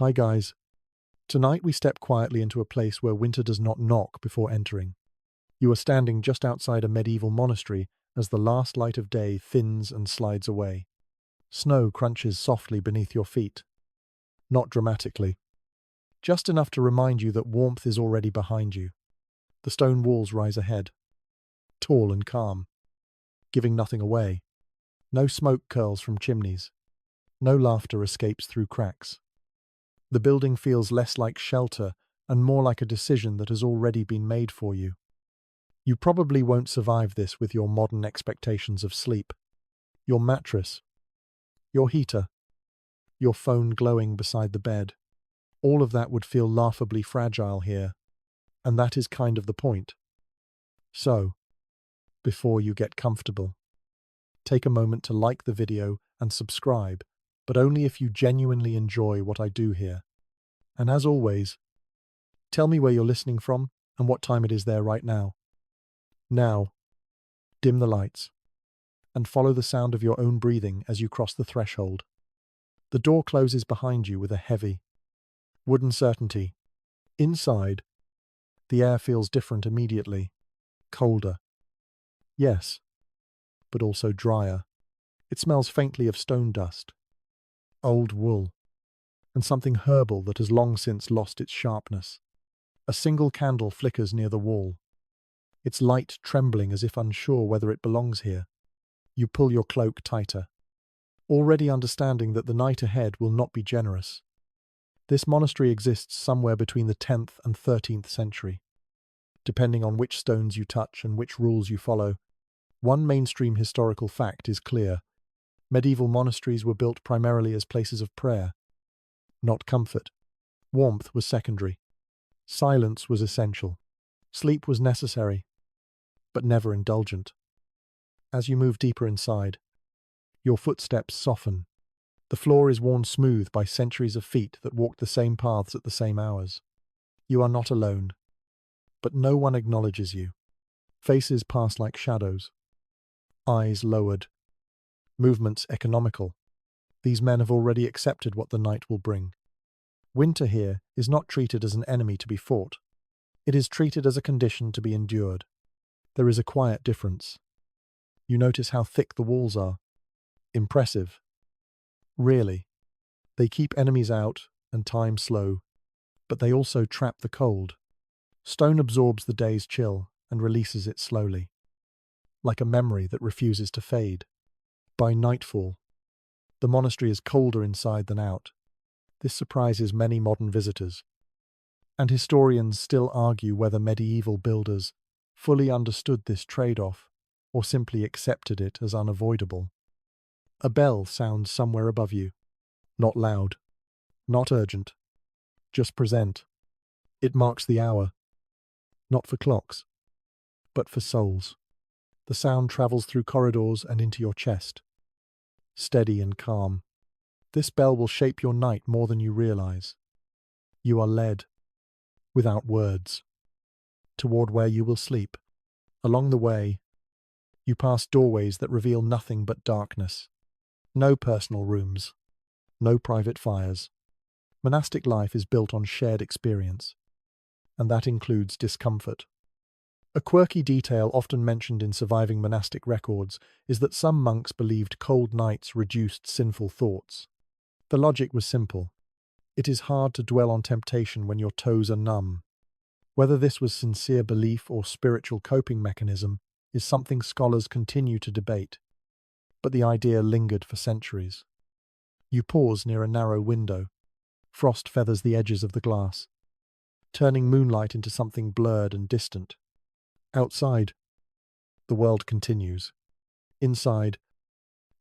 Hi guys. Tonight we step quietly into a place where winter does not knock before entering. You are standing just outside a medieval monastery as the last light of day thins and slides away. Snow crunches softly beneath your feet. Not dramatically. Just enough to remind you that warmth is already behind you. The stone walls rise ahead. Tall and calm. Giving nothing away. No smoke curls from chimneys. No laughter escapes through cracks. The building feels less like shelter and more like a decision that has already been made for you. You probably won't survive this with your modern expectations of sleep. Your mattress, your heater, your phone glowing beside the bed. All of that would feel laughably fragile here, and that is kind of the point. So, before you get comfortable, take a moment to like the video and subscribe, but only if you genuinely enjoy what I do here. And as always, tell me where you're listening from and what time it is there right now. Now, dim the lights and follow the sound of your own breathing as you cross the threshold. The door closes behind you with a heavy, wooden certainty. Inside, the air feels different immediately. Colder. Yes, but also drier. It smells faintly of stone dust, old wool, and something herbal that has long since lost its sharpness. A single candle flickers near the wall, its light trembling as if unsure whether it belongs here. You pull your cloak tighter, already understanding that the night ahead will not be generous. This monastery exists somewhere between the 10th and 13th century. Depending on which stones you touch and which rules you follow, one mainstream historical fact is clear. Medieval monasteries were built primarily as places of prayer, not comfort. Warmth was secondary. Silence was essential. Sleep was necessary, but never indulgent. As you move deeper inside, your footsteps soften. The floor is worn smooth by centuries of feet that walked the same paths at the same hours. You are not alone, but no one acknowledges you. Faces pass like shadows. Eyes lowered. Movements economical. These men have already accepted what the night will bring. Winter here is not treated as an enemy to be fought. It is treated as a condition to be endured. There is a quiet difference. You notice how thick the walls are. Impressive. Really. They keep enemies out and time slow, but they also trap the cold. Stone absorbs the day's chill and releases it slowly, like a memory that refuses to fade. By nightfall, the monastery is colder inside than out. This surprises many modern visitors, and historians still argue whether medieval builders fully understood this trade-off or simply accepted it as unavoidable. A bell sounds somewhere above you. Not loud, not urgent, just present. It marks the hour, not for clocks, but for souls. The sound travels through corridors and into your chest. Steady and calm. This bell will shape your night more than you realize. You are led, without words, toward where you will sleep. Along the way, you pass doorways that reveal nothing but darkness. No personal rooms, no private fires. Monastic life is built on shared experience, and that includes discomfort. A quirky detail often mentioned in surviving monastic records is that some monks believed cold nights reduced sinful thoughts. The logic was simple. It is hard to dwell on temptation when your toes are numb. Whether this was sincere belief or spiritual coping mechanism is something scholars continue to debate, but the idea lingered for centuries. You pause near a narrow window. Frost feathers the edges of the glass, turning moonlight into something blurred and distant. Outside, the world continues. Inside,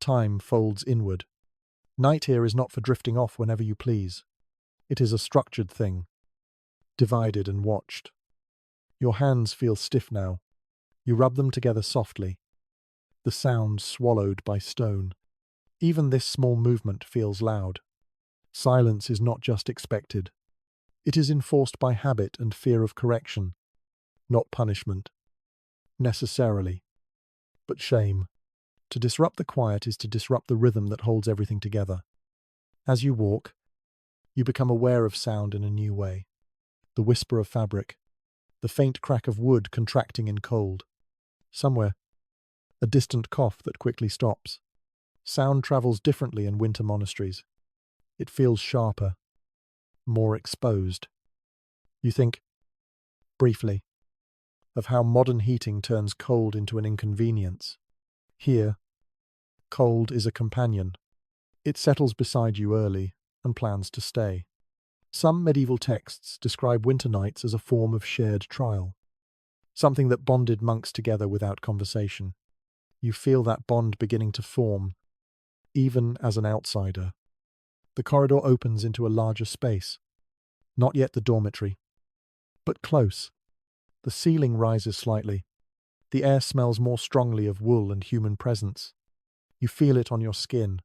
time folds inward. Night here is not for drifting off whenever you please. It is a structured thing, divided and watched. Your hands feel stiff now. You rub them together softly, the sound swallowed by stone. Even this small movement feels loud. Silence is not just expected. It is enforced by habit and fear of correction, not punishment, necessarily, but shame. To disrupt the quiet is to disrupt the rhythm that holds everything together. As you walk, You become aware of sound in a new way. The whisper of fabric, the faint crack of wood contracting in cold. Somewhere, a distant cough that quickly stops. Sound travels differently in winter monasteries. It feels sharper, more exposed. You think, briefly, of how modern heating turns cold into an inconvenience. Here, cold is a companion. It settles beside you early and plans to stay. Some medieval texts describe winter nights as a form of shared trial, something that bonded monks together without conversation. You feel that bond beginning to form, even as an outsider. The corridor opens into a larger space, not yet the dormitory, but close. The ceiling rises slightly. The air smells more strongly of wool and human presence. You feel it on your skin,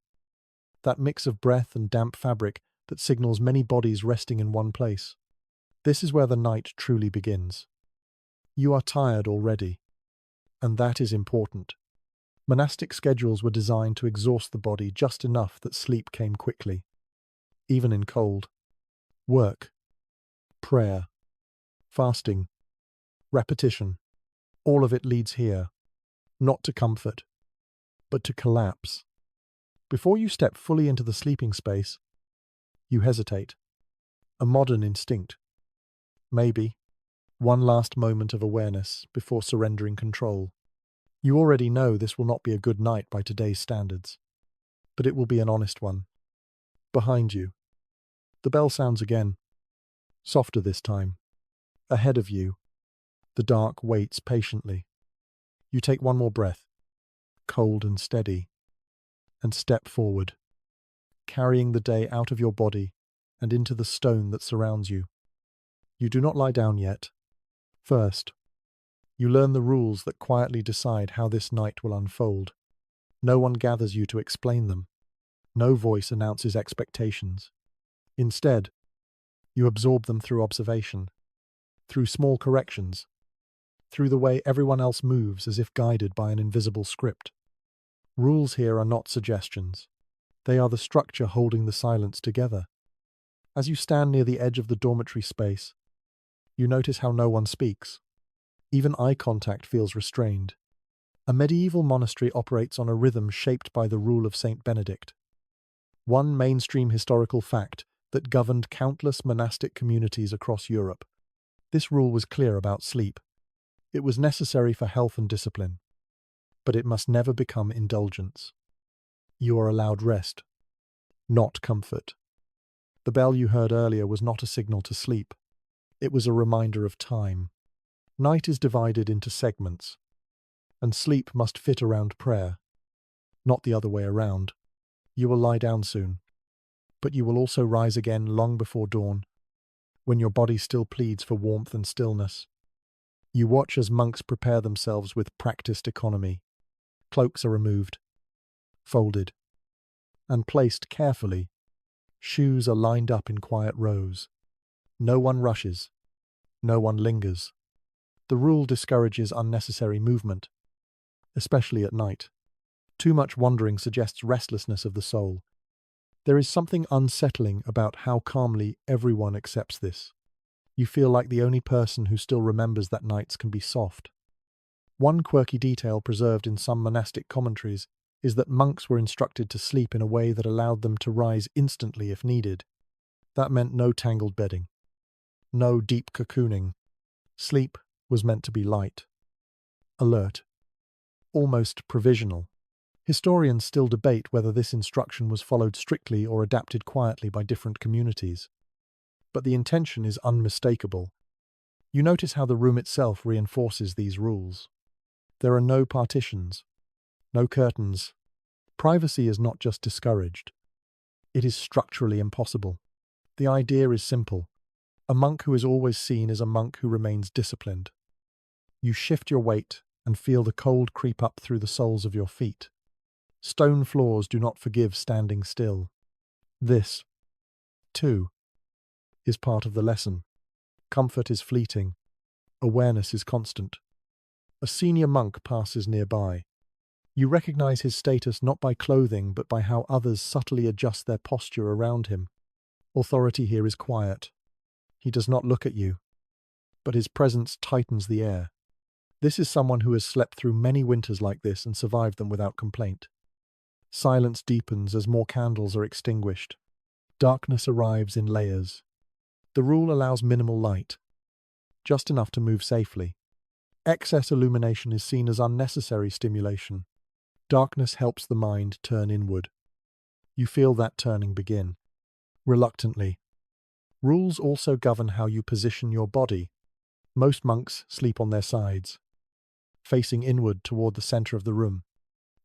that mix of breath and damp fabric that signals many bodies resting in one place. This is where the night truly begins. You are tired already, and that is important. Monastic schedules were designed to exhaust the body just enough that sleep came quickly, even in cold. Work, prayer, fasting, repetition, all of it leads here, not to comfort, but to collapse. Before you step fully into the sleeping space, you hesitate. A modern instinct. Maybe one last moment of awareness before surrendering control. You already know this will not be a good night by today's standards, but it will be an honest one. Behind you, the bell sounds again, softer this time. Ahead of you, the dark waits patiently. You take one more breath, cold and steady, and step forward, carrying the day out of your body and into the stone that surrounds you. You do not lie down yet. First, you learn the rules that quietly decide how this night will unfold. No one gathers you to explain them. No voice announces expectations. Instead, you absorb them through observation, through small corrections, through the way everyone else moves as if guided by an invisible script. Rules here are not suggestions. They are the structure holding the silence together. As you stand near the edge of the dormitory space, you notice how no one speaks. Even eye contact feels restrained. A medieval monastery operates on a rhythm shaped by the rule of Saint Benedict, one mainstream historical fact that governed countless monastic communities across Europe. This rule was clear about sleep. It was necessary for health and discipline, but it must never become indulgence. You are allowed rest, not comfort. The bell you heard earlier was not a signal to sleep. It was a reminder of time. Night is divided into segments, and sleep must fit around prayer, not the other way around. You will lie down soon, but you will also rise again long before dawn, when your body still pleads for warmth and stillness. You watch as monks prepare themselves with practiced economy. Cloaks are removed, folded, and placed carefully. Shoes are lined up in quiet rows. No one rushes. No one lingers. The rule discourages unnecessary movement, especially at night. Too much wandering suggests restlessness of the soul. There is something unsettling about how calmly everyone accepts this. You feel like the only person who still remembers that nights can be soft. One quirky detail preserved in some monastic commentaries is that monks were instructed to sleep in a way that allowed them to rise instantly if needed. That meant no tangled bedding, no deep cocooning. Sleep was meant to be light, alert, almost provisional. Historians still debate whether this instruction was followed strictly or adapted quietly by different communities. But the intention is unmistakable. You notice how the room itself reinforces these rules. There are no partitions, no curtains. Privacy is not just discouraged. It is structurally impossible. The idea is simple. A monk who is always seen is a monk who remains disciplined. You shift your weight and feel the cold creep up through the soles of your feet. Stone floors do not forgive standing still. This, too, is part of the lesson. Comfort is fleeting. Awareness is constant. A senior monk passes nearby. You recognize his status not by clothing but by how others subtly adjust their posture around him. Authority here is quiet. He does not look at you, but his presence tightens the air. This is someone who has slept through many winters like this and survived them without complaint. Silence deepens as more candles are extinguished. Darkness arrives in layers. The rule allows minimal light, just enough to move safely. Excess illumination is seen as unnecessary stimulation. Darkness helps the mind turn inward. You feel that turning begin. Reluctantly. Rules also govern how you position your body. Most monks sleep on their sides, facing inward toward the center of the room.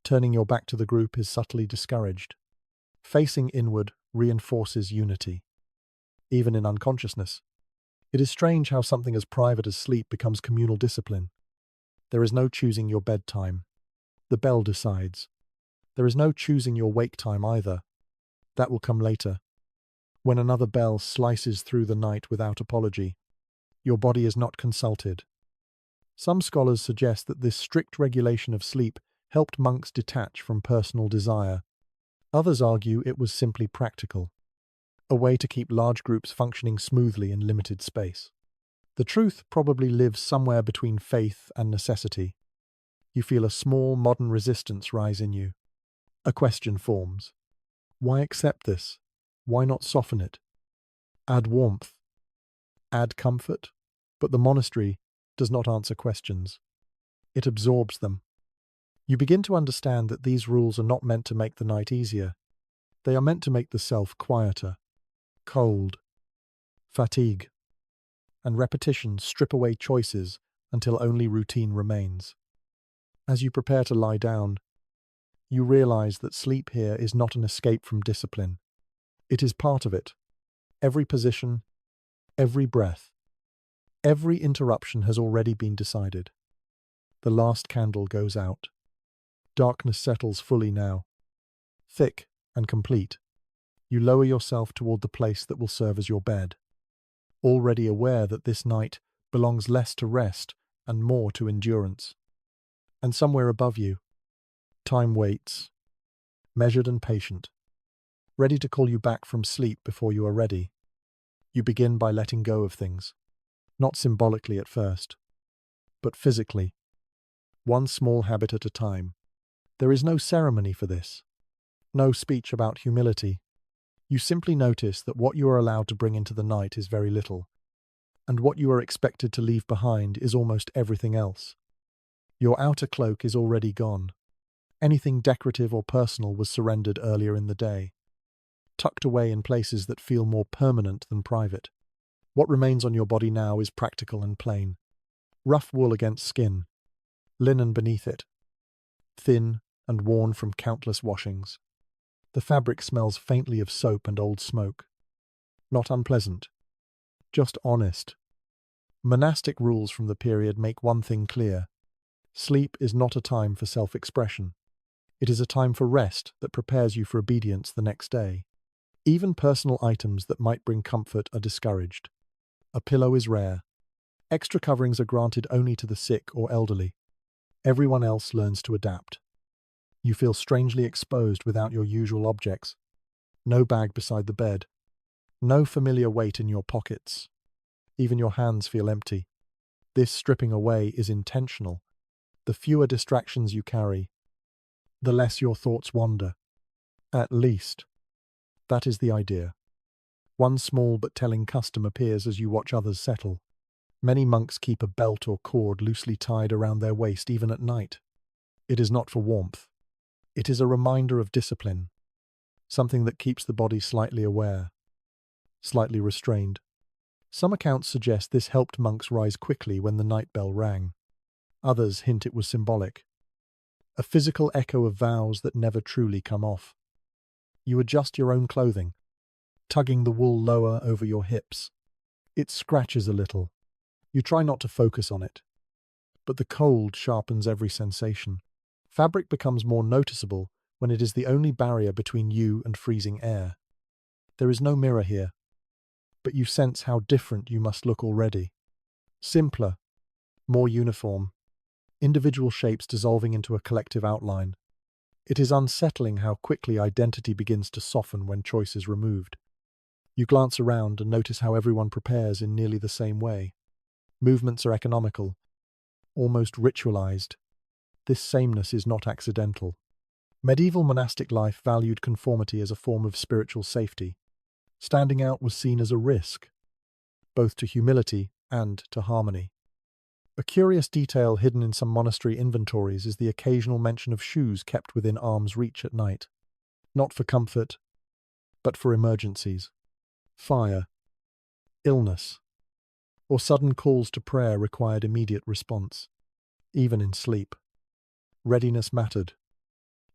Turning your back to the group is subtly discouraged. Facing inward reinforces unity, even in unconsciousness. It is strange how something as private as sleep becomes communal discipline. There is no choosing your bedtime. The bell decides. There is no choosing your wake time either. That will come later, when another bell slices through the night without apology. Your body is not consulted. Some scholars suggest that this strict regulation of sleep helped monks detach from personal desire. Others argue it was simply practical, a way to keep large groups functioning smoothly in limited space. The truth probably lives somewhere between faith and necessity. You feel a small modern resistance rise in you. A question forms. Why accept this? Why not soften it? Add warmth. Add comfort. But the monastery does not answer questions. It absorbs them. You begin to understand that these rules are not meant to make the night easier. They are meant to make the self quieter. Cold, fatigue, and repetition strip away choices until only routine remains. As you prepare to lie down, you realize that sleep here is not an escape from discipline. It is part of it. Every position, every breath, every interruption has already been decided. The last candle goes out. Darkness settles fully now, thick and complete. You lower yourself toward the place that will serve as your bed, already aware that this night belongs less to rest and more to endurance. And somewhere above you, time waits, measured and patient, ready to call you back from sleep before you are ready. You begin by letting go of things, not symbolically at first, but physically, one small habit at a time. There is no ceremony for this, no speech about humility. You simply notice that what you are allowed to bring into the night is very little, and what you are expected to leave behind is almost everything else. Your outer cloak is already gone. Anything decorative or personal was surrendered earlier in the day, tucked away in places that feel more permanent than private. What remains on your body now is practical and plain. Rough wool against skin, linen beneath it, thin and worn from countless washings. The fabric smells faintly of soap and old smoke. Not unpleasant, just honest. Monastic rules from the period make one thing clear. Sleep is not a time for self-expression. It is a time for rest that prepares you for obedience the next day. Even personal items that might bring comfort are discouraged. A pillow is rare. Extra coverings are granted only to the sick or elderly. Everyone else learns to adapt. You feel strangely exposed without your usual objects. No bag beside the bed. No familiar weight in your pockets. Even your hands feel empty. This stripping away is intentional. The fewer distractions you carry, the less your thoughts wander. At least, that is the idea. One small but telling custom appears as you watch others settle. Many monks keep a belt or cord loosely tied around their waist even at night. It is not for warmth. It is a reminder of discipline, something that keeps the body slightly aware, slightly restrained. Some accounts suggest this helped monks rise quickly when the night bell rang. Others hint it was symbolic, a physical echo of vows that never truly come off. You adjust your own clothing, tugging the wool lower over your hips. It scratches a little. You try not to focus on it, but the cold sharpens every sensation. Fabric becomes more noticeable when it is the only barrier between you and freezing air. There is no mirror here, but you sense how different you must look already. Simpler, more uniform, individual shapes dissolving into a collective outline. It is unsettling how quickly identity begins to soften when choice is removed. You glance around and notice how everyone prepares in nearly the same way. Movements are economical, almost ritualized. This sameness is not accidental. Medieval monastic life valued conformity as a form of spiritual safety. Standing out was seen as a risk, both to humility and to harmony. A curious detail hidden in some monastery inventories is the occasional mention of shoes kept within arm's reach at night. Not for comfort, but for emergencies. Fire, illness, or sudden calls to prayer required immediate response, even in sleep. Readiness mattered.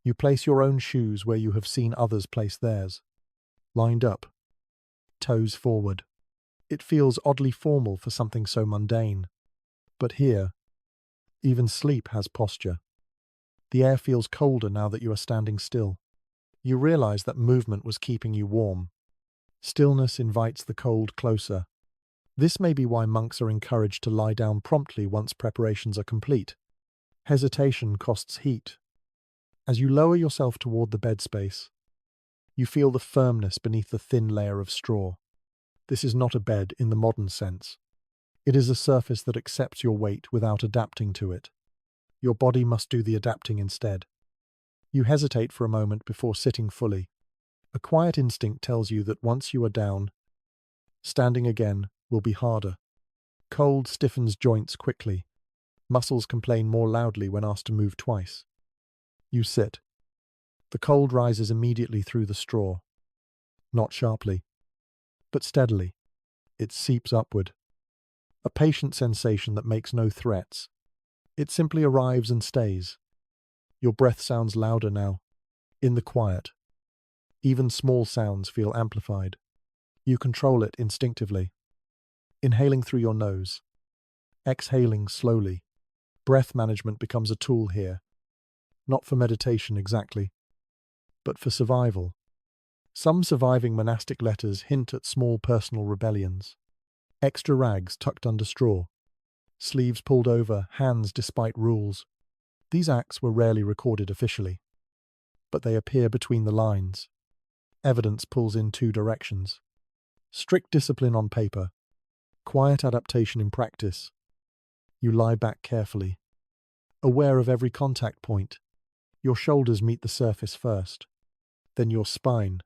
You place your own shoes where you have seen others place theirs. Lined up, toes forward. It feels oddly formal for something so mundane. But here, even sleep has posture. The air feels colder now that you are standing still. You realize that movement was keeping you warm. Stillness invites the cold closer. This may be why monks are encouraged to lie down promptly once preparations are complete. Hesitation costs heat. As you lower yourself toward the bed space, you feel the firmness beneath the thin layer of straw. This is not a bed in the modern sense. It is a surface that accepts your weight without adapting to it. Your body must do the adapting instead. You hesitate for a moment before sitting fully. A quiet instinct tells you that once you are down, standing again will be harder. Cold stiffens joints quickly. Muscles complain more loudly when asked to move twice. You sit. The cold rises immediately through the straw. Not sharply, but steadily. It seeps upward. A patient sensation that makes no threats. It simply arrives and stays. Your breath sounds louder now, in the quiet. Even small sounds feel amplified. You control it instinctively. Inhaling through your nose. Exhaling slowly. Breath management becomes a tool here. Not for meditation exactly, but for survival. Some surviving monastic letters hint at small personal rebellions. Extra rags tucked under straw. Sleeves pulled over, hands despite rules. These acts were rarely recorded officially, but they appear between the lines. Evidence pulls in two directions. Strict discipline on paper, quiet adaptation in practice. You lie back carefully, aware of every contact point. Your shoulders meet the surface first, then your spine.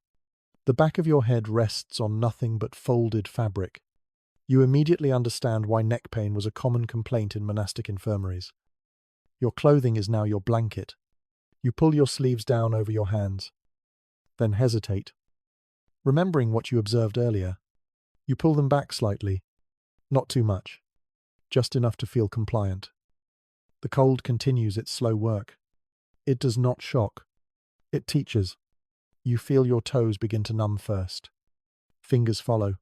The back of your head rests on nothing but folded fabric. You immediately understand why neck pain was a common complaint in monastic infirmaries. Your clothing is now your blanket. You pull your sleeves down over your hands, then hesitate. Remembering what you observed earlier, you pull them back slightly, not too much, just enough to feel compliant. The cold continues its slow work. It does not shock. It teaches. You feel your toes begin to numb first. Fingers follow.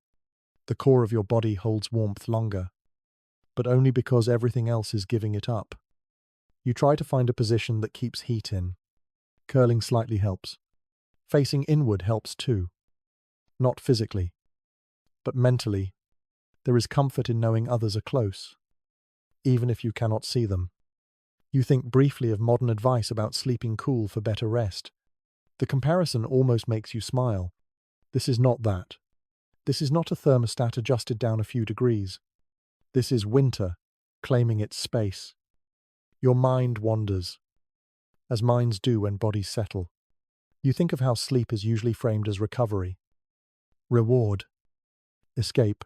The core of your body holds warmth longer, but only because everything else is giving it up. You try to find a position that keeps heat in. Curling slightly helps. Facing inward helps too. Not physically, but mentally. There is comfort in knowing others are close, even if you cannot see them. You think briefly of modern advice about sleeping cool for better rest. The comparison almost makes you smile. This is not that. This is not a thermostat adjusted down a few degrees. This is winter, claiming its space. Your mind wanders, as minds do when bodies settle. You think of how sleep is usually framed as recovery, reward, escape.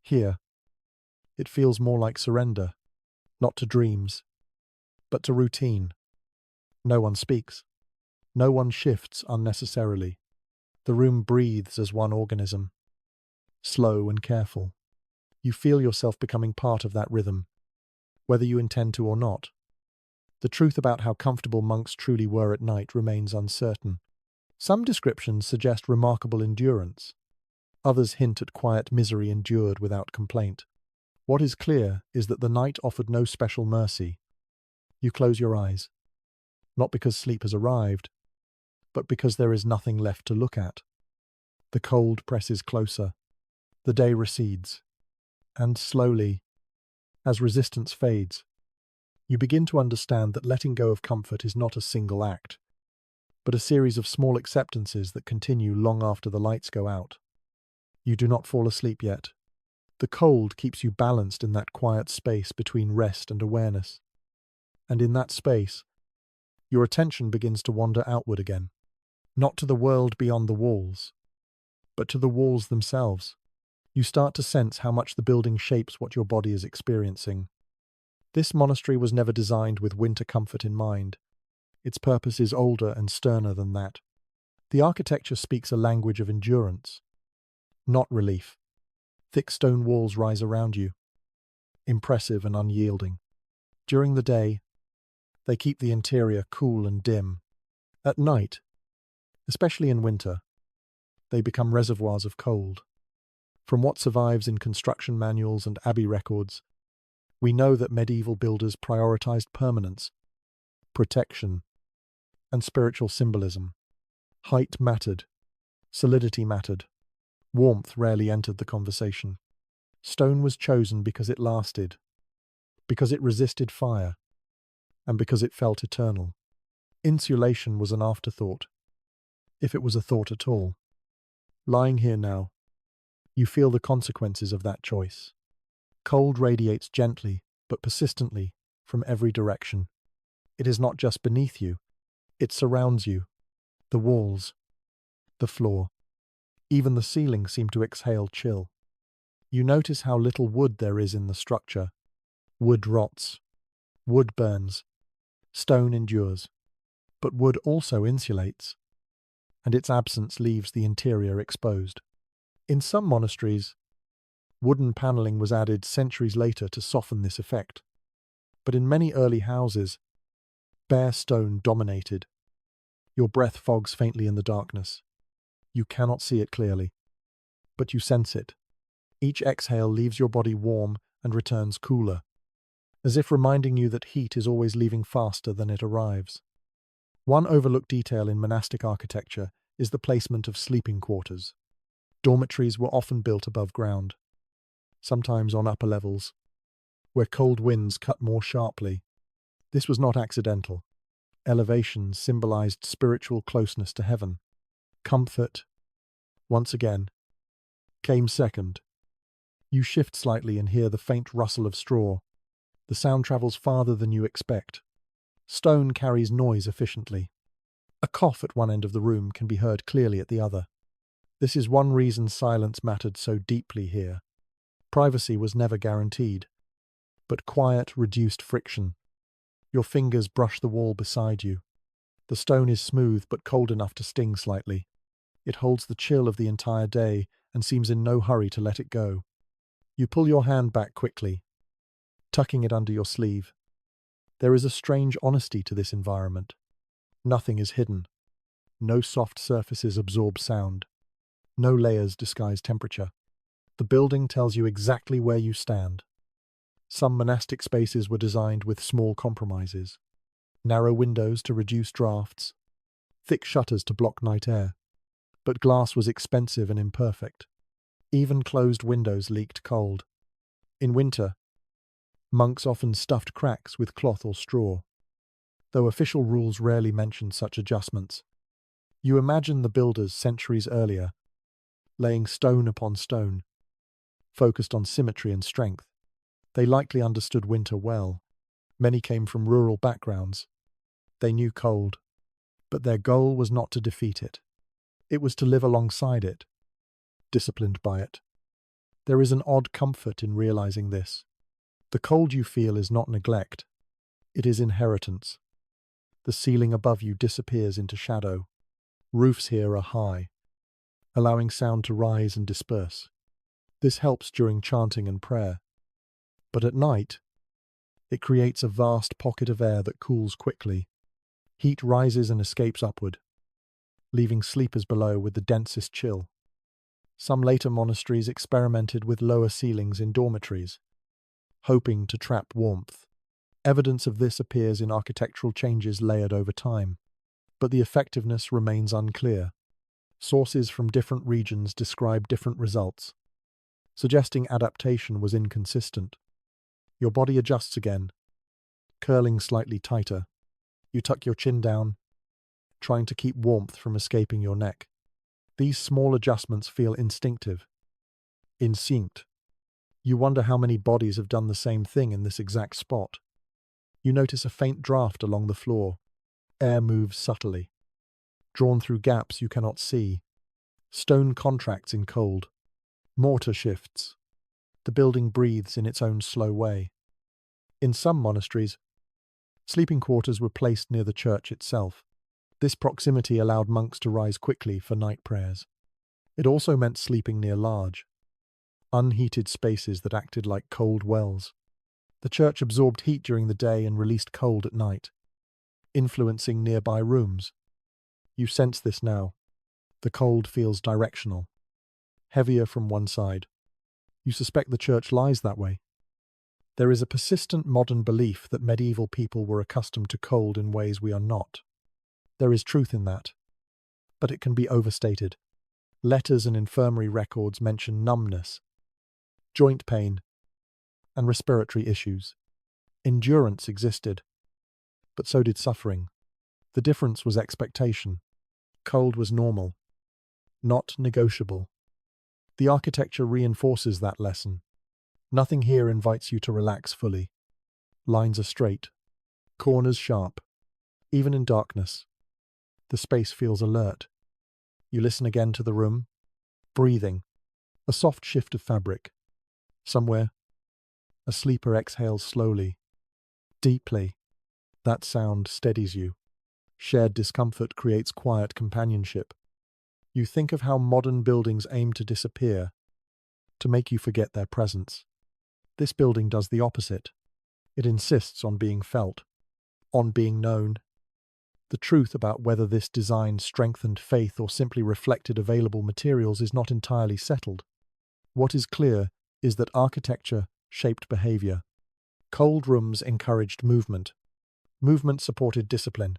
Here, it feels more like surrender, not to dreams, but to routine. No one speaks. No one shifts unnecessarily. The room breathes as one organism, slow and careful. You feel yourself becoming part of that rhythm, whether you intend to or not. The truth about how comfortable monks truly were at night remains uncertain. Some descriptions suggest remarkable endurance. Others hint at quiet misery endured without complaint. What is clear is that the night offered no special mercy. You close your eyes, not because sleep has arrived, but because there is nothing left to look at. The cold presses closer. The day recedes. And slowly, as resistance fades, you begin to understand that letting go of comfort is not a single act, but a series of small acceptances that continue long after the lights go out. You do not fall asleep yet. The cold keeps you balanced in that quiet space between rest and awareness. And in that space, your attention begins to wander outward again, not to the world beyond the walls, but to the walls themselves. You start to sense how much the building shapes what your body is experiencing. This monastery was never designed with winter comfort in mind. Its purpose is older and sterner than that. The architecture speaks a language of endurance, not relief. Thick stone walls rise around you, impressive and unyielding. During the day, they keep the interior cool and dim. At night, especially in winter, they become reservoirs of cold. From what survives in construction manuals and abbey records, we know that medieval builders prioritized permanence, protection, and spiritual symbolism. Height mattered, solidity mattered, warmth rarely entered the conversation. Stone was chosen because it lasted, because it resisted fire, and because it felt eternal. Insulation was an afterthought, if it was a thought at all. Lying here now, you feel the consequences of that choice. Cold radiates gently, but persistently, from every direction. It is not just beneath you, it surrounds you. The walls, the floor, even the ceiling seem to exhale chill. You notice how little wood there is in the structure. Wood rots, wood burns, stone endures. But wood also insulates, and its absence leaves the interior exposed. In some monasteries, wooden paneling was added centuries later to soften this effect. But in many early houses, bare stone dominated. Your breath fogs faintly in the darkness. You cannot see it clearly, but you sense it. Each exhale leaves your body warm and returns cooler, as if reminding you that heat is always leaving faster than it arrives. One overlooked detail in monastic architecture is the placement of sleeping quarters. Dormitories were often built above ground, sometimes on upper levels, where cold winds cut more sharply. This was not accidental. Elevation symbolized spiritual closeness to heaven. Comfort, once again, came second. You shift slightly and hear the faint rustle of straw. The sound travels farther than you expect. Stone carries noise efficiently. A cough at one end of the room can be heard clearly at the other. This is one reason silence mattered so deeply here. Privacy was never guaranteed, but quiet reduced friction. Your fingers brush the wall beside you. The stone is smooth but cold enough to sting slightly. It holds the chill of the entire day and seems in no hurry to let it go. You pull your hand back quickly, tucking it under your sleeve. There is a strange honesty to this environment. Nothing is hidden. No soft surfaces absorb sound. No layers disguise temperature. The building tells you exactly where you stand. Some monastic spaces were designed with small compromises. Narrow windows to reduce drafts, thick shutters to block night air. But glass was expensive and imperfect. Even closed windows leaked cold. In winter, monks often stuffed cracks with cloth or straw, though official rules rarely mentioned such adjustments. You imagine the builders centuries earlier, laying stone upon stone, focused on symmetry and strength. They likely understood winter well. Many came from rural backgrounds. They knew cold, but their goal was not to defeat it. It was to live alongside it, disciplined by it. There is an odd comfort in realizing this. The cold you feel is not neglect. It is inheritance. The ceiling above you disappears into shadow. Roofs here are high, allowing sound to rise and disperse. This helps during chanting and prayer. But at night, it creates a vast pocket of air that cools quickly. Heat rises and escapes upward, leaving sleepers below with the densest chill. Some later monasteries experimented with lower ceilings in dormitories, hoping to trap warmth. Evidence of this appears in architectural changes layered over time, but the effectiveness remains unclear. Sources from different regions describe different results, suggesting adaptation was inconsistent. Your body adjusts again, curling slightly tighter. You tuck your chin down, trying to keep warmth from escaping your neck. These small adjustments feel instinctive, instinct. You wonder how many bodies have done the same thing in this exact spot. You notice a faint draft along the floor. Air moves subtly, drawn through gaps you cannot see. Stone contracts in cold. Mortar shifts. The building breathes in its own slow way. In some monasteries, sleeping quarters were placed near the church itself. This proximity allowed monks to rise quickly for night prayers. It also meant sleeping near large, unheated spaces that acted like cold wells. The church absorbed heat during the day and released cold at night, influencing nearby rooms. You sense this now. The cold feels directional, heavier from one side. You suspect the church lies that way. There is a persistent modern belief that medieval people were accustomed to cold in ways we are not. There is truth in that, but it can be overstated. Letters and infirmary records mention numbness, joint pain, and respiratory issues. Endurance existed, but so did suffering. The difference was expectation. Cold was normal, not negotiable. The architecture reinforces that lesson. Nothing here invites you to relax fully. Lines are straight, corners sharp. Even in darkness, the space feels alert. You listen again to the room. Breathing. A soft shift of fabric. Somewhere, a sleeper exhales slowly, deeply. That sound steadies you. Shared discomfort creates quiet companionship. You think of how modern buildings aim to disappear, to make you forget their presence. This building does the opposite. It insists on being felt, on being known. The truth about whether this design strengthened faith or simply reflected available materials is not entirely settled. What is clear is that architecture shaped behavior. Cold rooms encouraged movement. Movement supported discipline.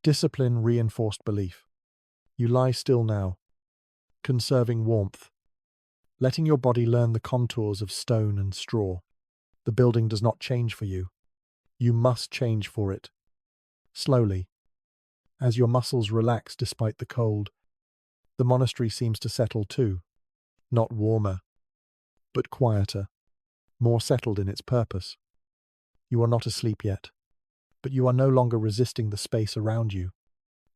Discipline reinforced belief. You lie still now, conserving warmth, letting your body learn the contours of stone and straw. The building does not change for you. You must change for it. Slowly, as your muscles relax despite the cold, the monastery seems to settle too. Not warmer, but quieter, more settled in its purpose. You are not asleep yet, but you are no longer resisting the space around you.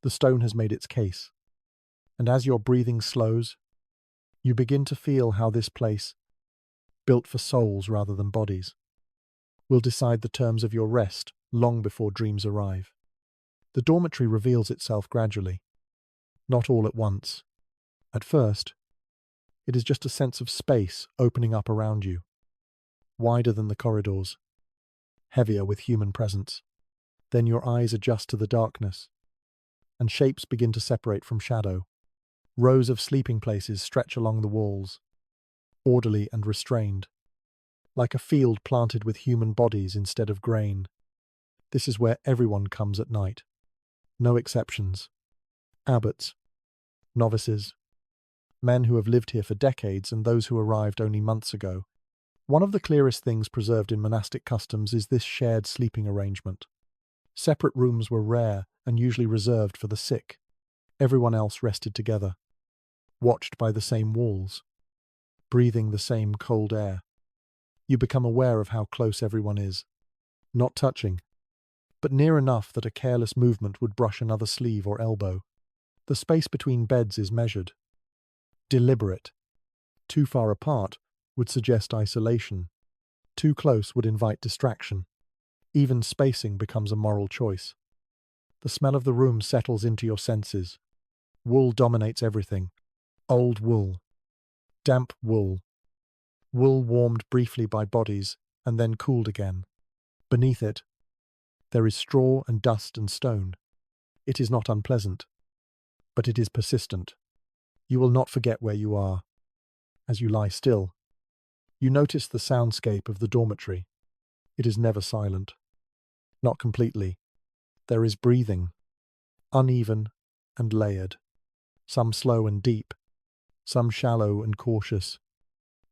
The stone has made its case, and as your breathing slows, you begin to feel how this place, built for souls rather than bodies, will decide the terms of your rest long before dreams arrive. The dormitory reveals itself gradually, not all at once. At first, it is just a sense of space opening up around you, wider than the corridors, heavier with human presence. Then your eyes adjust to the darkness, and shapes begin to separate from shadow. Rows of sleeping places stretch along the walls, orderly and restrained, like a field planted with human bodies instead of grain. This is where everyone comes at night. No exceptions. Abbots, novices, men who have lived here for decades and those who arrived only months ago. One of the clearest things preserved in monastic customs is this shared sleeping arrangement. Separate rooms were rare and usually reserved for the sick. Everyone else rested together, watched by the same walls, breathing the same cold air. You become aware of how close everyone is, not touching, but near enough that a careless movement would brush another sleeve or elbow. The space between beds is measured, deliberate. Too far apart would suggest isolation. Too close would invite distraction. Even spacing becomes a moral choice. The smell of the room settles into your senses. Wool dominates everything. Old wool. Damp wool. Wool warmed briefly by bodies and then cooled again. Beneath it, there is straw and dust and stone. It is not unpleasant, but it is persistent. You will not forget where you are. As you lie still, you notice the soundscape of the dormitory. It is never silent. Not completely. There is breathing, uneven and layered. Some slow and deep, some shallow and cautious.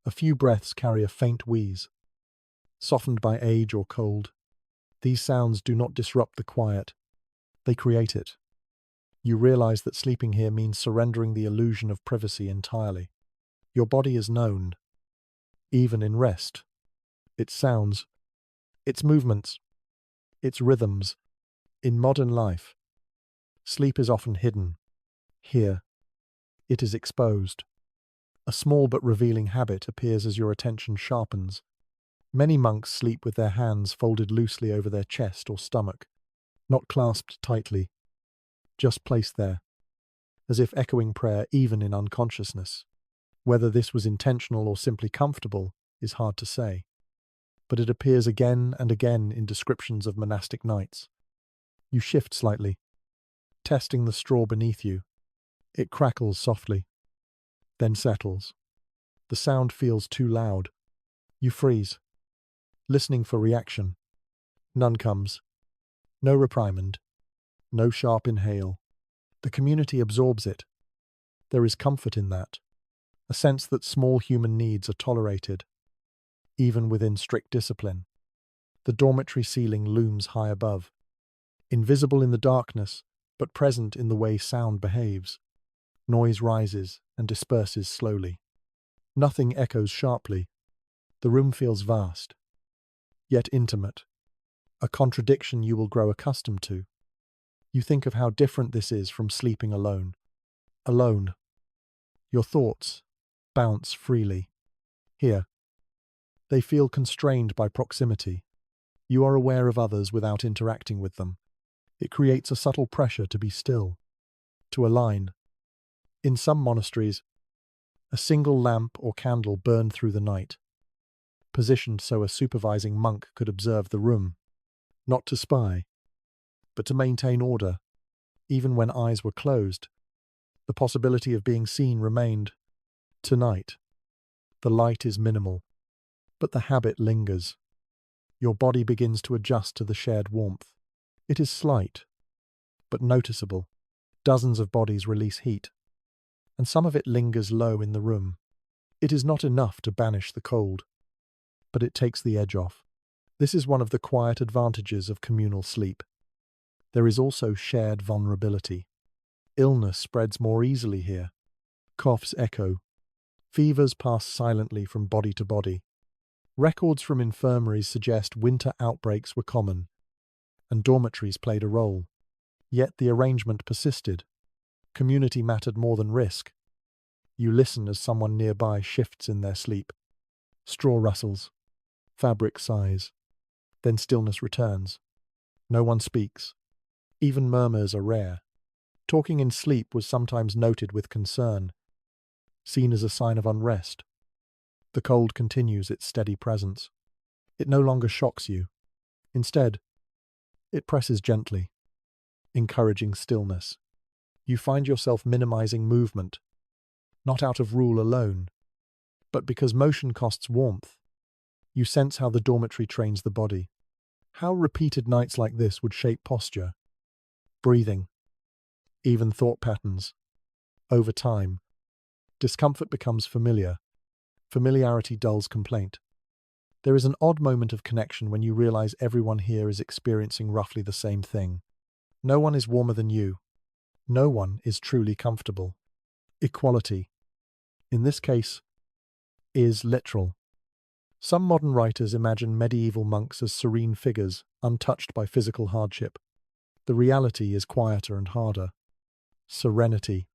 A few breaths carry a faint wheeze, softened by age or cold. These sounds do not disrupt the quiet. They create it. You realize that sleeping here means surrendering the illusion of privacy entirely. Your body is known, even in rest. Its sounds, its movements, its rhythms. In modern life, sleep is often hidden. Here, it is exposed. A small but revealing habit appears as your attention sharpens. Many monks sleep with their hands folded loosely over their chest or stomach, not clasped tightly, just placed there, as if echoing prayer even in unconsciousness. Whether this was intentional or simply comfortable is hard to say, but it appears again and again in descriptions of monastic nights. You shift slightly, testing the straw beneath you. It crackles softly, then settles. The sound feels too loud. You freeze, listening for reaction. None comes. No reprimand. No sharp inhale. The community absorbs it. There is comfort in that. A sense that small human needs are tolerated, even within strict discipline. The dormitory ceiling looms high above, invisible in the darkness, but present in the way sound behaves. Noise rises and disperses slowly. Nothing echoes sharply. The room feels vast, yet intimate, a contradiction you will grow accustomed to. You think of how different this is from sleeping alone. Alone, your thoughts bounce freely. Here, they feel constrained by proximity. You are aware of others without interacting with them. It creates a subtle pressure to be still, to align. In some monasteries, a single lamp or candle burned through the night, positioned so a supervising monk could observe the room, not to spy, but to maintain order. Even when eyes were closed, the possibility of being seen remained. Tonight, the light is minimal, but the habit lingers. Your body begins to adjust to the shared warmth. It is slight, but noticeable. Dozens of bodies release heat, and some of it lingers low in the room. It is not enough to banish the cold, but it takes the edge off. This is one of the quiet advantages of communal sleep. There is also shared vulnerability. Illness spreads more easily here. Coughs echo. Fevers pass silently from body to body. Records from infirmaries suggest winter outbreaks were common, and dormitories played a role. Yet the arrangement persisted. Community mattered more than risk. You listen as someone nearby shifts in their sleep. Straw rustles. Fabric sighs. Then stillness returns. No one speaks. Even murmurs are rare. Talking in sleep was sometimes noted with concern, seen as a sign of unrest. The cold continues its steady presence. It no longer shocks you. Instead, it presses gently, encouraging stillness. You find yourself minimizing movement, not out of rule alone, but because motion costs warmth. You sense how the dormitory trains the body, how repeated nights like this would shape posture, breathing, even thought patterns. Over time, discomfort becomes familiar. Familiarity dulls complaint. There is an odd moment of connection when you realize everyone here is experiencing roughly the same thing. No one is warmer than you. No one is truly comfortable. Equality, in this case, is literal. Some modern writers imagine medieval monks as serene figures, untouched by physical hardship. The reality is quieter and harder. Serenity,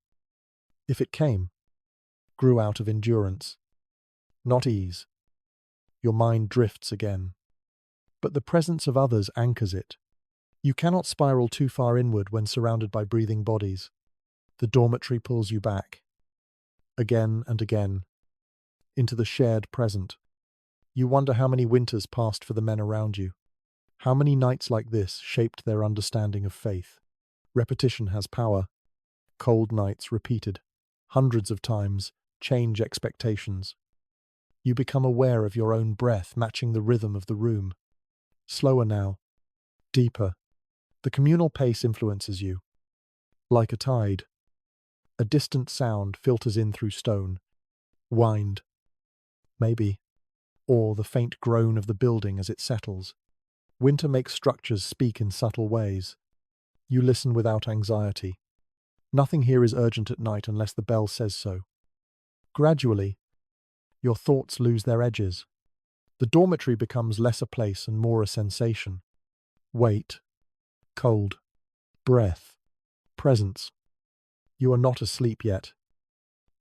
if it came, grew out of endurance, not ease. Your mind drifts again. But the presence of others anchors it. You cannot spiral too far inward when surrounded by breathing bodies. The dormitory pulls you back, again and again, into the shared present. You wonder how many winters passed for the men around you. How many nights like this shaped their understanding of faith. Repetition has power. Cold nights repeated, hundreds of times, change expectations. You become aware of your own breath matching the rhythm of the room. Slower now, deeper. The communal pace influences you. Like a tide, a distant sound filters in through stone. Wind, maybe, or the faint groan of the building as it settles. Winter makes structures speak in subtle ways. You listen without anxiety. Nothing here is urgent at night unless the bell says so. Gradually, Your thoughts lose their edges. The dormitory becomes less a place and more a sensation. Weight, cold, breath, presence. You are not asleep yet,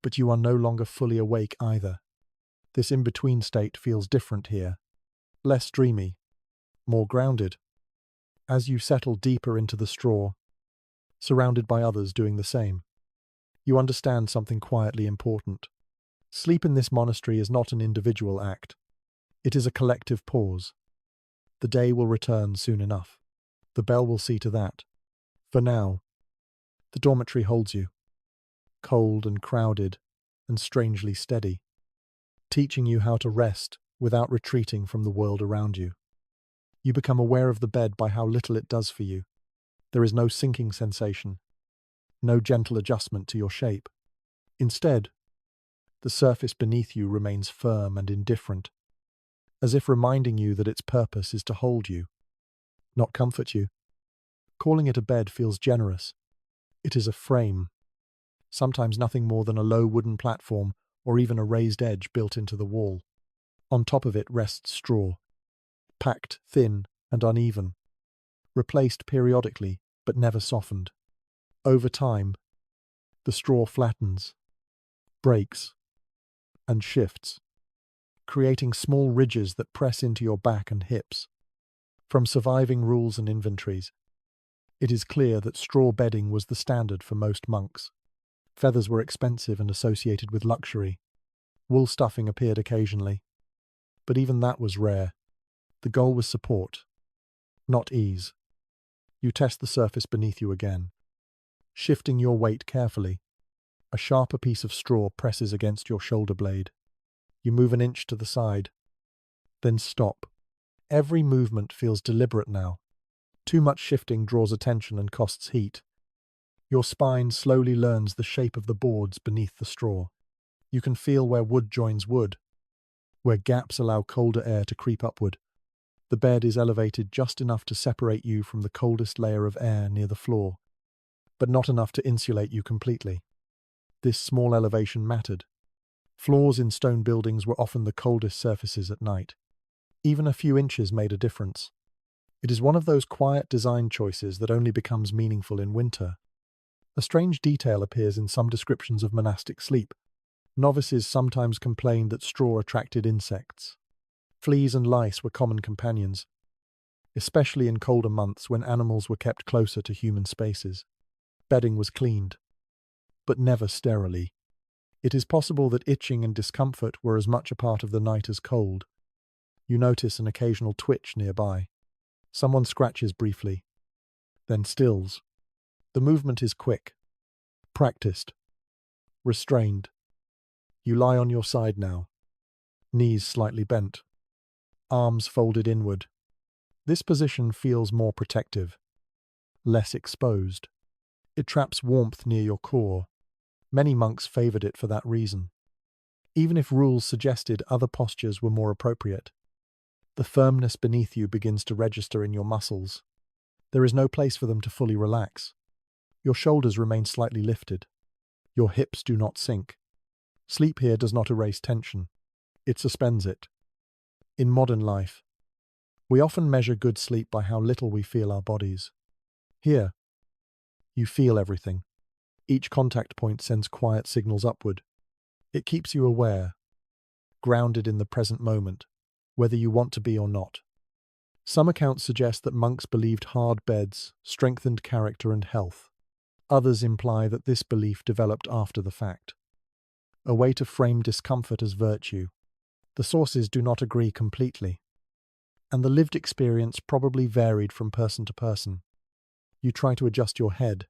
but you are no longer fully awake either. This in-between state feels different here, less dreamy, more grounded. As you settle deeper into the straw, surrounded by others doing the same, you understand something quietly important. Sleep in this monastery is not an individual act. It is a collective pause. The day will return soon enough. The bell will see to that. For now, the dormitory holds you, cold and crowded and strangely steady, teaching you how to rest without retreating from the world around you. You become aware of the bed by how little it does for you. There is no sinking sensation, no gentle adjustment to your shape. Instead, the surface beneath you remains firm and indifferent, as if reminding you that its purpose is to hold you, not comfort you. Calling it a bed feels generous. It is a frame, sometimes nothing more than a low wooden platform or even a raised edge built into the wall. On top of it rests straw, packed thin and uneven, replaced periodically but never softened. Over time, the straw flattens, breaks, and shifts, creating small ridges that press into your back and hips. From surviving rules and inventories, it is clear that straw bedding was the standard for most monks. Feathers were expensive and associated with luxury. Wool stuffing appeared occasionally, but even that was rare. The goal was support, not ease. You test the surface beneath you again, shifting your weight carefully. A sharper piece of straw presses against your shoulder blade. You move an inch to the side, then stop. Every movement feels deliberate now. Too much shifting draws attention and costs heat. Your spine slowly learns the shape of the boards beneath the straw. You can feel where wood joins wood, where gaps allow colder air to creep upward. The bed is elevated just enough to separate you from the coldest layer of air near the floor, but not enough to insulate you completely. This small elevation mattered. Floors in stone buildings were often the coldest surfaces at night. Even a few inches made a difference. It is one of those quiet design choices that only becomes meaningful in winter. A strange detail appears in some descriptions of monastic sleep. Novices sometimes complained that straw attracted insects. Fleas and lice were common companions, especially in colder months when animals were kept closer to human spaces. Bedding was cleaned, but never sterilely. It is possible that itching and discomfort were as much a part of the night as cold. You notice an occasional twitch nearby. Someone scratches briefly, then stills. The movement is quick, practiced, restrained. You lie on your side now, knees slightly bent, arms folded inward. This position feels more protective, less exposed. It traps warmth near your core. Many monks favored it for that reason, even if rules suggested other postures were more appropriate. The firmness beneath you begins to register in your muscles. There is no place for them to fully relax. Your shoulders remain slightly lifted. Your hips do not sink. Sleep here does not erase tension. It suspends it. In modern life, we often measure good sleep by how little we feel our bodies. Here, you feel everything. Each contact point sends quiet signals upward. It keeps you aware, grounded in the present moment, whether you want to be or not. Some accounts suggest that monks believed hard beds strengthened character and health. Others imply that this belief developed after the fact, a way to frame discomfort as virtue. The sources do not agree completely, and the lived experience probably varied from person to person. You try to adjust your head,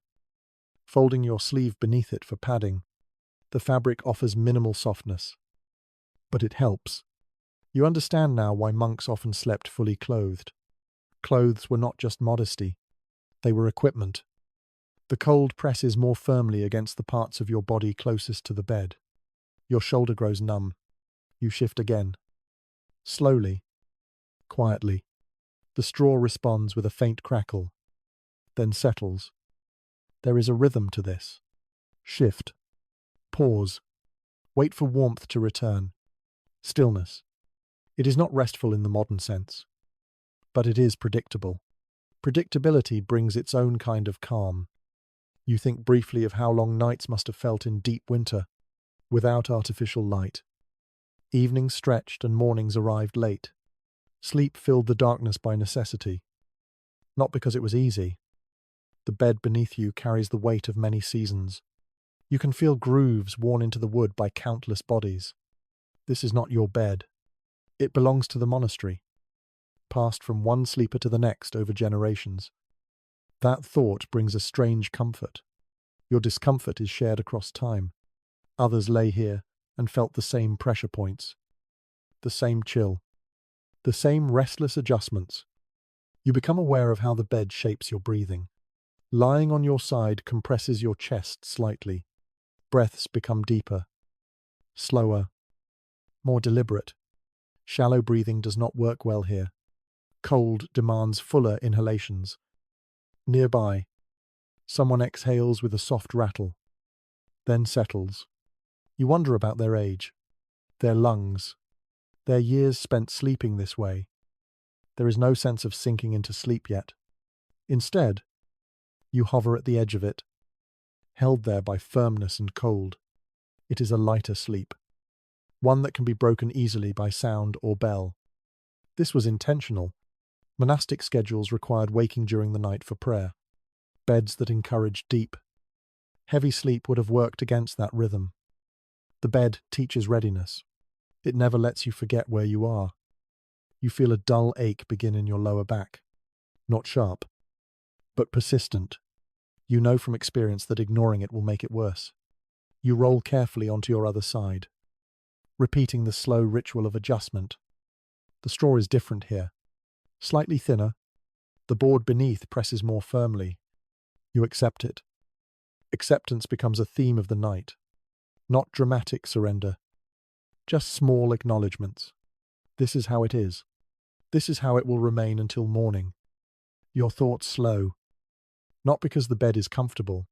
folding your sleeve beneath it for padding. The fabric offers minimal softness, but it helps. You understand now why monks often slept fully clothed. Clothes were not just modesty, they were equipment. The cold presses more firmly against the parts of your body closest to the bed. Your shoulder grows numb. You shift again. Slowly, quietly. The straw responds with a faint crackle, then settles. There is a rhythm to this. Shift. Pause. Wait for warmth to return. Stillness. It is not restful in the modern sense, but it is predictable. Predictability brings its own kind of calm. You think briefly of how long nights must have felt in deep winter, without artificial light. Evenings stretched and mornings arrived late. Sleep filled the darkness by necessity, not because it was easy. The bed beneath you carries the weight of many seasons. You can feel grooves worn into the wood by countless bodies. This is not your bed. It belongs to the monastery, passed from one sleeper to the next over generations. That thought brings a strange comfort. Your discomfort is shared across time. Others lay here and felt the same pressure points, the same chill, the same restless adjustments. You become aware of how the bed shapes your breathing. Lying on your side compresses your chest slightly. Breaths become deeper, slower, more deliberate. Shallow breathing does not work well here. Cold demands fuller inhalations. Nearby, someone exhales with a soft rattle, then settles. You wonder about their age, their lungs, their years spent sleeping this way. There is no sense of sinking into sleep yet. Instead, you hover at the edge of it, held there by firmness and cold. It is a lighter sleep, one that can be broken easily by sound or bell. This was intentional. Monastic schedules required waking during the night for prayer. Beds that encouraged deep, heavy sleep would have worked against that rhythm. The bed teaches readiness. It never lets you forget where you are. You feel a dull ache begin in your lower back. Not sharp, but persistent. You know from experience that ignoring it will make it worse. You roll carefully onto your other side, repeating the slow ritual of adjustment. The straw is different here. Slightly thinner, the board beneath presses more firmly. You accept it. Acceptance becomes a theme of the night. Not dramatic surrender, just small acknowledgements. This is how it is. This is how it will remain until morning. Your thoughts slow, not because the bed is comfortable,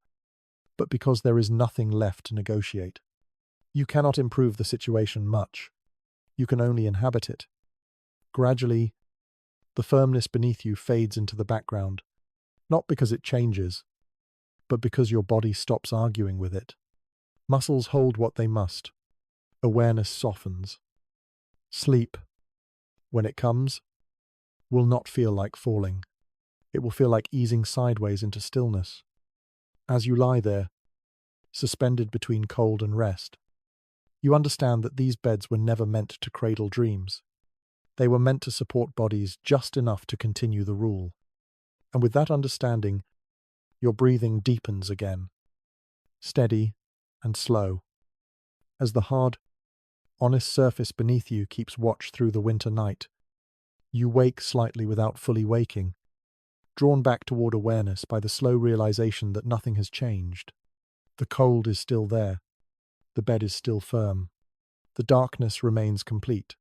but because there is nothing left to negotiate. You cannot improve the situation much. You can only inhabit it. Gradually, the firmness beneath you fades into the background, not because it changes, but because your body stops arguing with it. Muscles hold what they must. Awareness softens. Sleep, when it comes, will not feel like falling. It will feel like easing sideways into stillness. As you lie there, suspended between cold and rest, you understand that these beds were never meant to cradle dreams. They were meant to support bodies just enough to continue the rule. And with that understanding, your breathing deepens again, steady and slow. As the hard, honest surface beneath you keeps watch through the winter night, you wake slightly without fully waking, drawn back toward awareness by the slow realization that nothing has changed. The cold is still there. The bed is still firm. The darkness remains complete.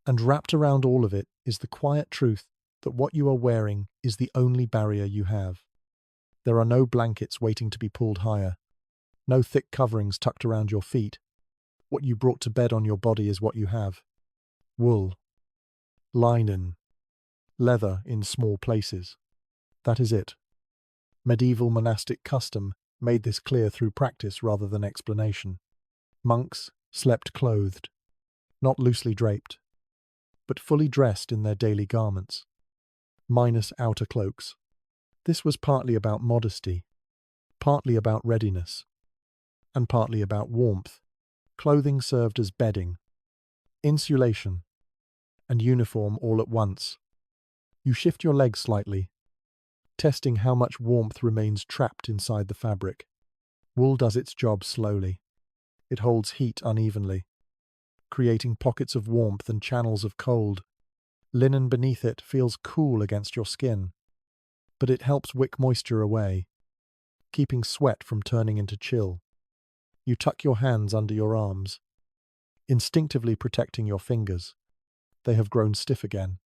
And wrapped around all of it is the quiet truth that what you are wearing is the only barrier you have. There are no blankets waiting to be pulled higher, no thick coverings tucked around your feet. What you brought to bed on your body is what you have. Wool, linen, leather in small places. That is it. Medieval monastic custom made this clear through practice rather than explanation. Monks slept clothed, not loosely draped, but fully dressed in their daily garments, minus outer cloaks. This was partly about modesty, partly about readiness, and partly about warmth. Clothing served as bedding, insulation, and uniform all at once. You shift your legs slightly, testing how much warmth remains trapped inside the fabric. Wool does its job slowly. It holds heat unevenly, creating pockets of warmth and channels of cold. Linen beneath it feels cool against your skin, but it helps wick moisture away, keeping sweat from turning into chill. You tuck your hands under your arms, instinctively protecting your fingers. They have grown stiff again.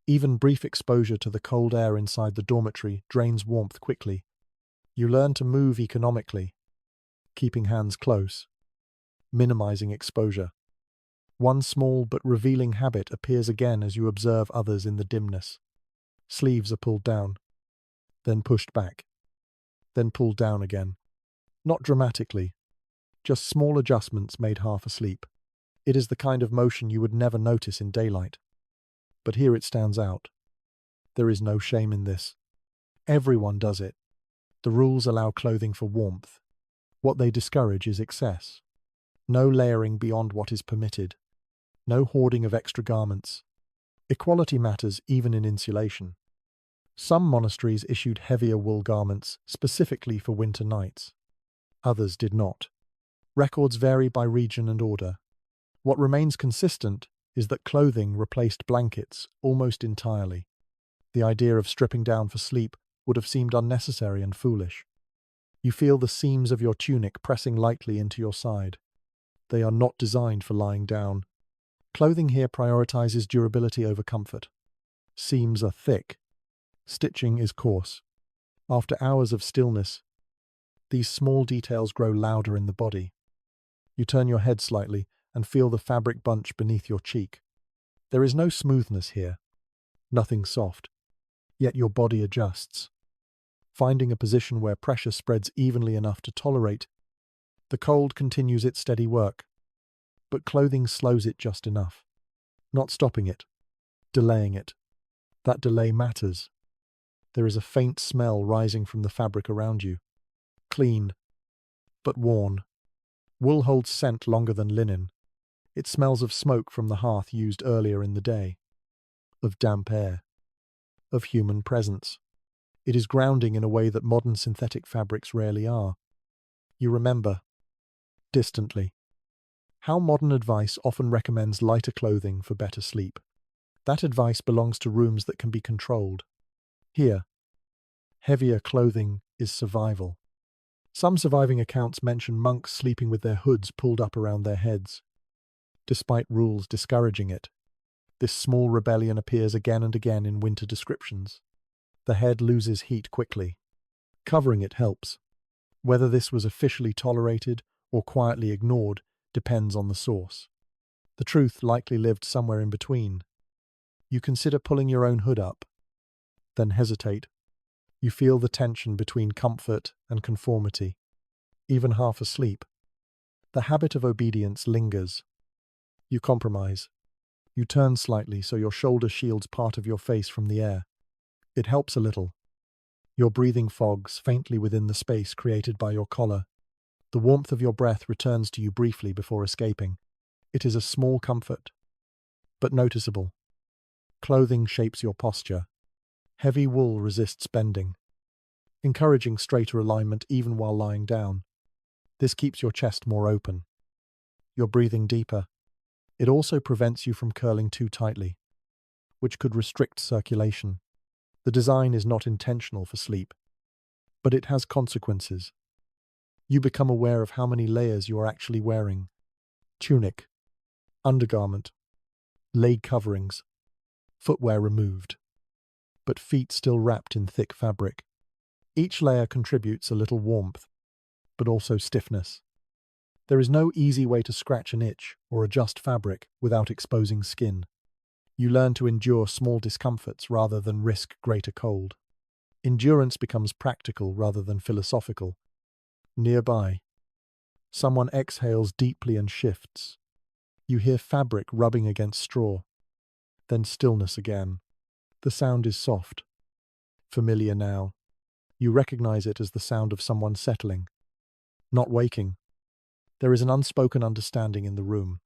Even brief exposure to the cold air inside the dormitory drains warmth quickly. You learn to move economically, keeping hands close, minimizing exposure. One small but revealing habit appears again as you observe others in the dimness. Sleeves are pulled down, then pushed back, then pulled down again. Not dramatically, just small adjustments made half asleep. It is the kind of motion you would never notice in daylight. But here it stands out. There is no shame in this. Everyone does it. The rules allow clothing for warmth. What they discourage is excess. No layering beyond what is permitted. No hoarding of extra garments. Equality matters even in insulation. Some monasteries issued heavier wool garments specifically for winter nights. Others did not. Records vary by region and order. What remains consistent is that clothing replaced blankets almost entirely. The idea of stripping down for sleep would have seemed unnecessary and foolish. You feel the seams of your tunic pressing lightly into your side. They are not designed for lying down. Clothing here prioritizes durability over comfort. Seams are thick. Stitching is coarse. After hours of stillness, these small details grow louder in the body. You turn your head slightly and feel the fabric bunch beneath your cheek. There is no smoothness here. Nothing soft. Yet your body adjusts. Finding a position where pressure spreads evenly enough to tolerate, the cold continues its steady work. But clothing slows it just enough. Not stopping it. Delaying it. That delay matters. There is a faint smell rising from the fabric around you. Clean, but worn. Wool holds scent longer than linen. It smells of smoke from the hearth used earlier in the day. Of damp air. Of human presence. It is grounding in a way that modern synthetic fabrics rarely are. You remember, distantly, how modern advice often recommends lighter clothing for better sleep. That advice belongs to rooms that can be controlled. Here, heavier clothing is survival. Some surviving accounts mention monks sleeping with their hoods pulled up around their heads. Despite rules discouraging it, this small rebellion appears again and again in winter descriptions. The head loses heat quickly. Covering it helps. Whether this was officially tolerated or quietly ignored depends on the source. The truth likely lived somewhere in between. You consider pulling your own hood up, then hesitate. You feel the tension between comfort and conformity. Even half asleep, the habit of obedience lingers. You compromise. You turn slightly so your shoulder shields part of your face from the air. It helps a little. Your breathing fogs faintly within the space created by your collar. The warmth of your breath returns to you briefly before escaping. It is a small comfort, but noticeable. Clothing shapes your posture. Heavy wool resists bending, encouraging straighter alignment even while lying down. This keeps your chest more open. You're breathing deeper. It also prevents you from curling too tightly, which could restrict circulation. The design is not intentional for sleep, but it has consequences. You become aware of how many layers you are actually wearing. Tunic, undergarment, leg coverings, footwear removed, but feet still wrapped in thick fabric. Each layer contributes a little warmth, but also stiffness. There is no easy way to scratch an itch or adjust fabric without exposing skin. You learn to endure small discomforts rather than risk greater cold. Endurance becomes practical rather than philosophical. Nearby, someone exhales deeply and shifts. You hear fabric rubbing against straw. Then stillness again. The sound is soft. Familiar now. You recognize it as the sound of someone settling. Not waking. There is an unspoken understanding in the room.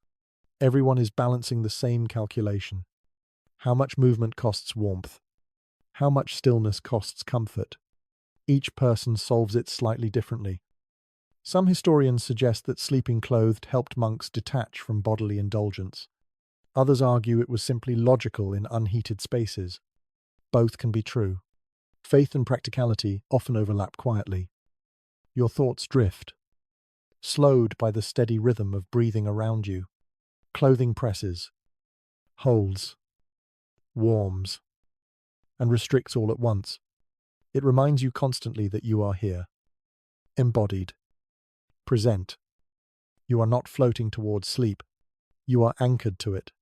Everyone is balancing the same calculation. How much movement costs warmth? How much stillness costs comfort? Each person solves it slightly differently. Some historians suggest that sleeping clothed helped monks detach from bodily indulgence. Others argue it was simply logical in unheated spaces. Both can be true. Faith and practicality often overlap quietly. Your thoughts drift, slowed by the steady rhythm of breathing around you. Clothing presses, holds, warms, and restricts all at once. It reminds you constantly that you are here. Embodied. Present. You are not floating towards sleep. You are anchored to it.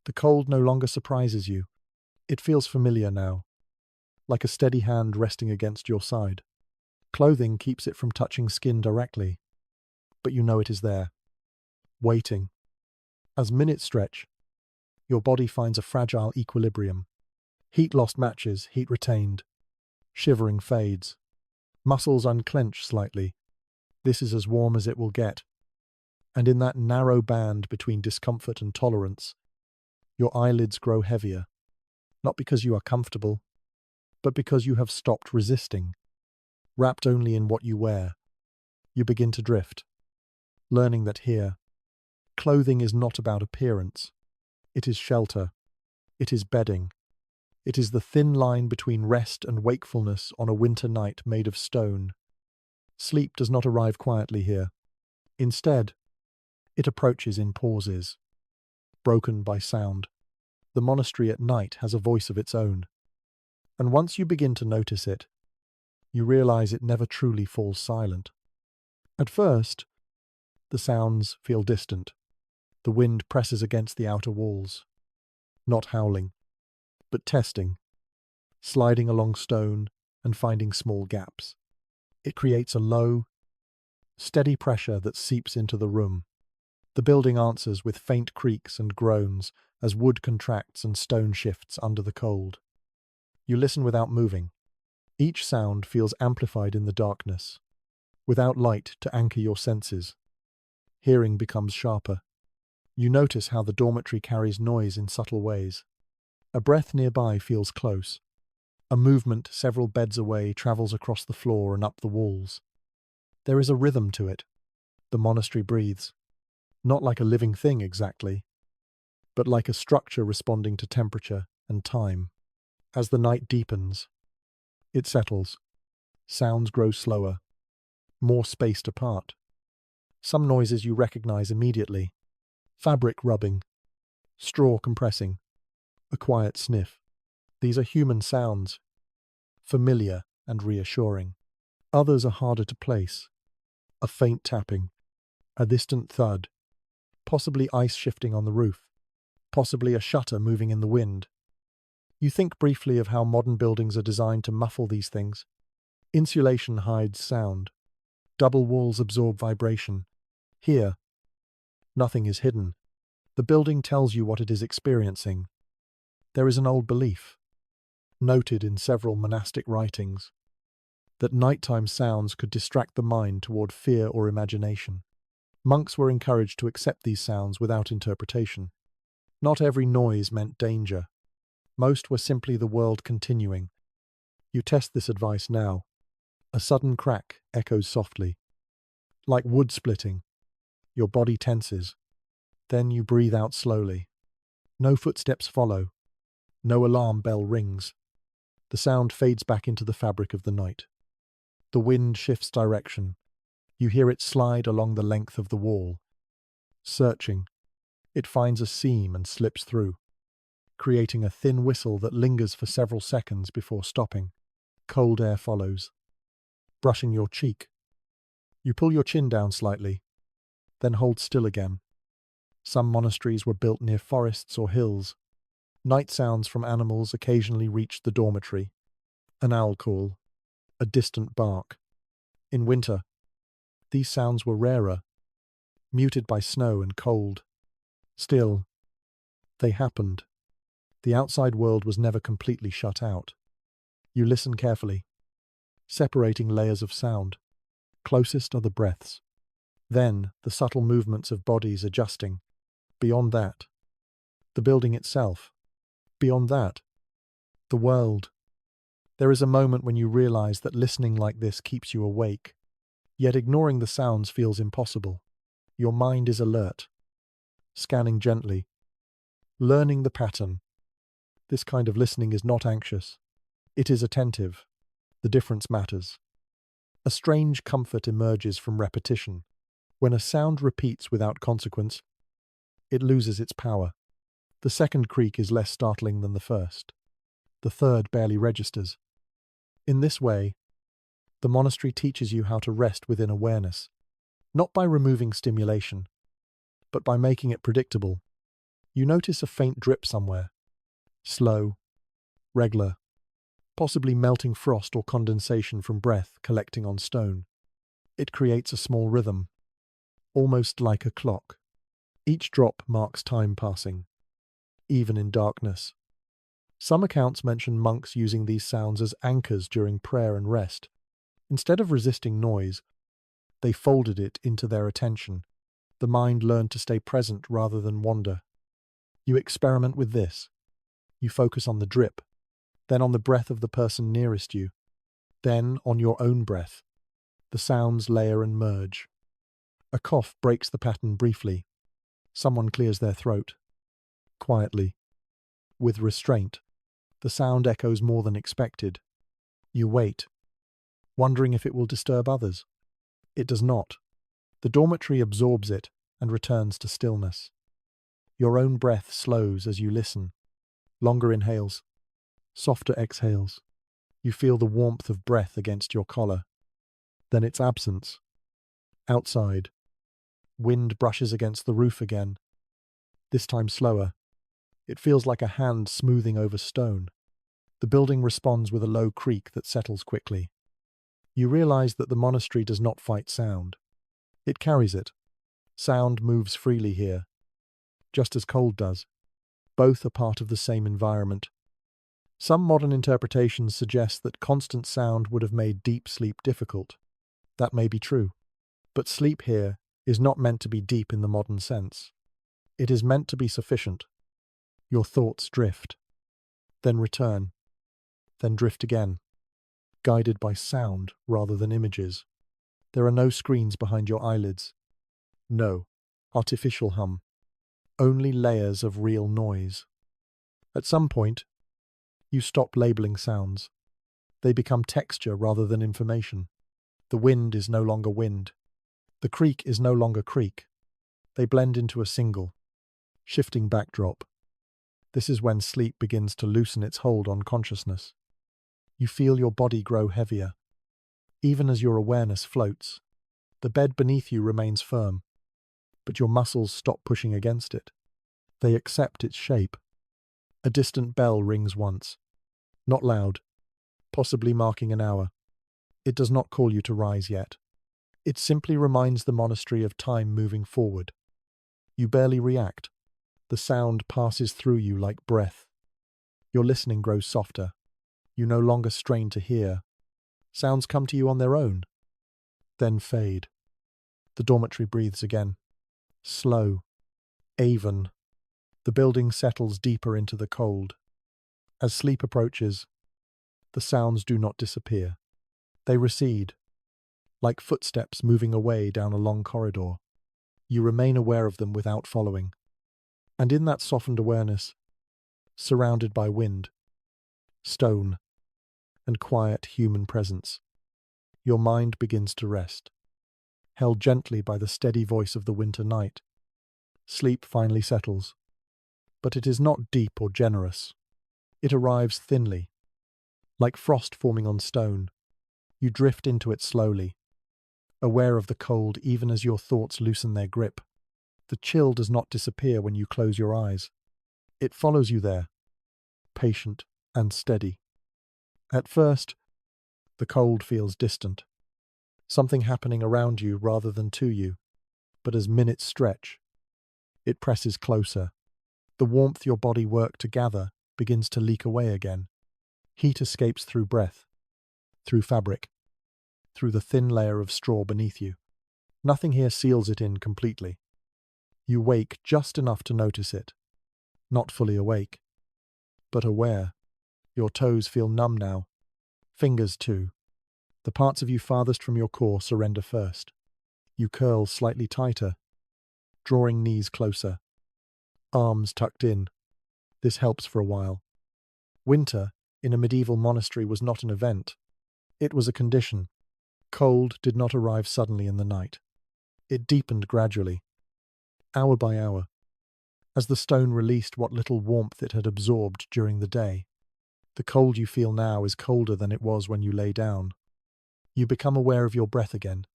The cold no longer surprises you. It feels familiar now, like a steady hand resting against your side. Clothing keeps it from touching skin directly, but you know it is there, waiting. As minutes stretch, your body finds a fragile equilibrium. Heat lost matches, heat retained. Shivering fades. Muscles unclench slightly. This is as warm as it will get. And in that narrow band between discomfort and tolerance, your eyelids grow heavier, not because you are comfortable, but because you have stopped resisting. Wrapped only in what you wear, you begin to drift, learning that here, clothing is not about appearance. It is shelter. It is bedding. It is the thin line between rest and wakefulness on a winter night made of stone. Sleep does not arrive quietly here. Instead, it approaches in pauses, broken by sound. The monastery at night has a voice of its own. And once you begin to notice it, you realize it never truly falls silent. At first, the sounds feel distant. The wind presses against the outer walls, not howling, but testing, sliding along stone and finding small gaps. It creates a low, steady pressure that seeps into the room. The building answers with faint creaks and groans as wood contracts and stone shifts under the cold. You listen without moving. Each sound feels amplified in the darkness, without light to anchor your senses. Hearing becomes sharper. You notice how the dormitory carries noise in subtle ways. A breath nearby feels close. A movement several beds away travels across the floor and up the walls. There is a rhythm to it. The monastery breathes. Not like a living thing exactly, but like a structure responding to temperature and time. As the night deepens, it settles. Sounds grow slower, more spaced apart. Some noises you recognize immediately. Fabric rubbing, straw compressing, a quiet sniff. These are human sounds, familiar and reassuring. Others are harder to place. A faint tapping, a distant thud, possibly ice shifting on the roof, possibly a shutter moving in the wind. You think briefly of how modern buildings are designed to muffle these things. Insulation hides sound. Double walls absorb vibration. Here, nothing is hidden. The building tells you what it is experiencing. There is an old belief, noted in several monastic writings, that nighttime sounds could distract the mind toward fear or imagination. Monks were encouraged to accept these sounds without interpretation. Not every noise meant danger. Most were simply the world continuing. You test this advice now. A sudden crack echoes softly. Like wood splitting. Your body tenses. Then you breathe out slowly. No footsteps follow. No alarm bell rings. The sound fades back into the fabric of the night. The wind shifts direction. You hear it slide along the length of the wall. Searching, it finds a seam and slips through, creating a thin whistle that lingers for several seconds before stopping. Cold air follows, brushing your cheek. You pull your chin down slightly, then hold still again. Some monasteries were built near forests or hills. Night sounds from animals occasionally reached the dormitory. An owl call, a distant bark. In winter, these sounds were rarer, muted by snow and cold. Still, they happened. The outside world was never completely shut out. You listen carefully, separating layers of sound. Closest are the breaths. Then, the subtle movements of bodies adjusting. Beyond that, the building itself. Beyond that, the world. There is a moment when you realize that listening like this keeps you awake. Yet ignoring the sounds feels impossible. Your mind is alert, scanning gently, learning the pattern. This kind of listening is not anxious. It is attentive. The difference matters. A strange comfort emerges from repetition. When a sound repeats without consequence, it loses its power. The second creak is less startling than the first. The third barely registers. In this way, the monastery teaches you how to rest within awareness, not by removing stimulation, but by making it predictable. You notice a faint drip somewhere. Slow, regular, possibly melting frost or condensation from breath collecting on stone. It creates a small rhythm, almost like a clock. Each drop marks time passing, even in darkness. Some accounts mention monks using these sounds as anchors during prayer and rest. Instead of resisting noise, they folded it into their attention. The mind learned to stay present rather than wander. You experiment with this. You focus on the drip, then on the breath of the person nearest you, then on your own breath. The sounds layer and merge. A cough breaks the pattern briefly. Someone clears their throat. Quietly, with restraint. The sound echoes more than expected. You wait, wondering if it will disturb others. It does not. The dormitory absorbs it and returns to stillness. Your own breath slows as you listen. Longer inhales, softer exhales. You feel the warmth of breath against your collar. Then its absence. Outside, wind brushes against the roof again. This time slower. It feels like a hand smoothing over stone. The building responds with a low creak that settles quickly. You realize that the monastery does not fight sound. It carries it. Sound moves freely here, just as cold does. Both are part of the same environment. Some modern interpretations suggest that constant sound would have made deep sleep difficult. That may be true. But sleep here is not meant to be deep in the modern sense. It is meant to be sufficient. Your thoughts drift, then return, then drift again, guided by sound rather than images. There are no screens behind your eyelids. No artificial hum. Only layers of real noise. At some point, you stop labeling sounds. They become texture rather than information. The wind is no longer wind. The creak is no longer creak. They blend into a single, shifting backdrop. This is when sleep begins to loosen its hold on consciousness. You feel your body grow heavier. Even as your awareness floats, the bed beneath you remains firm, but your muscles stop pushing against it. They accept its shape. A distant bell rings once. Not loud, possibly marking an hour. It does not call you to rise yet. It simply reminds the monastery of time moving forward. You barely react. The sound passes through you like breath. Your listening grows softer. You no longer strain to hear. Sounds come to you on their own, then fade. The dormitory breathes again. Slow, even. The building settles deeper into the cold. As sleep approaches, the sounds do not disappear. They recede, like footsteps moving away down a long corridor. You remain aware of them without following. And in that softened awareness, surrounded by wind, stone, and quiet human presence, your mind begins to rest. Held gently by the steady voice of the winter night, sleep finally settles. But it is not deep or generous. It arrives thinly, like frost forming on stone. You drift into it slowly, aware of the cold even as your thoughts loosen their grip. The chill does not disappear when you close your eyes. It follows you there, patient and steady. At first, the cold feels distant, something happening around you rather than to you. But as minutes stretch, it presses closer. The warmth your body worked to gather begins to leak away again. Heat escapes through breath, through fabric, through the thin layer of straw beneath you. Nothing here seals it in completely. You wake just enough to notice it. Not fully awake, but aware. Your toes feel numb now. Fingers too. The parts of you farthest from your core surrender first. You curl slightly tighter, drawing knees closer. Arms tucked in. This helps for a while. Winter, in a medieval monastery, was not an event. It was a condition. Cold did not arrive suddenly in the night. It deepened gradually, hour by hour, as the stone released what little warmth it had absorbed during the day. The cold you feel now is colder than it was when you lay down. You become aware of your breath again.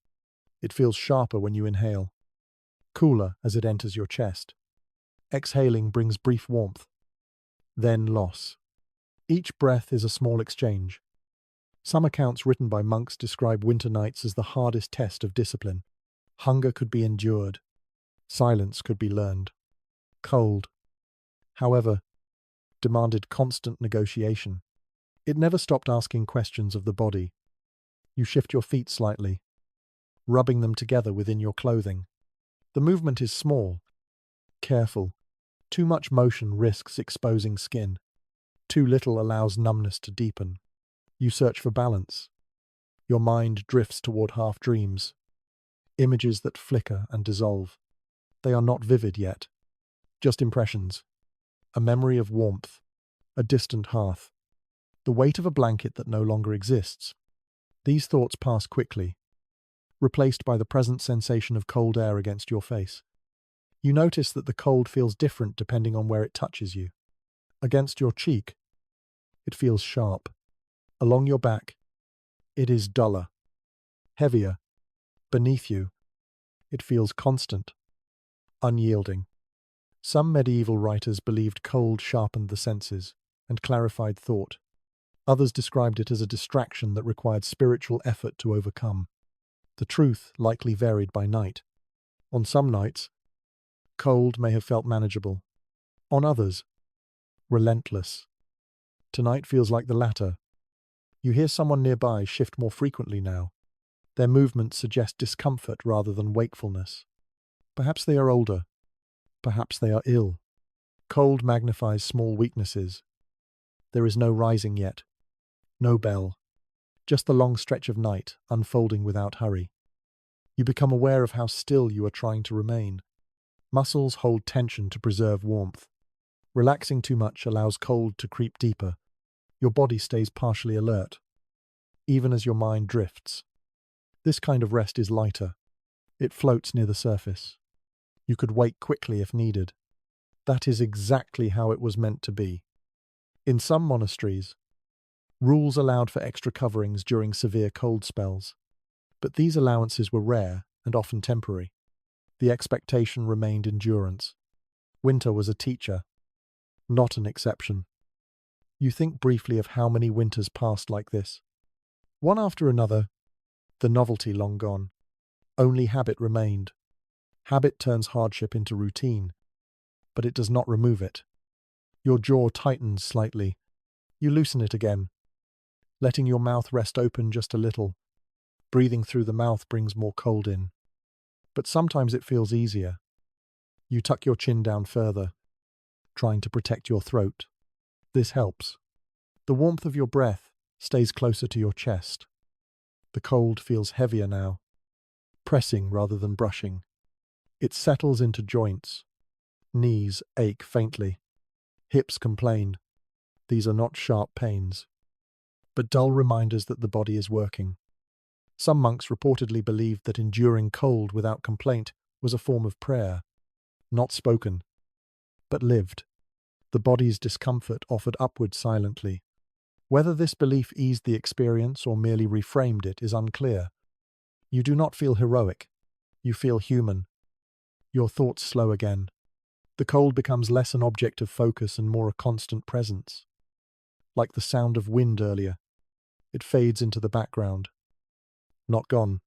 It feels sharper when you inhale, cooler as it enters your chest. Exhaling brings brief warmth, then loss. Each breath is a small exchange. Some accounts written by monks describe winter nights as the hardest test of discipline. Hunger could be endured. Silence could be learned. Cold, however, demanded constant negotiation. It never stopped asking questions of the body. You shift your feet slightly, rubbing them together within your clothing. The movement is small, careful. Too much motion risks exposing skin. Too little allows numbness to deepen. You search for balance. Your mind drifts toward half dreams, images that flicker and dissolve. They are not vivid yet, just impressions. A memory of warmth, a distant hearth, the weight of a blanket that no longer exists. These thoughts pass quickly, replaced by the present sensation of cold air against your face. You notice that the cold feels different depending on where it touches you. Against your cheek, it feels sharp. Along your back, it is duller, heavier. Beneath you, it feels constant, unyielding. Some medieval writers believed cold sharpened the senses and clarified thought. Others described it as a distraction that required spiritual effort to overcome. The truth likely varied by night. On some nights, cold may have felt manageable. On others, relentless. Tonight feels like the latter. You hear someone nearby shift more frequently now. Their movements suggest discomfort rather than wakefulness. Perhaps they are older. Perhaps they are ill. Cold magnifies small weaknesses. There is no rising yet. No bell. Just the long stretch of night, unfolding without hurry. You become aware of how still you are trying to remain. Muscles hold tension to preserve warmth. Relaxing too much allows cold to creep deeper. Your body stays partially alert, even as your mind drifts. This kind of rest is lighter. It floats near the surface. You could wake quickly if needed. That is exactly how it was meant to be. In some monasteries, rules allowed for extra coverings during severe cold spells, but these allowances were rare and often temporary. The expectation remained endurance. Winter was a teacher, not an exception. You think briefly of how many winters passed like this. One after another, the novelty long gone. Only habit remained. Habit turns hardship into routine, but it does not remove it. Your jaw tightens slightly. You loosen it again, letting your mouth rest open just a little. Breathing through the mouth brings more cold in. But sometimes it feels easier. You tuck your chin down further, trying to protect your throat. This helps. The warmth of your breath stays closer to your chest. The cold feels heavier now, pressing rather than brushing. It settles into joints. Knees ache faintly. Hips complain. These are not sharp pains, but dull reminders that the body is working. Some monks reportedly believed that enduring cold without complaint was a form of prayer, not spoken, but lived. The body's discomfort offered upward silently. Whether this belief eased the experience or merely reframed it is unclear. You do not feel heroic. You feel human. Your thoughts slow again. The cold becomes less an object of focus and more a constant presence. Like the sound of wind earlier, it fades into the background. Not gone,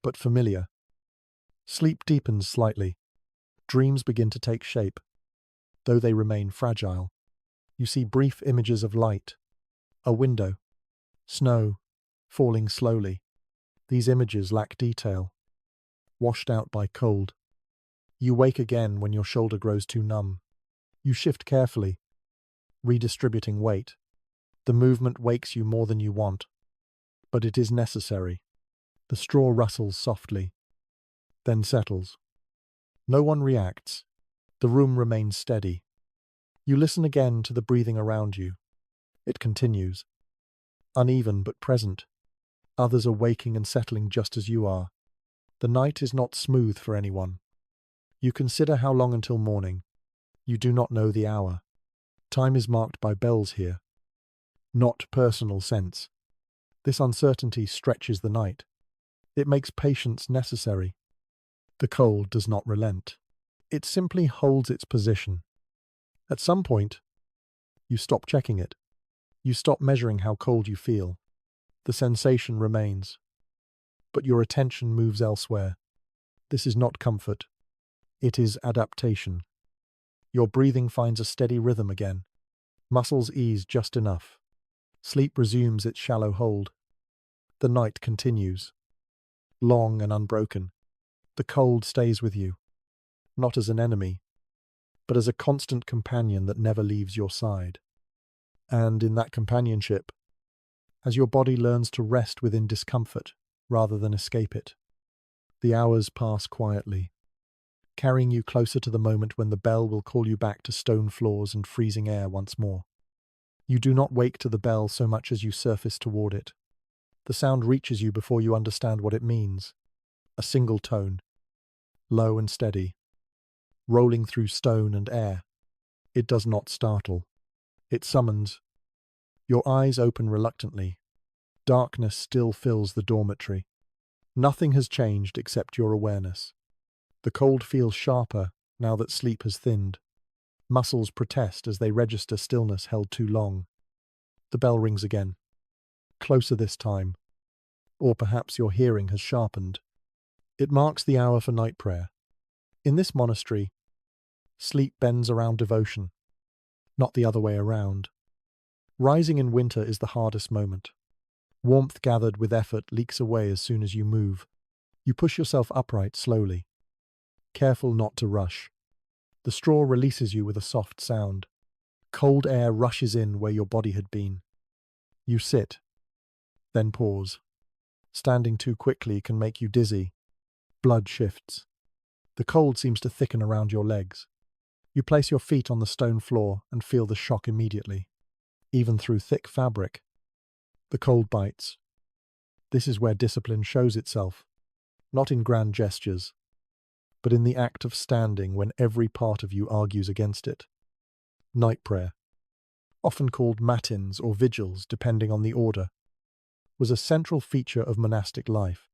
but familiar. Sleep deepens slightly. Dreams begin to take shape, though they remain fragile. You see brief images of light, a window, snow, falling slowly. These images lack detail, washed out by cold. You wake again when your shoulder grows too numb. You shift carefully, redistributing weight. The movement wakes you more than you want, but it is necessary. The straw rustles softly, then settles. No one reacts. The room remains steady. You listen again to the breathing around you. It continues, uneven but present. Others are waking and settling just as you are. The night is not smooth for anyone. You consider how long until morning. You do not know the hour. Time is marked by bells here, not personal sense. This uncertainty stretches the night. It makes patience necessary. The cold does not relent. It simply holds its position. At some point, you stop checking it. You stop measuring how cold you feel. The sensation remains, but your attention moves elsewhere. This is not comfort. It is adaptation. Your breathing finds a steady rhythm again. Muscles ease just enough. Sleep resumes its shallow hold. The night continues, long and unbroken. The cold stays with you, not as an enemy, but as a constant companion that never leaves your side. And in that companionship, as your body learns to rest within discomfort rather than escape it, the hours pass quietly, carrying you closer to the moment when the bell will call you back to stone floors and freezing air once more. You do not wake to the bell so much as you surface toward it. The sound reaches you before you understand what it means. A single tone, low and steady, rolling through stone and air. It does not startle. It summons. Your eyes open reluctantly. Darkness still fills the dormitory. Nothing has changed except your awareness. The cold feels sharper now that sleep has thinned. Muscles protest as they register stillness held too long. The bell rings again. Closer this time. Or perhaps your hearing has sharpened. It marks the hour for night prayer. In this monastery, sleep bends around devotion, not the other way around. Rising in winter is the hardest moment. Warmth gathered with effort leaks away as soon as you move. You push yourself upright slowly, careful not to rush. The straw releases you with a soft sound. Cold air rushes in where your body had been. You sit, then pause. Standing too quickly can make you dizzy. Blood shifts. The cold seems to thicken around your legs. You place your feet on the stone floor and feel the shock immediately. Even through thick fabric, the cold bites. This is where discipline shows itself, not in grand gestures, but in the act of standing when every part of you argues against it. Night prayer, often called matins or vigils depending on the order, was a central feature of monastic life.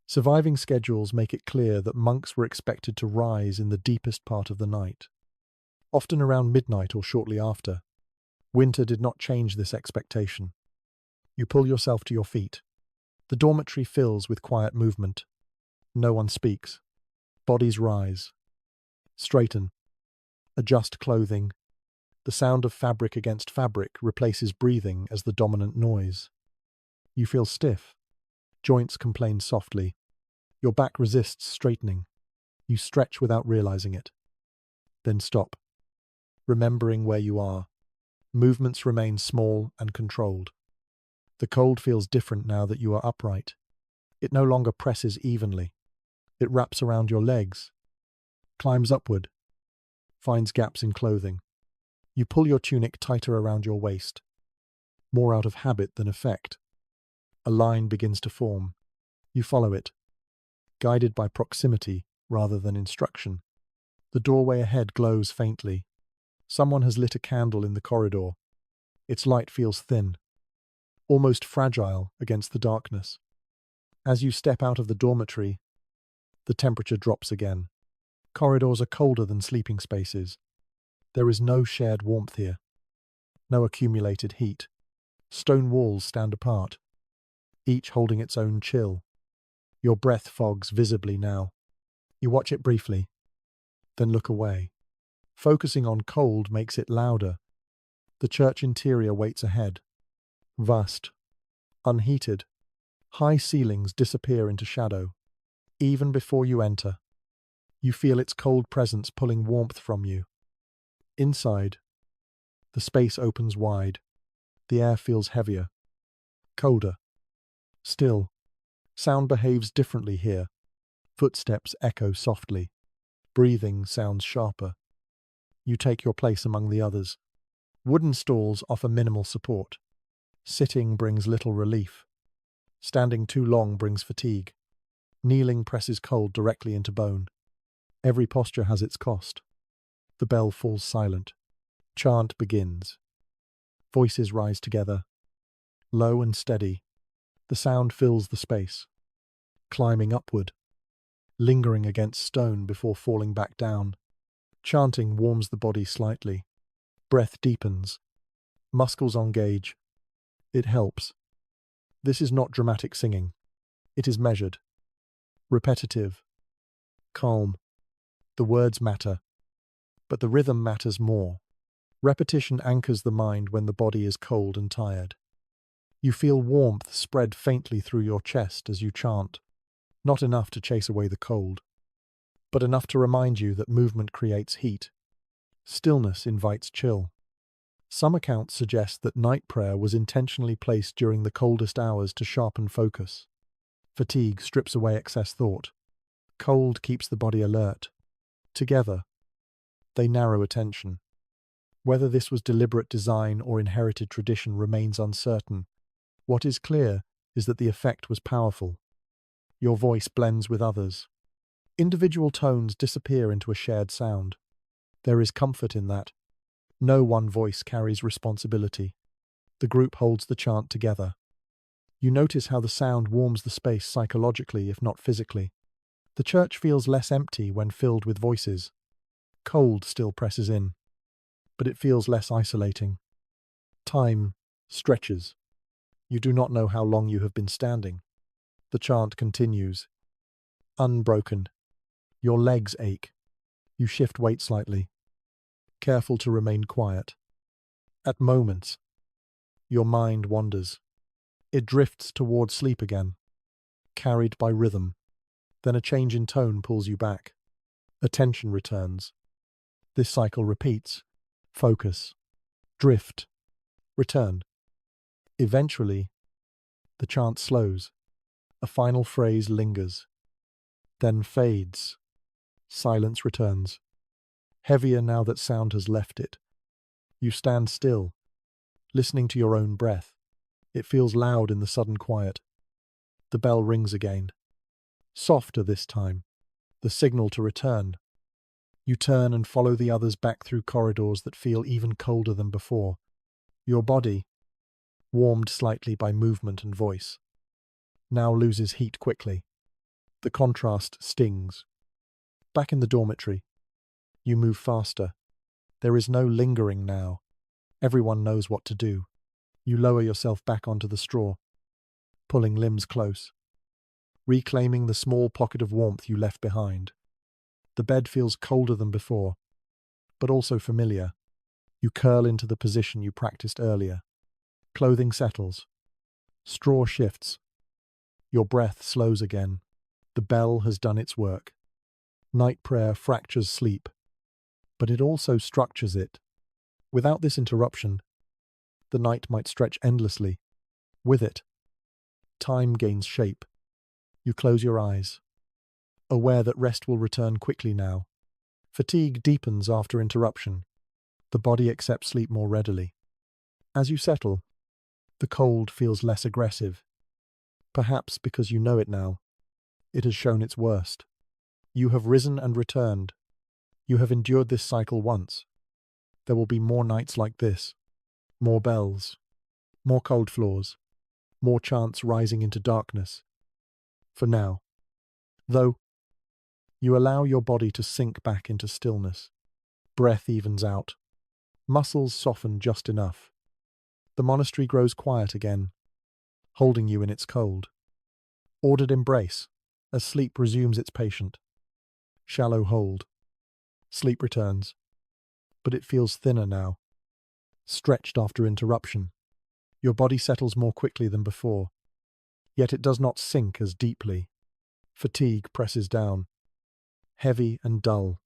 Surviving schedules make it clear that monks were expected to rise in the deepest part of the night, often around midnight or shortly after. Winter did not change this expectation. You pull yourself to your feet. The dormitory fills with quiet movement. No one speaks. Bodies rise. Straighten. Adjust clothing. The sound of fabric against fabric replaces breathing as the dominant noise. You feel stiff. Joints complain softly. Your back resists straightening. You stretch without realizing it. Then stop, remembering where you are. Movements remain small and controlled. The cold feels different now that you are upright. It no longer presses evenly. It wraps around your legs, climbs upward, finds gaps in clothing. You pull your tunic tighter around your waist, more out of habit than effect. A line begins to form. You follow it, guided by proximity rather than instruction. The doorway ahead glows faintly. Someone has lit a candle in the corridor. Its light feels thin, almost fragile against the darkness. As you step out of the dormitory, the temperature drops again. Corridors are colder than sleeping spaces. There is no shared warmth here, no accumulated heat. Stone walls stand apart, each holding its own chill. Your breath fogs visibly now. You watch it briefly, then look away. Focusing on cold makes it louder. The church interior waits ahead. Vast, unheated, high ceilings disappear into shadow. Even before you enter, you feel its cold presence pulling warmth from you. Inside, the space opens wide. The air feels heavier, colder. Still, sound behaves differently here. Footsteps echo softly. Breathing sounds sharper. You take your place among the others. Wooden stalls offer minimal support. Sitting brings little relief. Standing too long brings fatigue. Kneeling presses cold directly into bone. Every posture has its cost. The bell falls silent. Chant begins. Voices rise together, low and steady. The sound fills the space. Climbing upward. lingering against stone before falling back down. Chanting warms the body slightly. Breath deepens. Muscles engage. It helps. This is not dramatic singing. It is measured. Repetitive. Calm. The words matter. But the rhythm matters more. Repetition anchors the mind when the body is cold and tired. You feel warmth spread faintly through your chest as you chant, not enough to chase away the cold, but enough to remind you that movement creates heat. Stillness invites chill. Some accounts suggest that night prayer was intentionally placed during the coldest hours to sharpen focus. Fatigue strips away excess thought. Cold keeps the body alert. Together, they narrow attention. Whether this was deliberate design or inherited tradition remains uncertain. What is clear is that the effect was powerful. Your voice blends with others. Individual tones disappear into a shared sound. There is comfort in that. No one voice carries responsibility. The group holds the chant together. You notice how the sound warms the space psychologically, if not physically. The church feels less empty when filled with voices. Cold still presses in, but it feels less isolating. Time stretches. You do not know how long you have been standing. The chant continues. Unbroken. Your legs ache. You shift weight slightly, careful to remain quiet. At moments, your mind wanders. It drifts toward sleep again, carried by rhythm. Then a change in tone pulls you back. Attention returns. This cycle repeats. Focus. Drift. Return. Eventually, the chant slows. A final phrase lingers. Then fades. Silence returns. Heavier now that sound has left it. You stand still, listening to your own breath. It feels loud in the sudden quiet. The bell rings again. Softer this time. The signal to return. You turn and follow the others back through corridors that feel even colder than before. Your body, warmed slightly by movement and voice, now loses heat quickly. The contrast stings. Back in the dormitory, you move faster. There is no lingering now. Everyone knows what to do. You lower yourself back onto the straw, pulling limbs close, reclaiming the small pocket of warmth you left behind. The bed feels colder than before, but also familiar. You curl into the position you practiced earlier. Clothing settles. Straw shifts. Your breath slows again. The bell has done its work. Night prayer fractures sleep, but it also structures it. Without this interruption, the night might stretch endlessly. With it, time gains shape. You close your eyes, aware that rest will return quickly now. Fatigue deepens after interruption. The body accepts sleep more readily. As you settle, the cold feels less aggressive. Perhaps because you know it now. It has shown its worst. You have risen and returned. You have endured this cycle once. There will be more nights like this. More bells. More cold floors. More chants rising into darkness. For now, though, you allow your body to sink back into stillness. Breath evens out. Muscles soften just enough. The monastery grows quiet again, holding you in its cold. Ordered embrace, as sleep resumes its patient. Shallow hold. Sleep returns, but it feels thinner now. Stretched after interruption. Your body settles more quickly than before, yet it does not sink as deeply. Fatigue presses down, heavy and dull,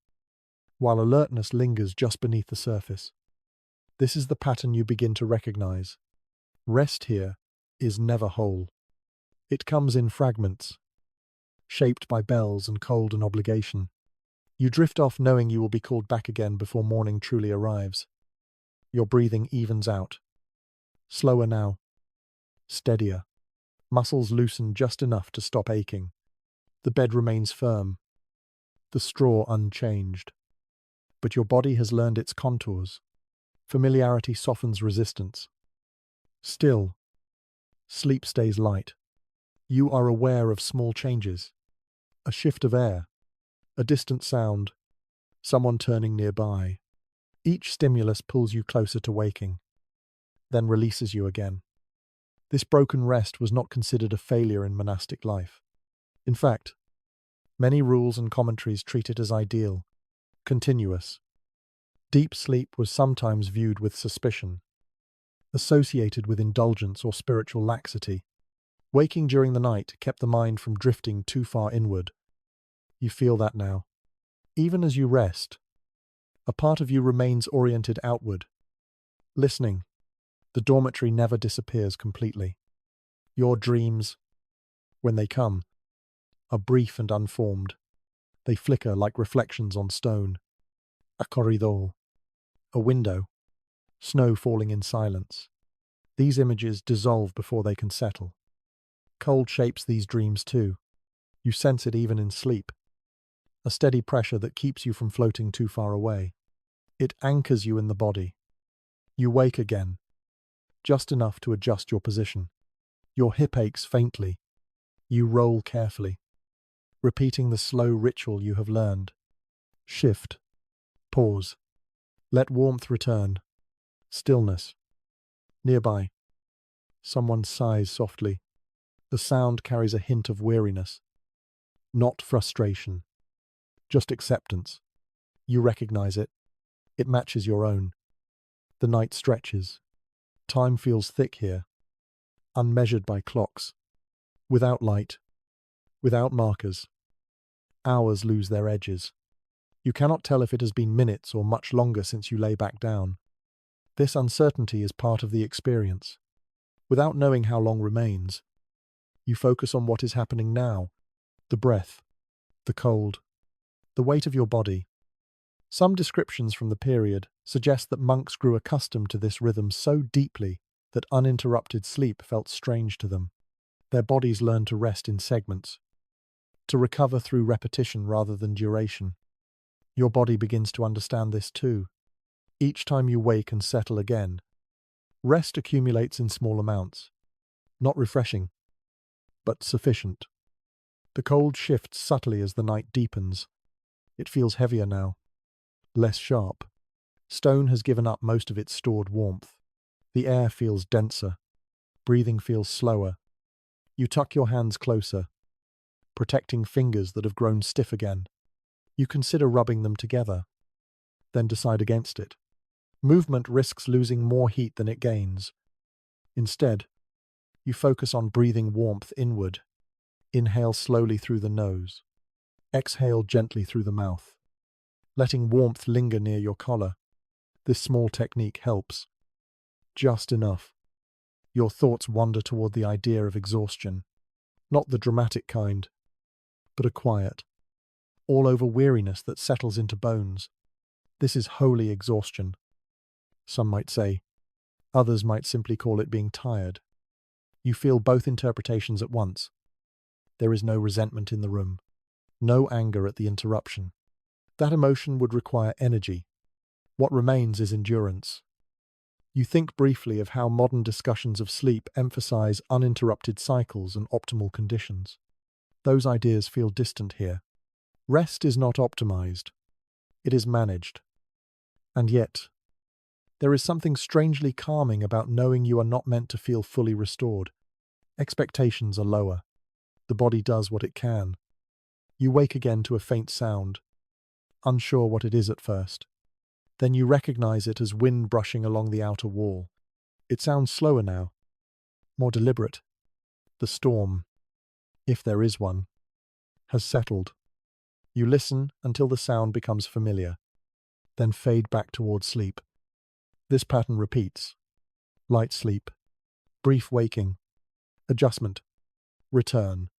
while alertness lingers just beneath the surface. This is the pattern you begin to recognize. Rest here is never whole. It comes in fragments, shaped by bells and cold and obligation. You drift off knowing you will be called back again before morning truly arrives. Your breathing evens out. Slower now. Steadier. Muscles loosen just enough to stop aching. The bed remains firm. The straw unchanged. But your body has learned its contours. Familiarity softens resistance. Still, sleep stays light. You are aware of small changes. A shift of air, a distant sound, someone turning nearby. Each stimulus pulls you closer to waking, then releases you again. This broken rest was not considered a failure in monastic life. In fact, many rules and commentaries treat it as ideal, continuous. Deep sleep was sometimes viewed with suspicion, associated with indulgence or spiritual laxity. Waking during the night kept the mind from drifting too far inward. You feel that now. Even as you rest, a part of you remains oriented outward, listening. The dormitory never disappears completely. Your dreams, when they come, are brief and unformed. They flicker like reflections on stone. A corridor, a window, snow falling in silence. These images dissolve before they can settle. Cold shapes these dreams too. You sense it even in sleep. A steady pressure that keeps you from floating too far away. It anchors you in the body. You wake again, just enough to adjust your position. Your hip aches faintly. You roll carefully, repeating the slow ritual you have learned. Shift. Pause. Let warmth return. Stillness. Nearby, someone sighs softly. The sound carries a hint of weariness. Not frustration, just acceptance. You recognize it. It matches your own. The night stretches. Time feels thick here, unmeasured by clocks. Without light, without markers, hours lose their edges. You cannot tell if it has been minutes or much longer since you lay back down. This uncertainty is part of the experience. Without knowing how long remains, you focus on what is happening now, the breath, the cold, the weight of your body. Some descriptions from the period suggest that monks grew accustomed to this rhythm so deeply that uninterrupted sleep felt strange to them. Their bodies learned to rest in segments, to recover through repetition rather than duration. Your body begins to understand this too. Each time you wake and settle again, rest accumulates in small amounts, not refreshing, but sufficient. The cold shifts subtly as the night deepens. It feels heavier now, less sharp. Stone has given up most of its stored warmth. The air feels denser. Breathing feels slower. You tuck your hands closer, protecting fingers that have grown stiff again. You consider rubbing them together, then decide against it. Movement risks losing more heat than it gains. Instead, you focus on breathing warmth inward. Inhale slowly through the nose. Exhale gently through the mouth, letting warmth linger near your collar. This small technique helps. Just enough. Your thoughts wander toward the idea of exhaustion. Not the dramatic kind, but a quiet, all-over weariness that settles into bones. This is holy exhaustion, some might say. Others might simply call it being tired. You feel both interpretations at once. There is no resentment in the room, no anger at the interruption. That emotion would require energy. What remains is endurance. You think briefly of how modern discussions of sleep emphasize uninterrupted cycles and optimal conditions. Those ideas feel distant here. Rest is not optimized. It is managed. And yet, there is something strangely calming about knowing you are not meant to feel fully restored. Expectations are lower. The body does what it can. You wake again to a faint sound, unsure what it is at first. Then you recognize it as wind brushing along the outer wall. It sounds slower now, more deliberate. The storm, if there is one, has settled. You listen until the sound becomes familiar, then fade back toward sleep. This pattern repeats. Light sleep, brief waking, adjustment, return.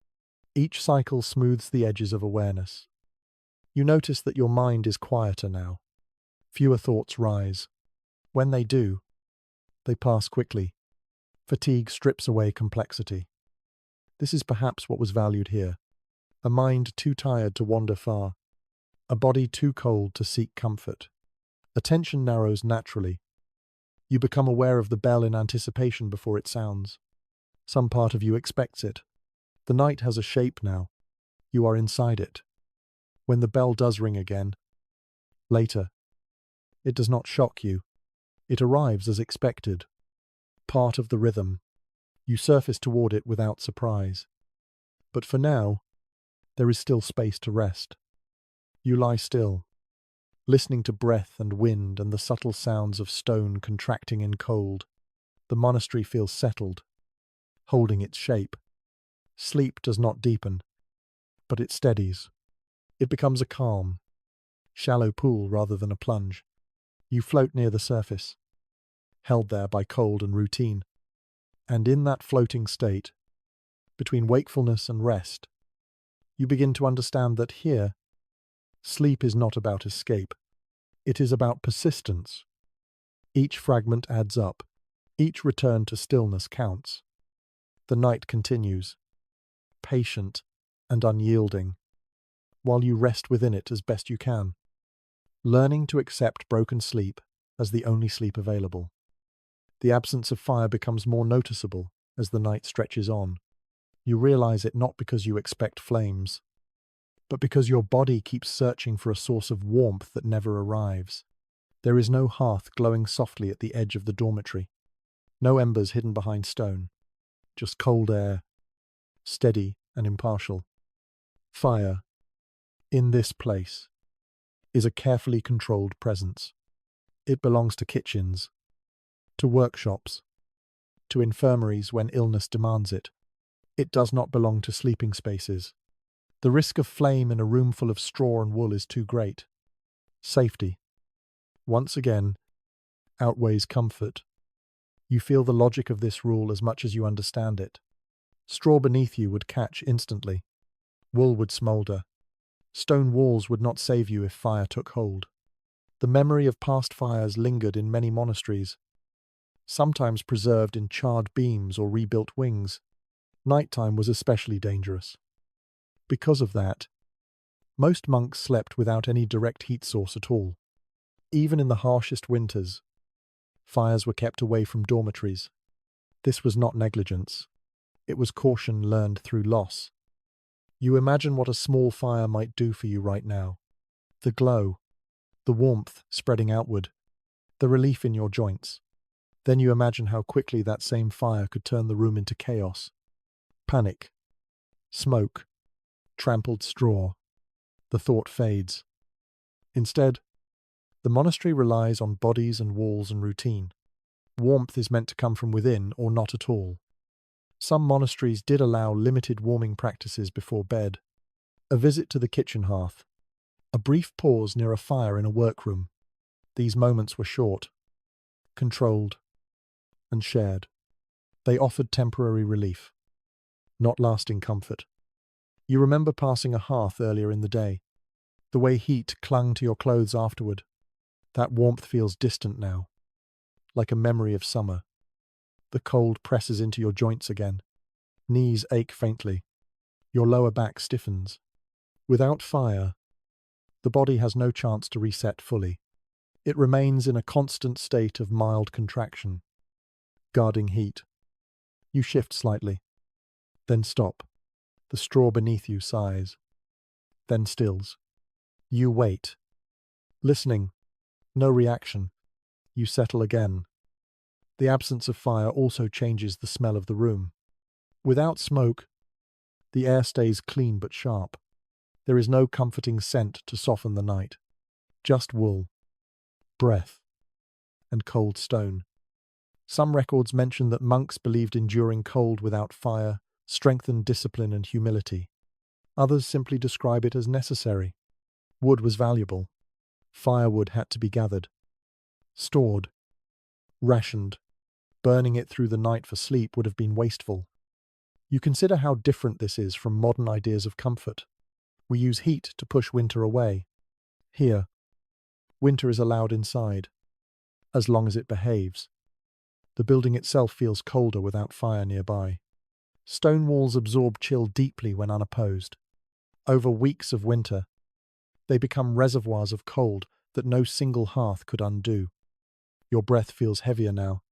Each cycle smooths the edges of awareness. You notice that your mind is quieter now. Fewer thoughts rise. When they do, they pass quickly. Fatigue strips away complexity. This is perhaps what was valued here. A mind too tired to wander far. A body too cold to seek comfort. Attention narrows naturally. You become aware of the bell in anticipation before it sounds. Some part of you expects it. The night has a shape now. You are inside it. When the bell does ring again, later, it does not shock you. It arrives as expected. Part of the rhythm. You surface toward it without surprise. But for now, there is still space to rest. You lie still, listening to breath and wind and the subtle sounds of stone contracting in cold. The monastery feels settled, holding its shape. Sleep does not deepen, but it steadies. It becomes a calm, shallow pool rather than a plunge. You float near the surface, held there by cold and routine. And in that floating state, between wakefulness and rest, you begin to understand that here, sleep is not about escape. It is about persistence. Each fragment adds up. Each return to stillness counts. The night continues, patient and unyielding, while you rest within it as best you can, learning to accept broken sleep as the only sleep available. The absence of fire becomes more noticeable as the night stretches on. You realize it not because you expect flames, but because your body keeps searching for a source of warmth that never arrives. There is no hearth glowing softly at the edge of the dormitory, no embers hidden behind stone, just cold air, steady and impartial. Fire, in this place, is a carefully controlled presence. It belongs to kitchens, to workshops, to infirmaries when illness demands it. It does not belong to sleeping spaces. The risk of flame in a room full of straw and wool is too great. Safety, once again, outweighs comfort. You feel the logic of this rule as much as you understand it. Straw beneath you would catch instantly. Wool would smoulder. Stone walls would not save you if fire took hold. The memory of past fires lingered in many monasteries, sometimes preserved in charred beams or rebuilt wings. Nighttime was especially dangerous. Because of that, most monks slept without any direct heat source at all. Even in the harshest winters, fires were kept away from dormitories. This was not negligence. It was caution learned through loss. You imagine what a small fire might do for you right now. The glow, the warmth spreading outward, the relief in your joints. Then you imagine how quickly that same fire could turn the room into chaos. Panic, smoke, trampled straw. The thought fades. Instead, the monastery relies on bodies and walls and routine. Warmth is meant to come from within or not at all. Some monasteries did allow limited warming practices before bed. A visit to the kitchen hearth. A brief pause near a fire in a workroom. These moments were short, controlled, and shared. They offered temporary relief, not lasting comfort. You remember passing a hearth earlier in the day, the way heat clung to your clothes afterward. That warmth feels distant now, like a memory of summer. The cold presses into your joints again. Knees ache faintly. Your lower back stiffens. Without fire, the body has no chance to reset fully. It remains in a constant state of mild contraction, guarding heat. You shift slightly, then stop. The straw beneath you sighs, then stills. You wait, listening. No reaction. You settle again. The absence of fire also changes the smell of the room. Without smoke, the air stays clean but sharp. There is no comforting scent to soften the night. Just wool, breath, and cold stone. Some records mention that monks believed enduring cold without fire strengthened discipline and humility. Others simply describe it as necessary. Wood was valuable. Firewood had to be gathered, stored, rationed. Burning it through the night for sleep would have been wasteful. You consider how different this is from modern ideas of comfort. We use heat to push winter away. Here, winter is allowed inside, as long as it behaves. The building itself feels colder without fire nearby. Stone walls absorb chill deeply when unopposed. Over weeks of winter, they become reservoirs of cold that no single hearth could undo. Your breath feels heavier now.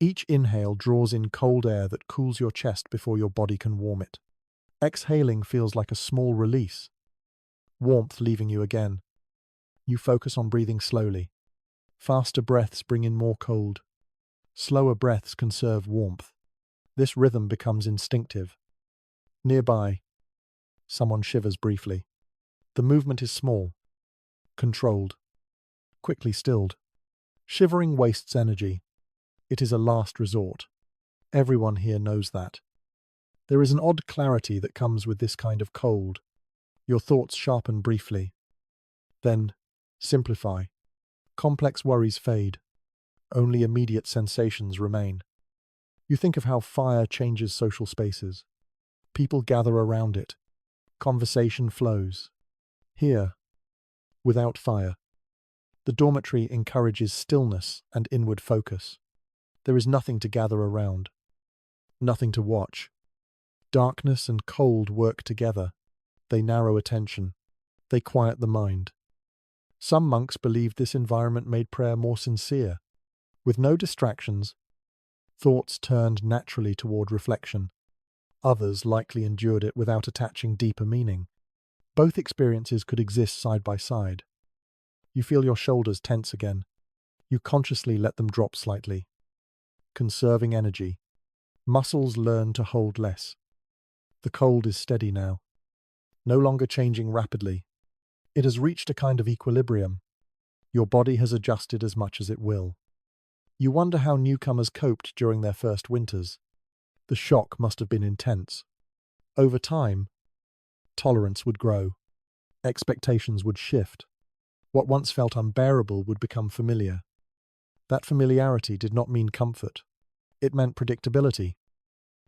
Each inhale draws in cold air that cools your chest before your body can warm it. Exhaling feels like a small release, warmth leaving you again. You focus on breathing slowly. Faster breaths bring in more cold. Slower breaths conserve warmth. This rhythm becomes instinctive. Nearby, someone shivers briefly. The movement is small, controlled, quickly stilled. Shivering wastes energy. It is a last resort. Everyone here knows that. There is an odd clarity that comes with this kind of cold. Your thoughts sharpen briefly. Then, simplify. Complex worries fade. Only immediate sensations remain. You think of how fire changes social spaces. People gather around it. Conversation flows. Here, without fire, the dormitory encourages stillness and inward focus. There is nothing to gather around, nothing to watch. Darkness and cold work together. They narrow attention. They quiet the mind. Some monks believed this environment made prayer more sincere. With no distractions, thoughts turned naturally toward reflection. Others likely endured it without attaching deeper meaning. Both experiences could exist side by side. You feel your shoulders tense again. You consciously let them drop slightly. Conserving energy. Muscles learn to hold less. The cold is steady now, no longer changing rapidly. It has reached a kind of equilibrium. Your body has adjusted as much as it will. You wonder how newcomers coped during their first winters. The shock must have been intense. Over time, tolerance would grow. Expectations would shift. What once felt unbearable would become familiar. That familiarity did not mean comfort. It meant predictability.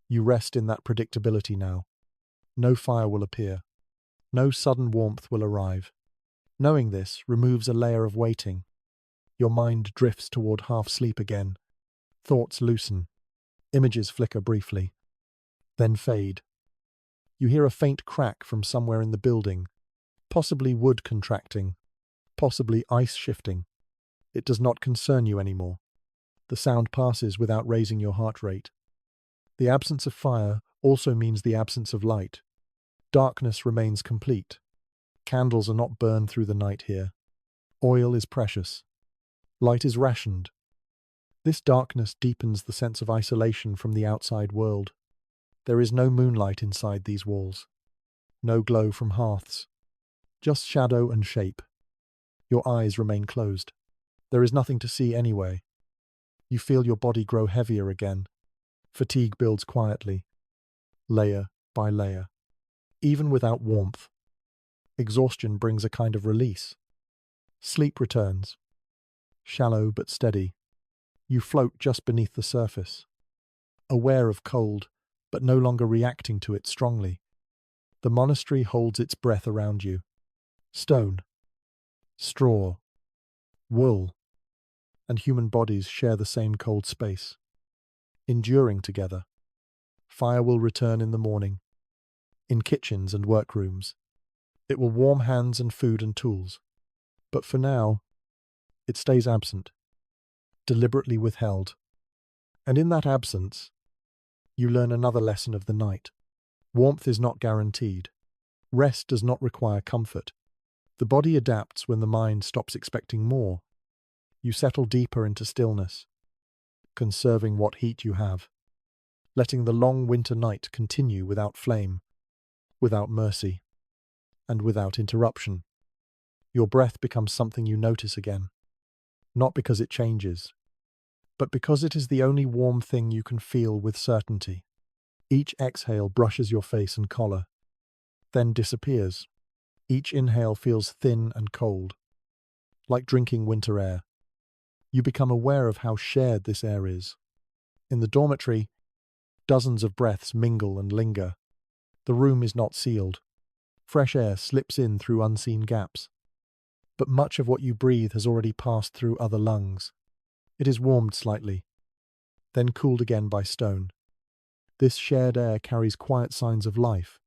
You rest in that predictability now. No fire will appear. No sudden warmth will arrive. Knowing this removes a layer of waiting. Your mind drifts toward half sleep again. Thoughts loosen. Images flicker briefly, then fade. You hear a faint crack from somewhere in the building, possibly wood contracting, possibly ice shifting. It does not concern you anymore. The sound passes without raising your heart rate. The absence of fire also means the absence of light. Darkness remains complete. Candles are not burned through the night here. Oil is precious. Light is rationed. This darkness deepens the sense of isolation from the outside world. There is no moonlight inside these walls. No glow from hearths. Just shadow and shape. Your eyes remain closed. There is nothing to see anyway. You feel your body grow heavier again. Fatigue builds quietly, layer by layer. Even without warmth, exhaustion brings a kind of release. Sleep returns. Shallow but steady. You float just beneath the surface. Aware of cold, but no longer reacting to it strongly. The monastery holds its breath around you. Stone, straw, wool, and human bodies share the same cold space, enduring together. Fire will return in the morning, in kitchens and workrooms. It will warm hands and food and tools. But for now, it stays absent, deliberately withheld. And in that absence, you learn another lesson of the night. Warmth is not guaranteed. Rest does not require comfort. The body adapts when the mind stops expecting more. You settle deeper into stillness, conserving what heat you have, letting the long winter night continue without flame, without mercy, and without interruption. Your breath becomes something you notice again, not because it changes, but because it is the only warm thing you can feel with certainty. Each exhale brushes your face and collar, then disappears. Each inhale feels thin and cold, like drinking winter air. You become aware of how shared this air is. In the dormitory, dozens of breaths mingle and linger. The room is not sealed. Fresh air slips in through unseen gaps. But much of what you breathe has already passed through other lungs. It is warmed slightly, then cooled again by stone. This shared air carries quiet signs of life.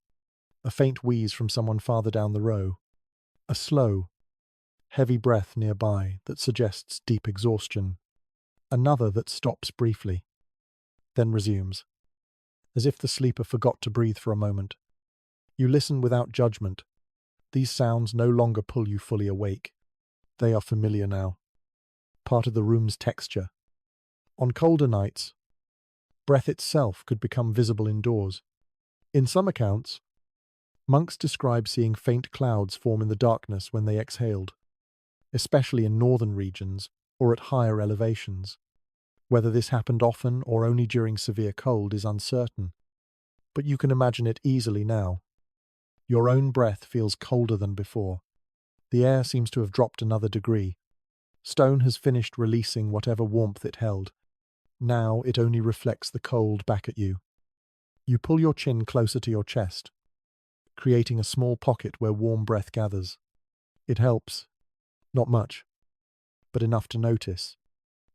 A faint wheeze from someone farther down the row. A slow, heavy breath nearby that suggests deep exhaustion. Another that stops briefly, then resumes, as if the sleeper forgot to breathe for a moment. You listen without judgment. These sounds no longer pull you fully awake. They are familiar now, part of the room's texture. On colder nights, breath itself could become visible indoors. In some accounts, monks describe seeing faint clouds form in the darkness when they exhaled, especially in northern regions or at higher elevations. Whether this happened often or only during severe cold is uncertain, but you can imagine it easily now. Your own breath feels colder than before. The air seems to have dropped another degree. Stone has finished releasing whatever warmth it held. Now it only reflects the cold back at you. You pull your chin closer to your chest, creating a small pocket where warm breath gathers. It helps. Not much, but enough to notice.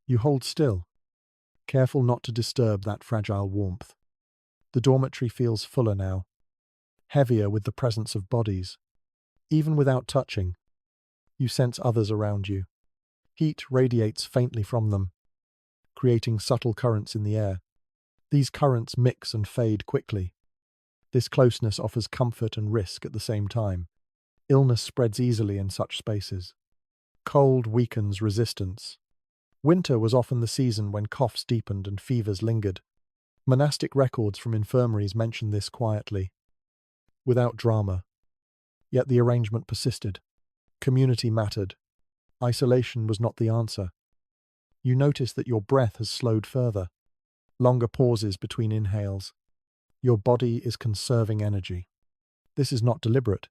You hold still, careful not to disturb that fragile warmth. The dormitory feels fuller now, heavier with the presence of bodies. Even without touching, you sense others around you. Heat radiates faintly from them, creating subtle currents in the air. These currents mix and fade quickly. This closeness offers comfort and risk at the same time. Illness spreads easily in such spaces. Cold weakens resistance. Winter was often the season when coughs deepened and fevers lingered. Monastic records from infirmaries mention this quietly, without drama. Yet the arrangement persisted. Community mattered. Isolation was not the answer. You notice that your breath has slowed further. Longer pauses between inhales. Your body is conserving energy. This is not deliberate.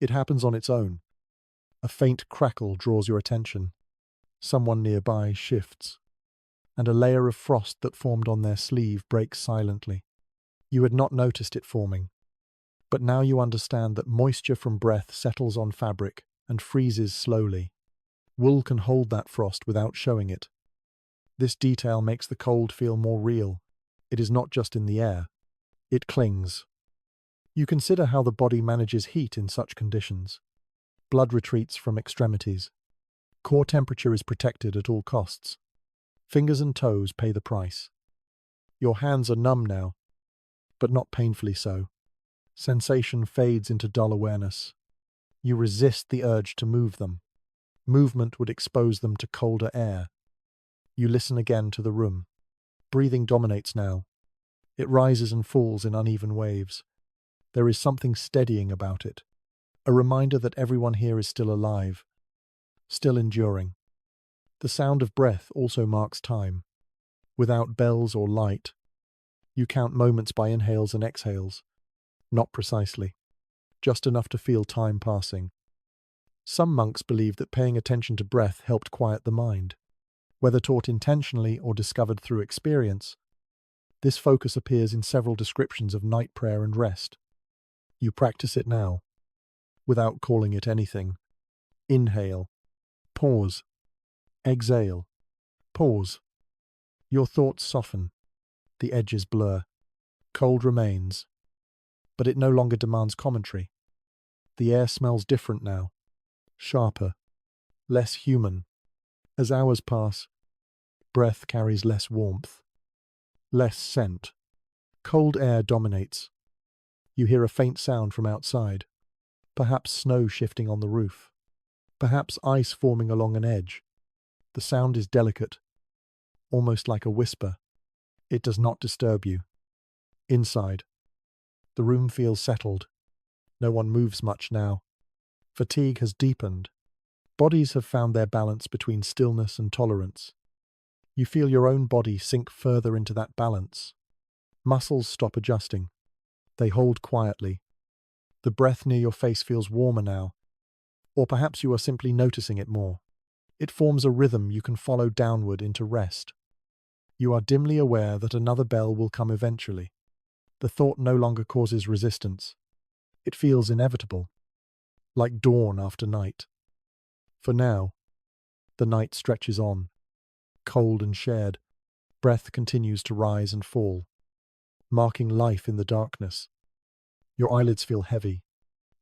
It happens on its own. A faint crackle draws your attention. Someone nearby shifts, and a layer of frost that formed on their sleeve breaks silently. You had not noticed it forming, but now you understand that moisture from breath settles on fabric and freezes slowly. Wool can hold that frost without showing it. This detail makes the cold feel more real. It is not just in the air. It clings. You consider how the body manages heat in such conditions. Blood retreats from extremities. Core temperature is protected at all costs. Fingers and toes pay the price. Your hands are numb now, but not painfully so. Sensation fades into dull awareness. You resist the urge to move them. Movement would expose them to colder air. You listen again to the room. Breathing dominates now. It rises and falls in uneven waves. There is something steadying about it, a reminder that everyone here is still alive, still enduring. The sound of breath also marks time. Without bells or light, you count moments by inhales and exhales. Not precisely, just enough to feel time passing. Some monks believe that paying attention to breath helped quiet the mind. Whether taught intentionally or discovered through experience, this focus appears in several descriptions of night prayer and rest. You practice it now, without calling it anything. Inhale, pause, exhale, pause. Your thoughts soften, the edges blur. Cold remains, but it no longer demands commentary. The air smells different now, sharper, less human. As hours pass, breath carries less warmth, less scent. Cold air dominates. You hear a faint sound from outside, perhaps snow shifting on the roof, perhaps ice forming along an edge. The sound is delicate, almost like a whisper. It does not disturb you. Inside, the room feels settled. No one moves much now. Fatigue has deepened. Bodies have found their balance between stillness and tolerance. You feel your own body sink further into that balance. Muscles stop adjusting. They hold quietly. The breath near your face feels warmer now, or perhaps you are simply noticing it more. It forms a rhythm you can follow downward into rest. You are dimly aware that another bell will come eventually. The thought no longer causes resistance. It feels inevitable, like dawn after night. For now, the night stretches on, cold and shared. Breath continues to rise and fall, marking life in the darkness. Your eyelids feel heavy.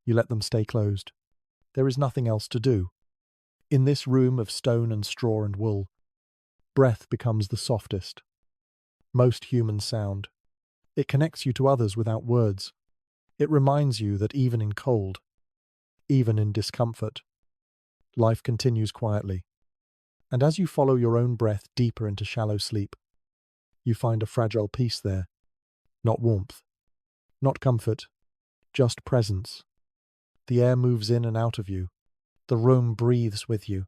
You let them stay closed. There is nothing else to do. In this room of stone and straw and wool, breath becomes the softest, most human sound. It connects you to others without words. It reminds you that even in cold, even in discomfort, life continues quietly. And as you follow your own breath deeper into shallow sleep, you find a fragile peace there. Not warmth, not comfort, just presence. The air moves in and out of you. The room breathes with you.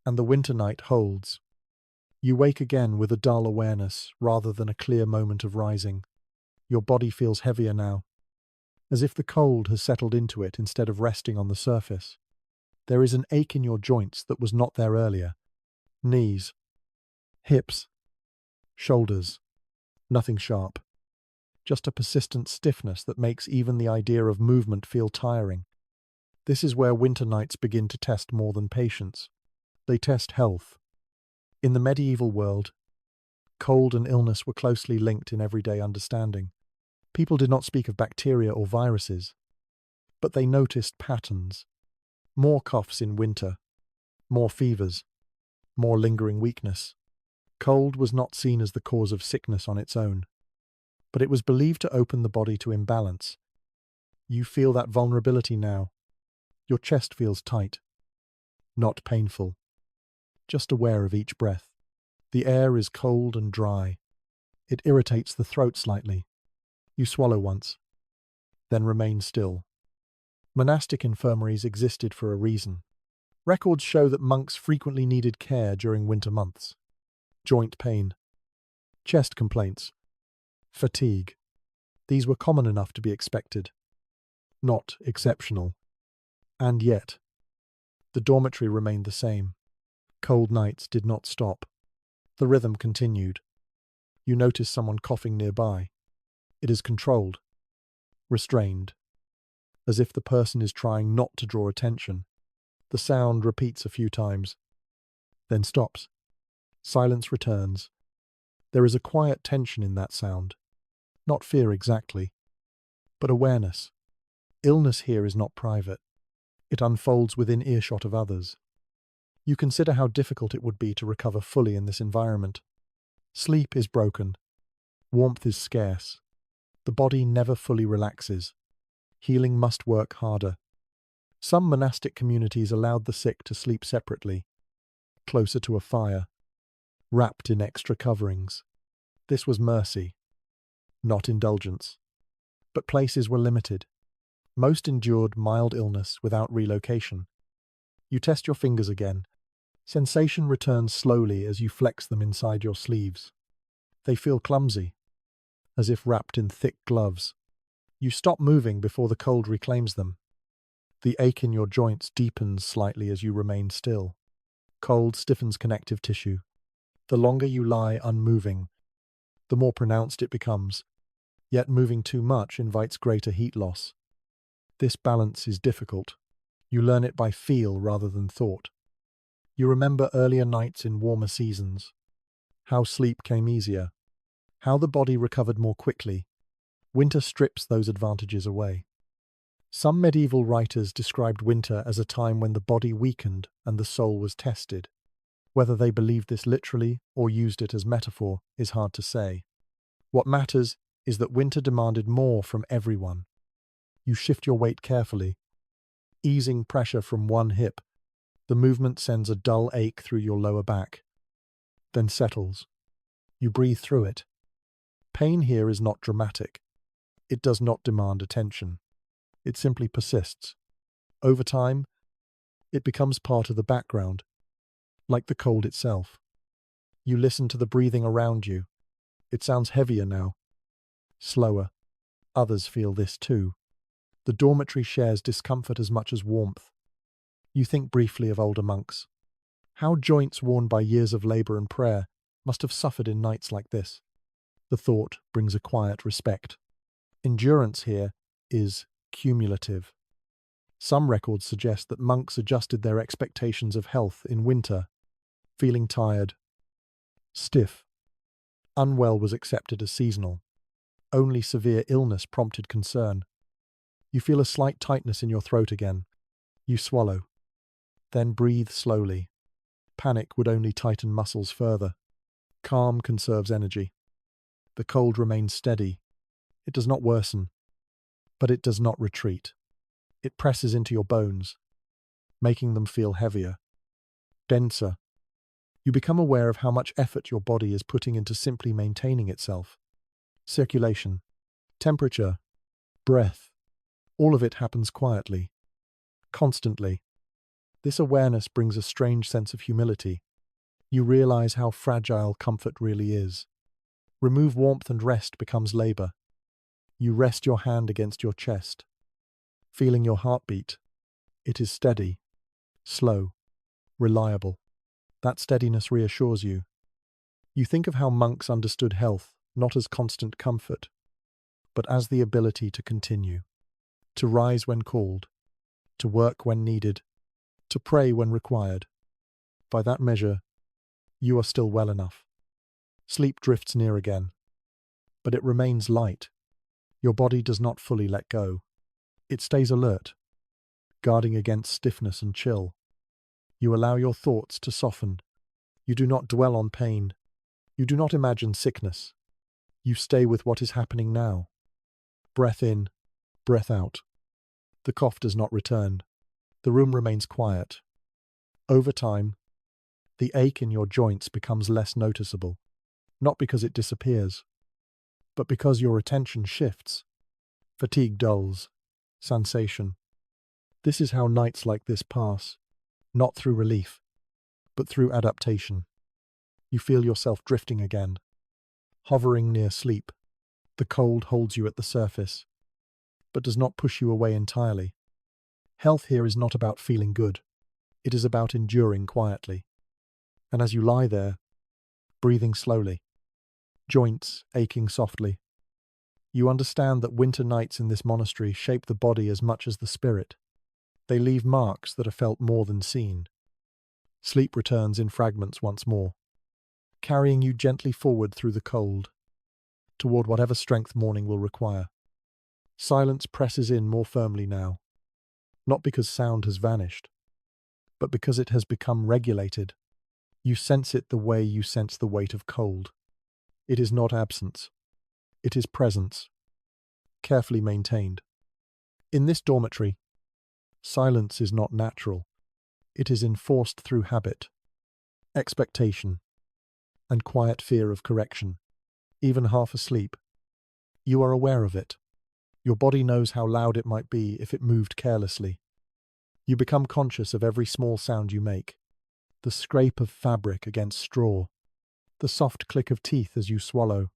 And the winter night holds. You wake again with a dull awareness rather than a clear moment of rising. Your body feels heavier now, as if the cold has settled into it instead of resting on the surface. There is an ache in your joints that was not there earlier. Knees, hips, shoulders, nothing sharp. Just a persistent stiffness that makes even the idea of movement feel tiring. This is where winter nights begin to test more than patience. They test health. In the medieval world, cold and illness were closely linked in everyday understanding. People did not speak of bacteria or viruses, but they noticed patterns. More coughs in winter, more fevers, more lingering weakness. Cold was not seen as the cause of sickness on its own, but it was believed to open the body to imbalance. You feel that vulnerability now. Your chest feels tight, not painful, just aware of each breath. The air is cold and dry. It irritates the throat slightly. You swallow once, then remain still. Monastic infirmaries existed for a reason. Records show that monks frequently needed care during winter months. Joint pain, chest complaints, fatigue. These were common enough to be expected, not exceptional. And yet, the dormitory remained the same. Cold nights did not stop. The rhythm continued. You notice someone coughing nearby. It is controlled, restrained, as if the person is trying not to draw attention. The sound repeats a few times, then stops. Silence returns. There is a quiet tension in that sound. Not fear exactly, but awareness. Illness here is not private. It unfolds within earshot of others. You consider how difficult it would be to recover fully in this environment. Sleep is broken. Warmth is scarce. The body never fully relaxes. Healing must work harder. Some monastic communities allowed the sick to sleep separately, closer to a fire, wrapped in extra coverings. This was mercy, not indulgence. But places were limited. Most endured mild illness without relocation. You test your fingers again. Sensation returns slowly as you flex them inside your sleeves. They feel clumsy, as if wrapped in thick gloves. You stop moving before the cold reclaims them. The ache in your joints deepens slightly as you remain still. Cold stiffens connective tissue. The longer you lie unmoving, the more pronounced it becomes. Yet moving too much invites greater heat loss. This balance is difficult. You learn it by feel rather than thought. You remember earlier nights in warmer seasons, how sleep came easier, how the body recovered more quickly. Winter strips those advantages away. Some medieval writers described winter as a time when the body weakened and the soul was tested. Whether they believed this literally or used it as metaphor is hard to say. What matters is that winter demanded more from everyone. You shift your weight carefully, easing pressure from one hip. The movement sends a dull ache through your lower back, then settles. You breathe through it. Pain here is not dramatic. It does not demand attention. It simply persists. Over time, it becomes part of the background, like the cold itself. You listen to the breathing around you. It sounds heavier now, slower. Others feel this too. The dormitory shares discomfort as much as warmth. You think briefly of older monks. How joints worn by years of labor and prayer must have suffered in nights like this. The thought brings a quiet respect. Endurance here is cumulative. Some records suggest that monks adjusted their expectations of health in winter. Feeling tired, stiff, unwell was accepted as seasonal. Only severe illness prompted concern. You feel a slight tightness in your throat again. You swallow, then breathe slowly. Panic would only tighten muscles further. Calm conserves energy. The cold remains steady. It does not worsen. But it does not retreat. It presses into your bones, making them feel heavier, denser. You become aware of how much effort your body is putting into simply maintaining itself. Circulation, temperature, breath, all of it happens quietly, constantly. This awareness brings a strange sense of humility. You realize how fragile comfort really is. Remove warmth and rest becomes labor. You rest your hand against your chest, feeling your heartbeat. It is steady, slow, reliable. That steadiness reassures you. You think of how monks understood health, not as constant comfort, but as the ability to continue, to rise when called, to work when needed, to pray when required. By that measure, you are still well enough. Sleep drifts near again, but it remains light. Your body does not fully let go. It stays alert, guarding against stiffness and chill. You allow your thoughts to soften. You do not dwell on pain. You do not imagine sickness. You stay with what is happening now. Breath in, breath out. The cough does not return. The room remains quiet. Over time, the ache in your joints becomes less noticeable, not because it disappears, but because your attention shifts. Fatigue dulls. Sensation. This is how nights like this pass, not through relief, but through adaptation. You feel yourself drifting again, hovering near sleep. The cold holds you at the surface, but does not push you away entirely. Health here is not about feeling good. It is about enduring quietly. And as you lie there, breathing slowly, joints aching softly, you understand that winter nights in this monastery shape the body as much as the spirit. They leave marks that are felt more than seen. Sleep returns in fragments once more, carrying you gently forward through the cold, toward whatever strength morning will require. Silence presses in more firmly now, not because sound has vanished, but because it has become regulated. You sense it the way you sense the weight of cold. It is not absence. It is presence, carefully maintained. In this dormitory, silence is not natural. It is enforced through habit, expectation, and quiet fear of correction. Even half asleep, you are aware of it. Your body knows how loud it might be if it moved carelessly. You become conscious of every small sound you make. The scrape of fabric against straw, the soft click of teeth as you swallow.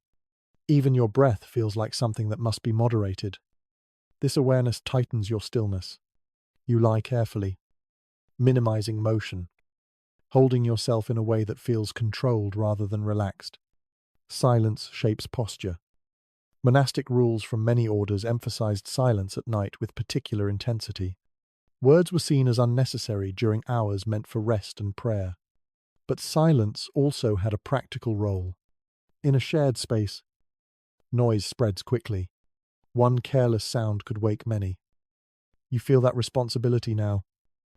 Even your breath feels like something that must be moderated. This awareness tightens your stillness. You lie carefully, minimizing motion, holding yourself in a way that feels controlled rather than relaxed. Silence shapes posture. Monastic rules from many orders emphasized silence at night with particular intensity. Words were seen as unnecessary during hours meant for rest and prayer. But silence also had a practical role. In a shared space, noise spreads quickly. One careless sound could wake many. You feel that responsibility now.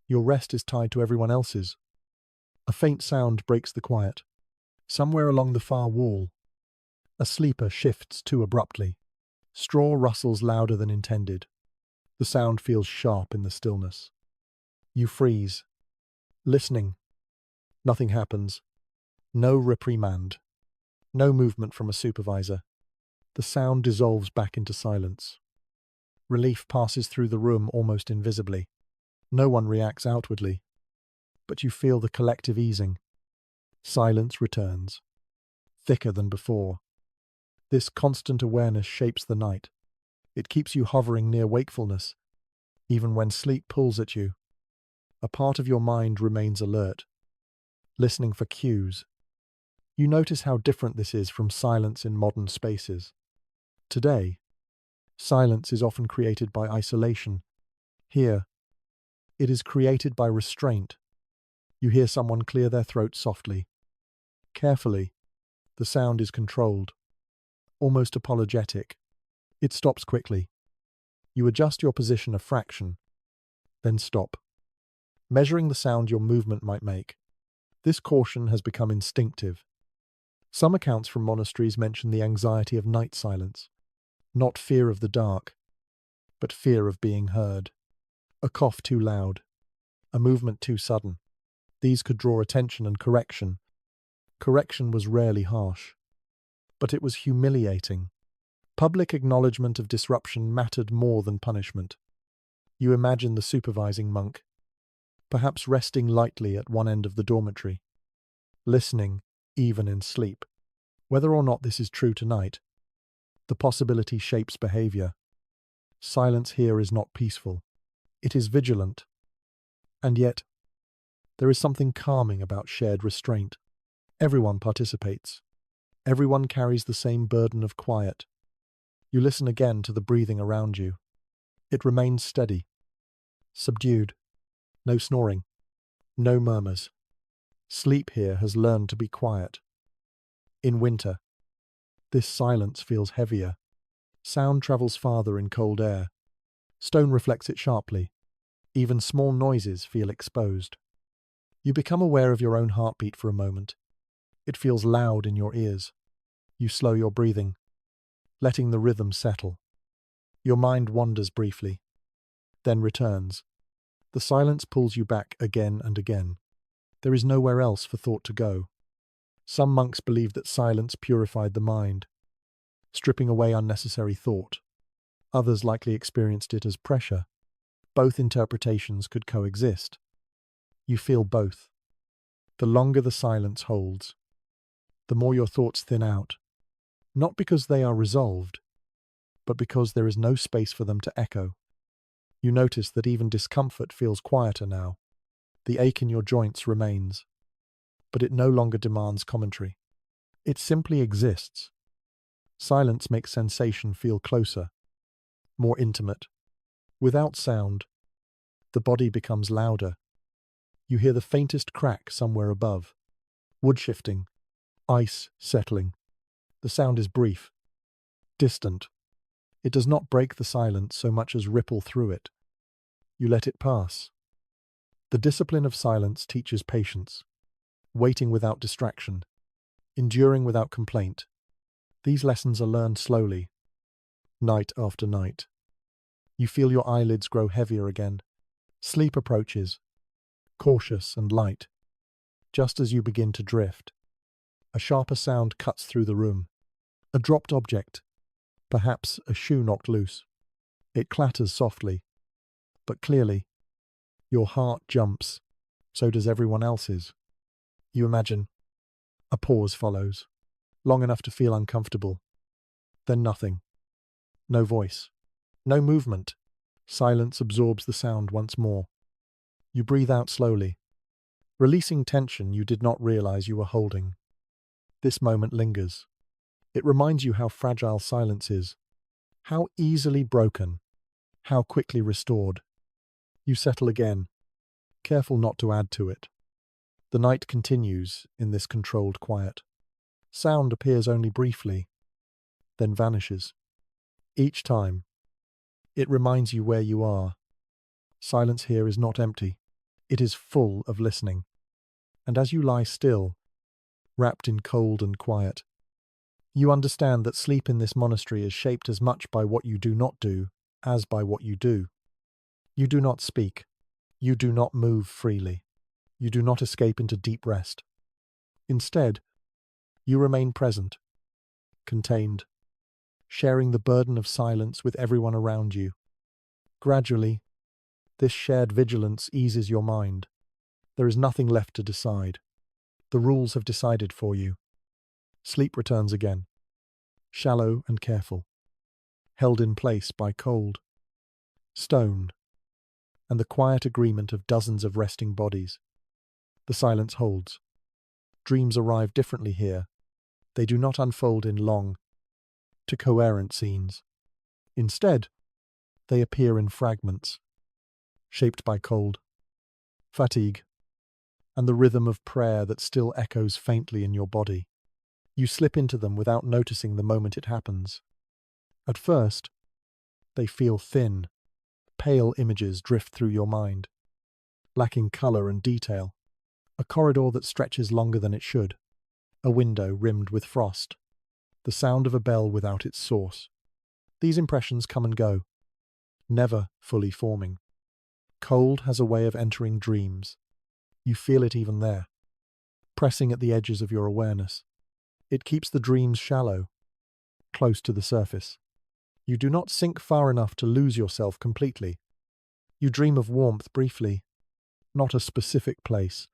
Your rest is tied to everyone else's. A faint sound breaks the quiet. Somewhere along the far wall, a sleeper shifts too abruptly. Straw rustles louder than intended. The sound feels sharp in the stillness. You freeze, listening. Nothing happens. No reprimand. No movement from a supervisor. The sound dissolves back into silence. Relief passes through the room almost invisibly. No one reacts outwardly, but you feel the collective easing. Silence returns, thicker than before. This constant awareness shapes the night. It keeps you hovering near wakefulness, even when sleep pulls at you. A part of your mind remains alert, listening for cues. You notice how different this is from silence in modern spaces. Today, silence is often created by isolation. Here, it is created by restraint. You hear someone clear their throat softly. Carefully, the sound is controlled, almost apologetic. It stops quickly. You adjust your position a fraction, then stop, measuring the sound your movement might make. This caution has become instinctive. Some accounts from monasteries mention the anxiety of night silence, not fear of the dark, but fear of being heard. A cough too loud, a movement too sudden. These could draw attention and correction. Correction was rarely harsh, but it was humiliating. Public acknowledgement of disruption mattered more than punishment. You imagine the supervising monk, perhaps resting lightly at one end of the dormitory, listening, even in sleep. Whether or not this is true tonight, the possibility shapes behavior. Silence here is not peaceful. It is vigilant. And yet, there is something calming about shared restraint. Everyone participates. Everyone carries the same burden of quiet. You listen again to the breathing around you. It remains steady, subdued. No snoring, no murmurs. Sleep here has learned to be quiet. In winter, this silence feels heavier. Sound travels farther in cold air. Stone reflects it sharply. Even small noises feel exposed. You become aware of your own heartbeat for a moment. It feels loud in your ears. You slow your breathing, letting the rhythm settle. Your mind wanders briefly, then returns. The silence pulls you back again and again. There is nowhere else for thought to go. Some monks believed that silence purified the mind, stripping away unnecessary thought. Others likely experienced it as pressure. Both interpretations could coexist. You feel both. The longer the silence holds, the more your thoughts thin out, not because they are resolved, but because there is no space for them to echo. You notice that even discomfort feels quieter now. The ache in your joints remains, but it no longer demands commentary. It simply exists. Silence makes sensation feel closer, more intimate. Without sound, the body becomes louder. You hear the faintest crack somewhere above. Wood shifting, ice settling. The sound is brief, distant. It does not break the silence so much as ripple through it. You let it pass. The discipline of silence teaches patience, waiting without distraction, enduring without complaint. These lessons are learned slowly, night after night. You feel your eyelids grow heavier again. Sleep approaches, cautious and light. Just as you begin to drift, a sharper sound cuts through the room. A dropped object, perhaps a shoe knocked loose. It clatters softly, but clearly. Your heart jumps, so does everyone else's. You imagine. A pause follows, long enough to feel uncomfortable. Then nothing. No voice. No movement. Silence absorbs the sound once more. You breathe out slowly, releasing tension you did not realize you were holding. This moment lingers. It reminds you how fragile silence is, how easily broken, how quickly restored. You settle again, careful not to add to it. The night continues in this controlled quiet. Sound appears only briefly, then vanishes. Each time, it reminds you where you are. Silence here is not empty. It is full of listening. And as you lie still, wrapped in cold and quiet, you understand that sleep in this monastery is shaped as much by what you do not do as by what you do. You do not speak. You do not move freely. You do not escape into deep rest. Instead, you remain present, contained, sharing the burden of silence with everyone around you. Gradually, this shared vigilance eases your mind. There is nothing left to decide. The rules have decided for you. Sleep returns again, shallow and careful, held in place by cold, stone, and the quiet agreement of dozens of resting bodies. The silence holds. Dreams arrive differently here. They do not unfold in long, to coherent scenes. Instead, they appear in fragments, shaped by cold, fatigue, and the rhythm of prayer that still echoes faintly in your body. You slip into them without noticing the moment it happens. At first, they feel thin, pale images drift through your mind, lacking color and detail. A corridor that stretches longer than it should, a window rimmed with frost, the sound of a bell without its source. These impressions come and go, never fully forming. Cold has a way of entering dreams. You feel it even there, pressing at the edges of your awareness. It keeps the dreams shallow, close to the surface. You do not sink far enough to lose yourself completely. You dream of warmth briefly, not a specific place,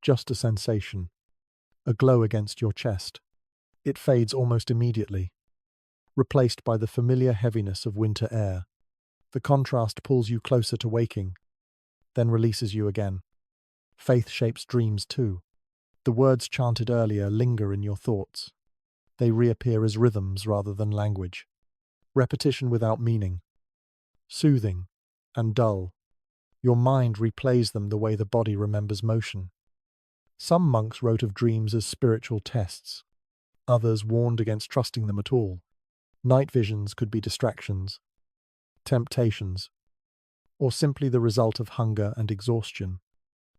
just a sensation, a glow against your chest. It fades almost immediately, replaced by the familiar heaviness of winter air. The contrast pulls you closer to waking, then releases you again. Faith shapes dreams too. The words chanted earlier linger in your thoughts. They reappear as rhythms rather than language. Repetition without meaning. Soothing and dull. Your mind replays them the way the body remembers motion. Some monks wrote of dreams as spiritual tests. Others warned against trusting them at all. Night visions could be distractions, temptations, or simply the result of hunger and exhaustion.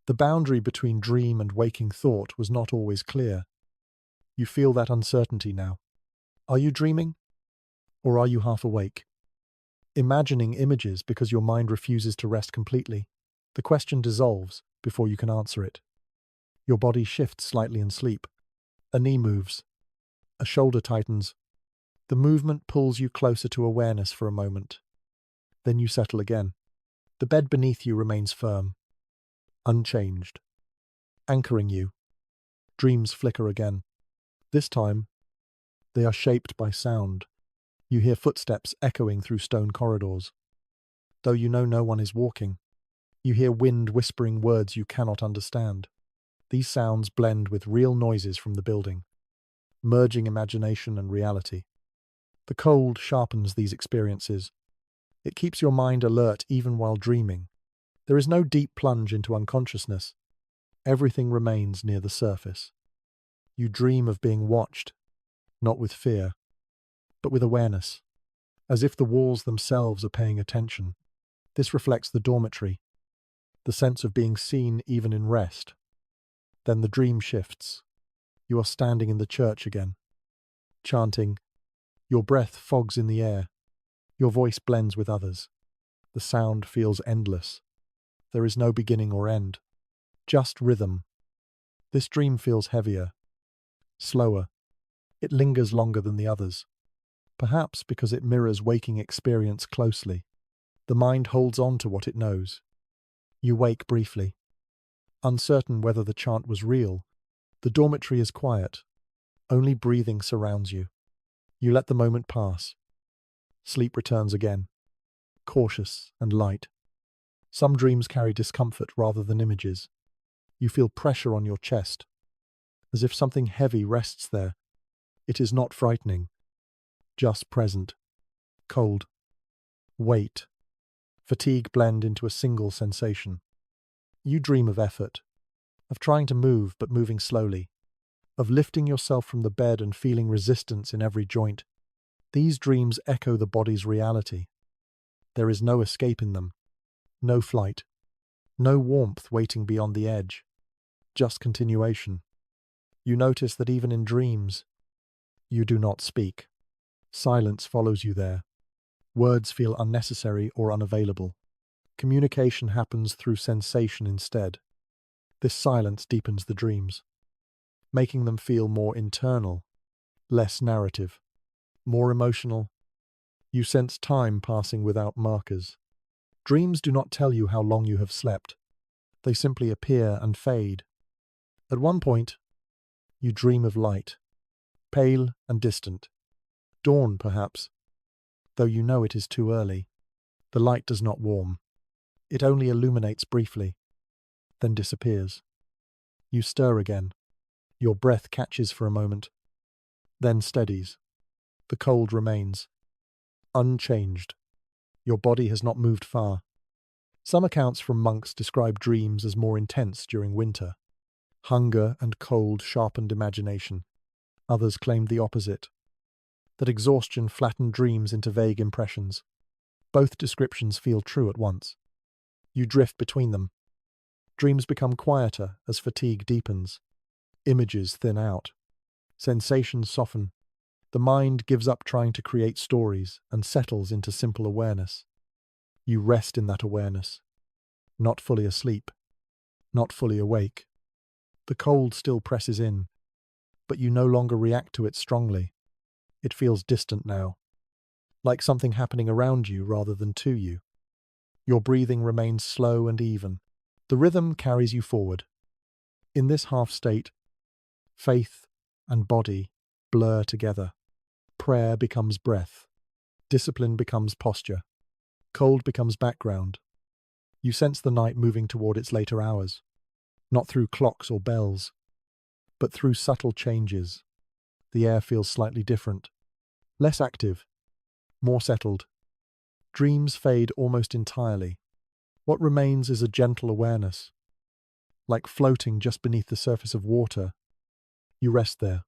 The boundary between dream and waking thought was not always clear. You feel that uncertainty now. Are you dreaming? Or are you half awake? Imagining images because your mind refuses to rest completely. The question dissolves before you can answer it. Your body shifts slightly in sleep. A knee moves. A shoulder tightens. The movement pulls you closer to awareness for a moment. Then you settle again. The bed beneath you remains firm, unchanged, anchoring you. Dreams flicker again. This time, they are shaped by sound. You hear footsteps echoing through stone corridors. Though you know no one is walking, you hear wind whispering words you cannot understand. These sounds blend with real noises from the building, merging imagination and reality. The cold sharpens these experiences. It keeps your mind alert even while dreaming. There is no deep plunge into unconsciousness. Everything remains near the surface. You dream of being watched, not with fear, but with awareness, as if the walls themselves are paying attention. This reflects the dormitory, the sense of being seen even in rest. Then the dream shifts. You are standing in the church again, chanting. Your breath fogs in the air. Your voice blends with others. The sound feels endless. There is no beginning or end, just rhythm. This dream feels heavier, slower. It lingers longer than the others, perhaps because it mirrors waking experience closely. The mind holds on to what it knows. You wake briefly, uncertain whether the chant was real. The dormitory is quiet. Only breathing surrounds you. You let the moment pass. Sleep returns again, cautious and light. Some dreams carry discomfort rather than images. You feel pressure on your chest, as if something heavy rests there. It is not frightening, just present. Cold, weight, fatigue blend into a single sensation. You dream of effort, of trying to move but moving slowly, of lifting yourself from the bed and feeling resistance in every joint. These dreams echo the body's reality. There is no escape in them, no flight, no warmth waiting beyond the edge, just continuation. You notice that even in dreams, you do not speak. Silence follows you there. Words feel unnecessary or unavailable. Communication happens through sensation instead. This silence deepens the dreams, making them feel more internal, less narrative, more emotional. You sense time passing without markers. Dreams do not tell you how long you have slept. They simply appear and fade. At one point, you dream of light, pale and distant. Dawn, perhaps, though you know it is too early. The light does not warm. It only illuminates briefly, then disappears. You stir again. Your breath catches for a moment, then steadies. The cold remains, unchanged. Your body has not moved far. Some accounts from monks describe dreams as more intense during winter. Hunger and cold sharpened imagination. Others claimed the opposite, that exhaustion flattened dreams into vague impressions. Both descriptions feel true at once. You drift between them. Dreams become quieter as fatigue deepens. Images thin out. Sensations soften. The mind gives up trying to create stories and settles into simple awareness. You rest in that awareness, not fully asleep, not fully awake. The cold still presses in, but you no longer react to it strongly. It feels distant now, like something happening around you rather than to you. Your breathing remains slow and even. The rhythm carries you forward. In this half state, faith and body blur together. Prayer becomes breath. Discipline becomes posture. Cold becomes background. You sense the night moving toward its later hours, not through clocks or bells, but through subtle changes. The air feels slightly different, less active, more settled. Dreams fade almost entirely. What remains is a gentle awareness. Like floating just beneath the surface of water, you rest there,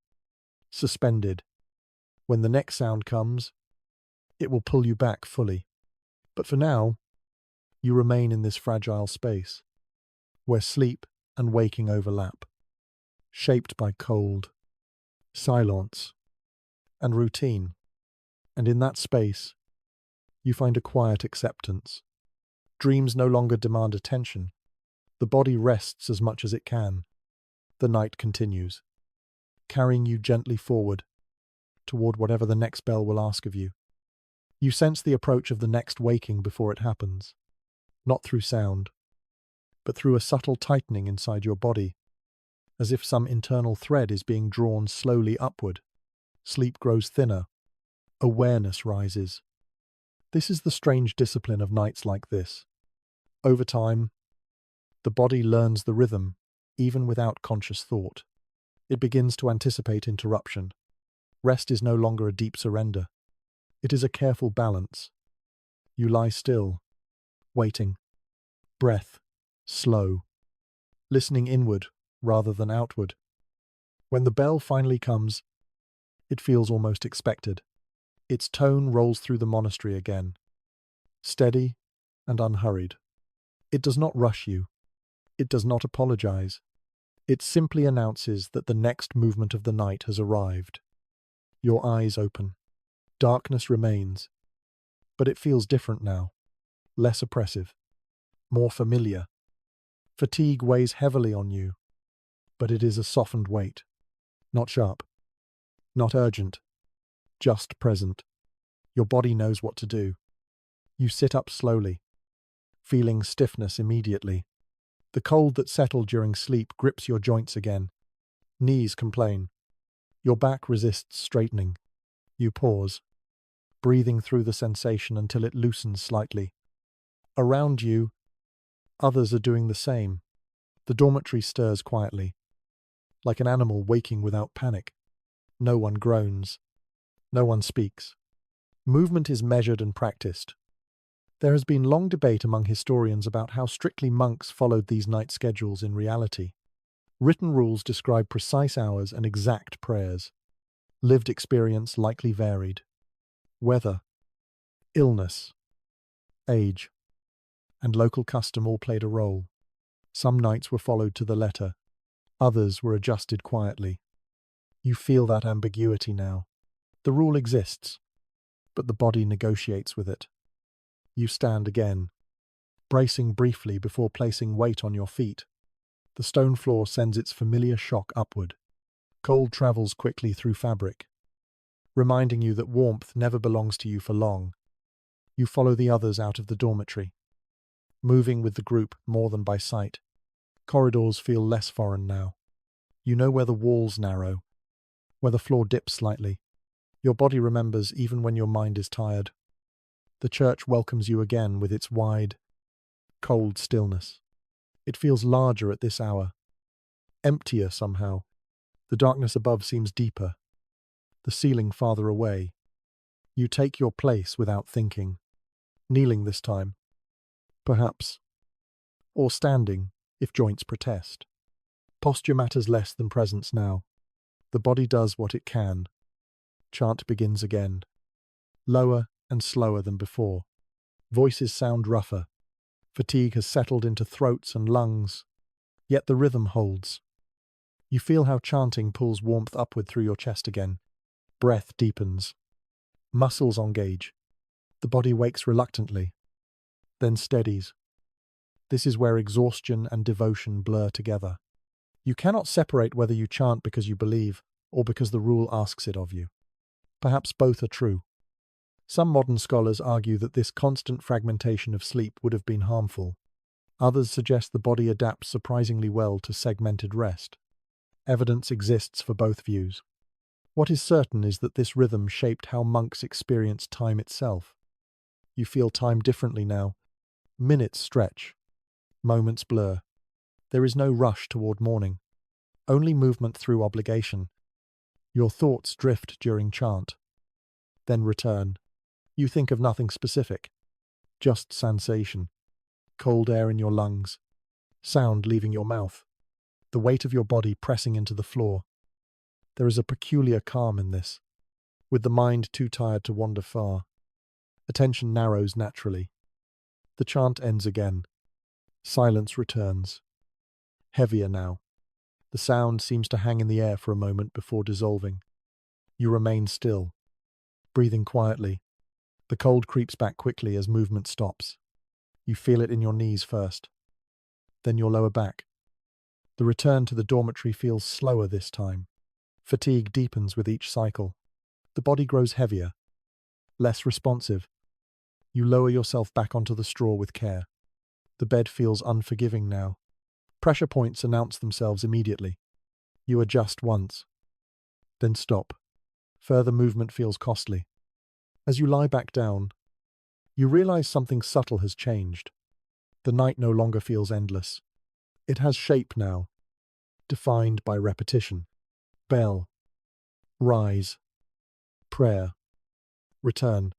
suspended. When the next sound comes, it will pull you back fully. But for now, you remain in this fragile space, where sleep and waking overlap, shaped by cold, silence, and routine. And in that space, you find a quiet acceptance. Dreams no longer demand attention. The body rests as much as it can. The night continues, carrying you gently forward, toward whatever the next bell will ask of you. You sense the approach of the next waking before it happens, not through sound, but through a subtle tightening inside your body, as if some internal thread is being drawn slowly upward. Sleep grows thinner. Awareness rises. This is the strange discipline of nights like this. Over time, the body learns the rhythm, even without conscious thought. It begins to anticipate interruption. Rest is no longer a deep surrender. It is a careful balance. You lie still, waiting. Breath, slow. Listening inward rather than outward. When the bell finally comes, it feels almost expected. Its tone rolls through the monastery again, steady and unhurried. It does not rush you. It does not apologize. It simply announces that the next movement of the night has arrived. Your eyes open. Darkness remains, but it feels different now, less oppressive, more familiar. Fatigue weighs heavily on you, but it is a softened weight, not sharp, not urgent, just present. Your body knows what to do. You sit up slowly, feeling stiffness immediately. The cold that settled during sleep grips your joints again. Knees complain. Your back resists straightening. You pause, breathing through the sensation until it loosens slightly. Around you, others are doing the same. The dormitory stirs quietly, like an animal waking without panic. No one groans. No one speaks. Movement is measured and practiced. There has been long debate among historians about how strictly monks followed these night schedules in reality. Written rules describe precise hours and exact prayers. Lived experience likely varied. Weather, illness, age, and local custom all played a role. Some nights were followed to the letter. Others were adjusted quietly. You feel that ambiguity now. The rule exists, but the body negotiates with it. You stand again, bracing briefly before placing weight on your feet. The stone floor sends its familiar shock upward. Cold travels quickly through fabric, reminding you that warmth never belongs to you for long. You follow the others out of the dormitory, moving with the group more than by sight. Corridors feel less foreign now. You know where the walls narrow, where the floor dips slightly. Your body remembers even when your mind is tired. The church welcomes you again with its wide, cold stillness. It feels larger at this hour, emptier somehow. The darkness above seems deeper, the ceiling farther away. You take your place without thinking, kneeling this time, perhaps, or standing if joints protest. Posture matters less than presence now. The body does what it can. Chant begins again, lower and slower than before. Voices sound rougher. Fatigue has settled into throats and lungs, yet the rhythm holds. You feel how chanting pulls warmth upward through your chest again. Breath deepens. Muscles engage. The body wakes reluctantly. then steadies. This is where exhaustion and devotion blur together. You cannot separate whether you chant because you believe or because the rule asks it of you. Perhaps both are true. Some modern scholars argue that this constant fragmentation of sleep would have been harmful. Others suggest the body adapts surprisingly well to segmented rest. Evidence exists for both views. What is certain is that this rhythm shaped how monks experience time itself. You feel time differently now. Minutes stretch. Moments blur. There is no rush toward morning. Only movement through obligation. Your thoughts drift during chant. Then return. You think of nothing specific. Just sensation. Cold air in your lungs. Sound leaving your mouth. The weight of your body pressing into the floor. There is a peculiar calm in this, with the mind too tired to wander far. Attention narrows naturally. The chant ends again. Silence returns. Heavier now. The sound seems to hang in the air for a moment before dissolving. You remain still, breathing quietly. The cold creeps back quickly as movement stops. You feel it in your knees first, then your lower back. The return to the dormitory feels slower this time. Fatigue deepens with each cycle. The body grows heavier, less responsive. You lower yourself back onto the straw with care. The bed feels unforgiving now. Pressure points announce themselves immediately. You adjust once, then stop. Further movement feels costly. As you lie back down, you realize something subtle has changed. The night no longer feels endless. It has shape now, defined by repetition. Bell, rise, prayer, return.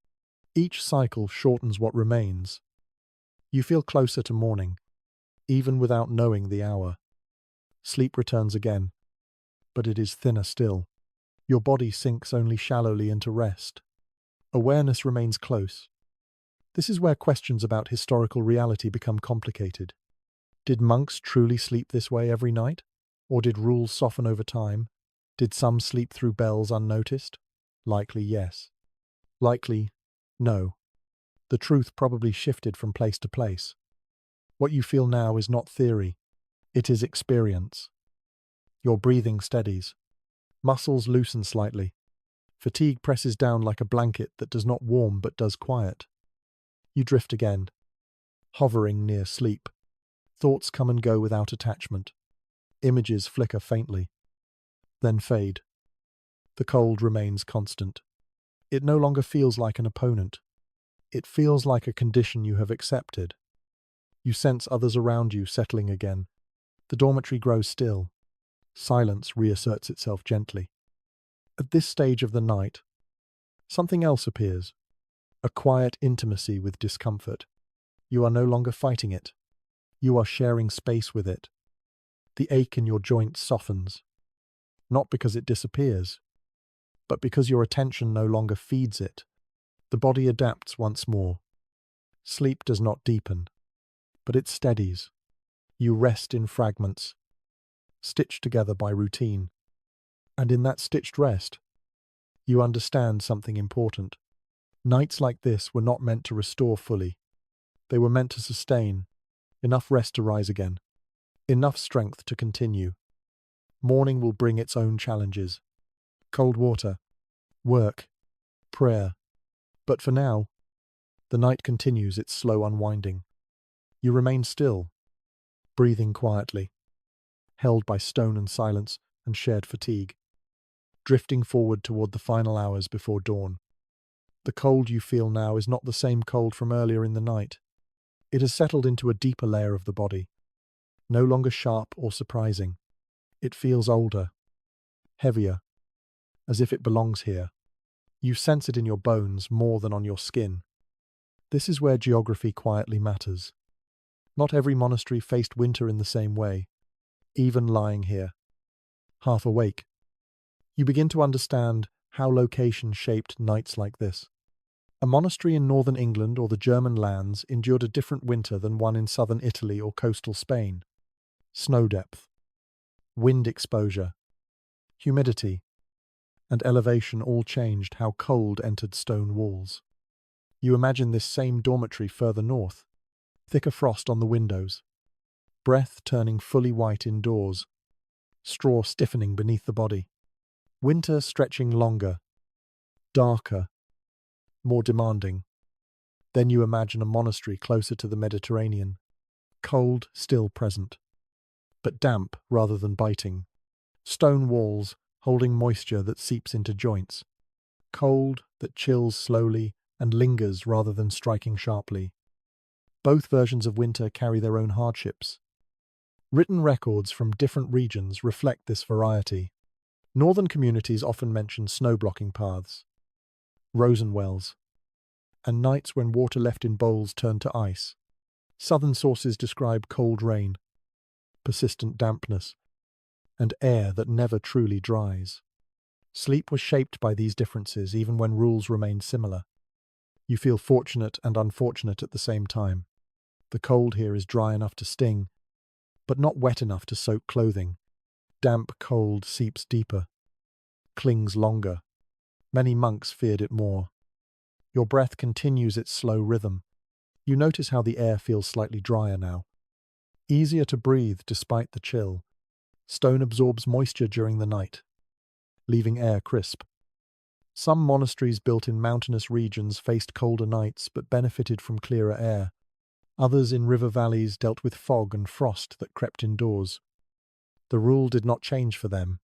Each cycle shortens what remains. You feel closer to morning, even without knowing the hour. Sleep returns again, but it is thinner still. Your body sinks only shallowly into rest. Awareness remains close. This is where questions about historical reality become complicated. Did monks truly sleep this way every night? Or did rules soften over time? Did some sleep through bells unnoticed? Likely yes. Likely no. The truth probably shifted from place to place. What you feel now is not theory. It is experience. Your breathing steadies. Muscles loosen slightly. Fatigue presses down like a blanket that does not warm but does quiet. You drift again, hovering near sleep. Thoughts come and go without attachment. Images flicker faintly, then fade. The cold remains constant. It no longer feels like an opponent. It feels like a condition you have accepted. You sense others around you settling again. The dormitory grows still. Silence reasserts itself gently. At this stage of the night, something else appears. A quiet intimacy with discomfort. You are no longer fighting it. You are sharing space with it. The ache in your joints softens. Not because it disappears, but because your attention no longer feeds it. The body adapts once more. Sleep does not deepen, but it steadies. You rest in fragments, stitched together by routine. And in that stitched rest, you understand something important. Nights like this were not meant to restore fully. They were meant to sustain, enough rest to rise again, enough strength to continue. Morning will bring its own challenges. Cold water, work, prayer. But for now, the night continues its slow unwinding. You remain still, breathing quietly, held by stone and silence and shared fatigue, drifting forward toward the final hours before dawn. The cold you feel now is not the same cold from earlier in the night. It has settled into a deeper layer of the body, no longer sharp or surprising. It feels older, heavier, as if it belongs here. You sense it in your bones more than on your skin. This is where geography quietly matters. Not every monastery faced winter in the same way, even lying here, half awake. You begin to understand how location shaped nights like this. A monastery in northern England or the German lands endured a different winter than one in southern Italy or coastal Spain. Snow depth, wind exposure, humidity, and elevation all changed how cold entered stone walls. You imagine this same dormitory further north, Thicker frost on the windows. Breath turning fully white indoors. Straw stiffening beneath the body. Winter stretching longer. Darker. More demanding. Then you imagine a monastery closer to the Mediterranean. Cold still present, but damp rather than biting. Stone walls holding moisture that seeps into joints. Cold that chills slowly and lingers rather than striking sharply. Both versions of winter carry their own hardships. Written records from different regions reflect this variety. Northern communities often mention snow-blocking paths, rosen wells, and nights when water left in bowls turned to ice. Southern sources describe cold rain, persistent dampness, and air that never truly dries. Sleep was shaped by these differences even when rules remained similar. You feel fortunate and unfortunate at the same time. The cold here is dry enough to sting, but not wet enough to soak clothing. Damp cold seeps deeper, clings longer. Many monks feared it more. Your breath continues its slow rhythm. You notice how the air feels slightly drier now. Easier to breathe despite the chill. Stone absorbs moisture during the night, leaving air crisp. Some monasteries built in mountainous regions faced colder nights but benefited from clearer air. Others in river valleys dealt with fog and frost that crept indoors. The rule did not change for them.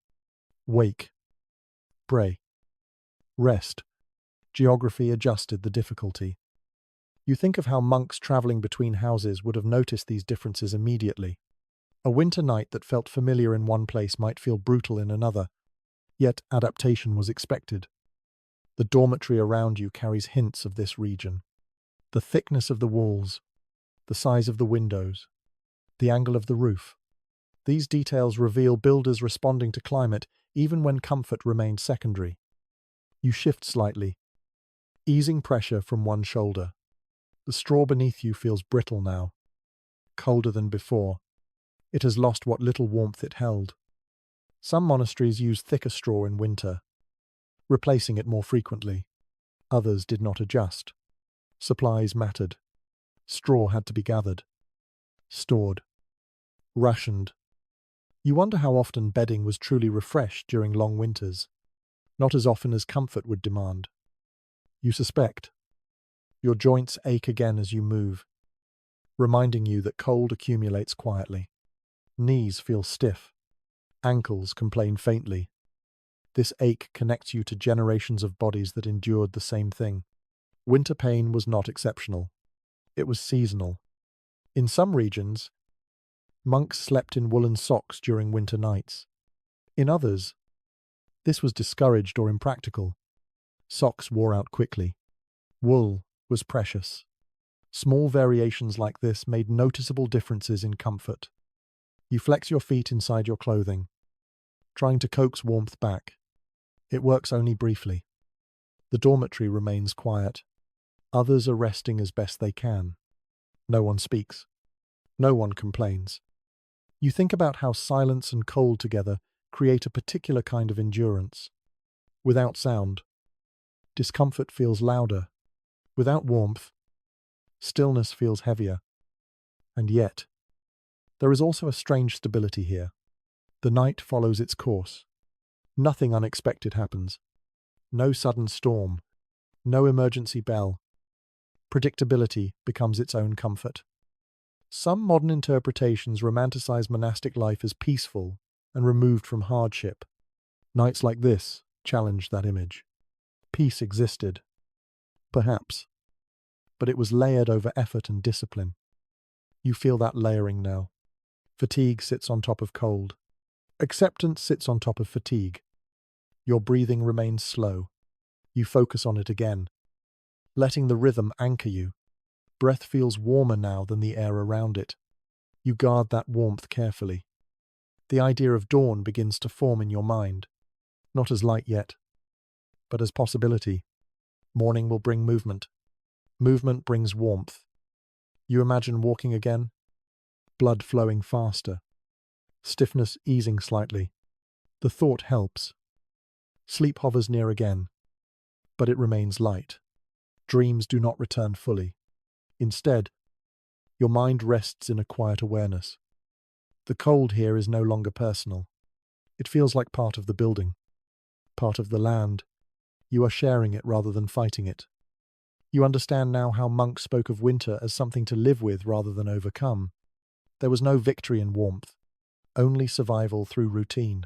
Wake. Pray. Rest. Geography adjusted the difficulty. You think of how monks traveling between houses would have noticed these differences immediately. A winter night that felt familiar in one place might feel brutal in another, yet adaptation was expected. The dormitory around you carries hints of this region. The thickness of the walls, the size of the windows, the angle of the roof. These details reveal builders responding to climate even when comfort remained secondary. You shift slightly, easing pressure from one shoulder. The straw beneath you feels brittle now, colder than before. It has lost what little warmth it held. Some monasteries use thicker straw in winter, replacing it more frequently. Others did not adjust. Supplies mattered. Straw had to be gathered, stored, rationed. You wonder how often bedding was truly refreshed during long winters. Not as often as comfort would demand. You suspect. Your joints ache again as you move, reminding you that cold accumulates quietly. Knees feel stiff. Ankles complain faintly. This ache connects you to generations of bodies that endured the same thing. Winter pain was not exceptional. It was seasonal. In some regions, monks slept in woolen socks during winter nights. In others, this was discouraged or impractical. Socks wore out quickly. Wool was precious. Small variations like this made noticeable differences in comfort. You flex your feet inside your clothing, trying to coax warmth back. It works only briefly. The dormitory remains quiet. Others are resting as best they can. No one speaks. No one complains. You think about how silence and cold together create a particular kind of endurance. Without sound, discomfort feels louder. Without warmth, stillness feels heavier. And yet, there is also a strange stability here. The night follows its course. Nothing unexpected happens. No sudden storm. No emergency bell. Predictability becomes its own comfort. Some modern interpretations romanticize monastic life as peaceful and removed from hardship. Nights like this challenged that image. Peace existed, perhaps, but it was layered over effort and discipline. You feel that layering now. Fatigue sits on top of cold. Acceptance sits on top of fatigue. Your breathing remains slow. You focus on it again, letting the rhythm anchor you. Breath feels warmer now than the air around it. You guard that warmth carefully. The idea of dawn begins to form in your mind, not as light yet, but as possibility. Morning will bring movement. Movement brings warmth. You imagine walking again, blood flowing faster, stiffness easing slightly. The thought helps. Sleep hovers near again, but it remains light. Dreams do not return fully. Instead, Your mind rests in a quiet awareness. The cold here is no longer personal. It feels like part of the building, part of the land. You are sharing it rather than fighting it. You understand now how monks spoke of winter as something to live with rather than overcome. There was no victory in warmth, only survival through routine.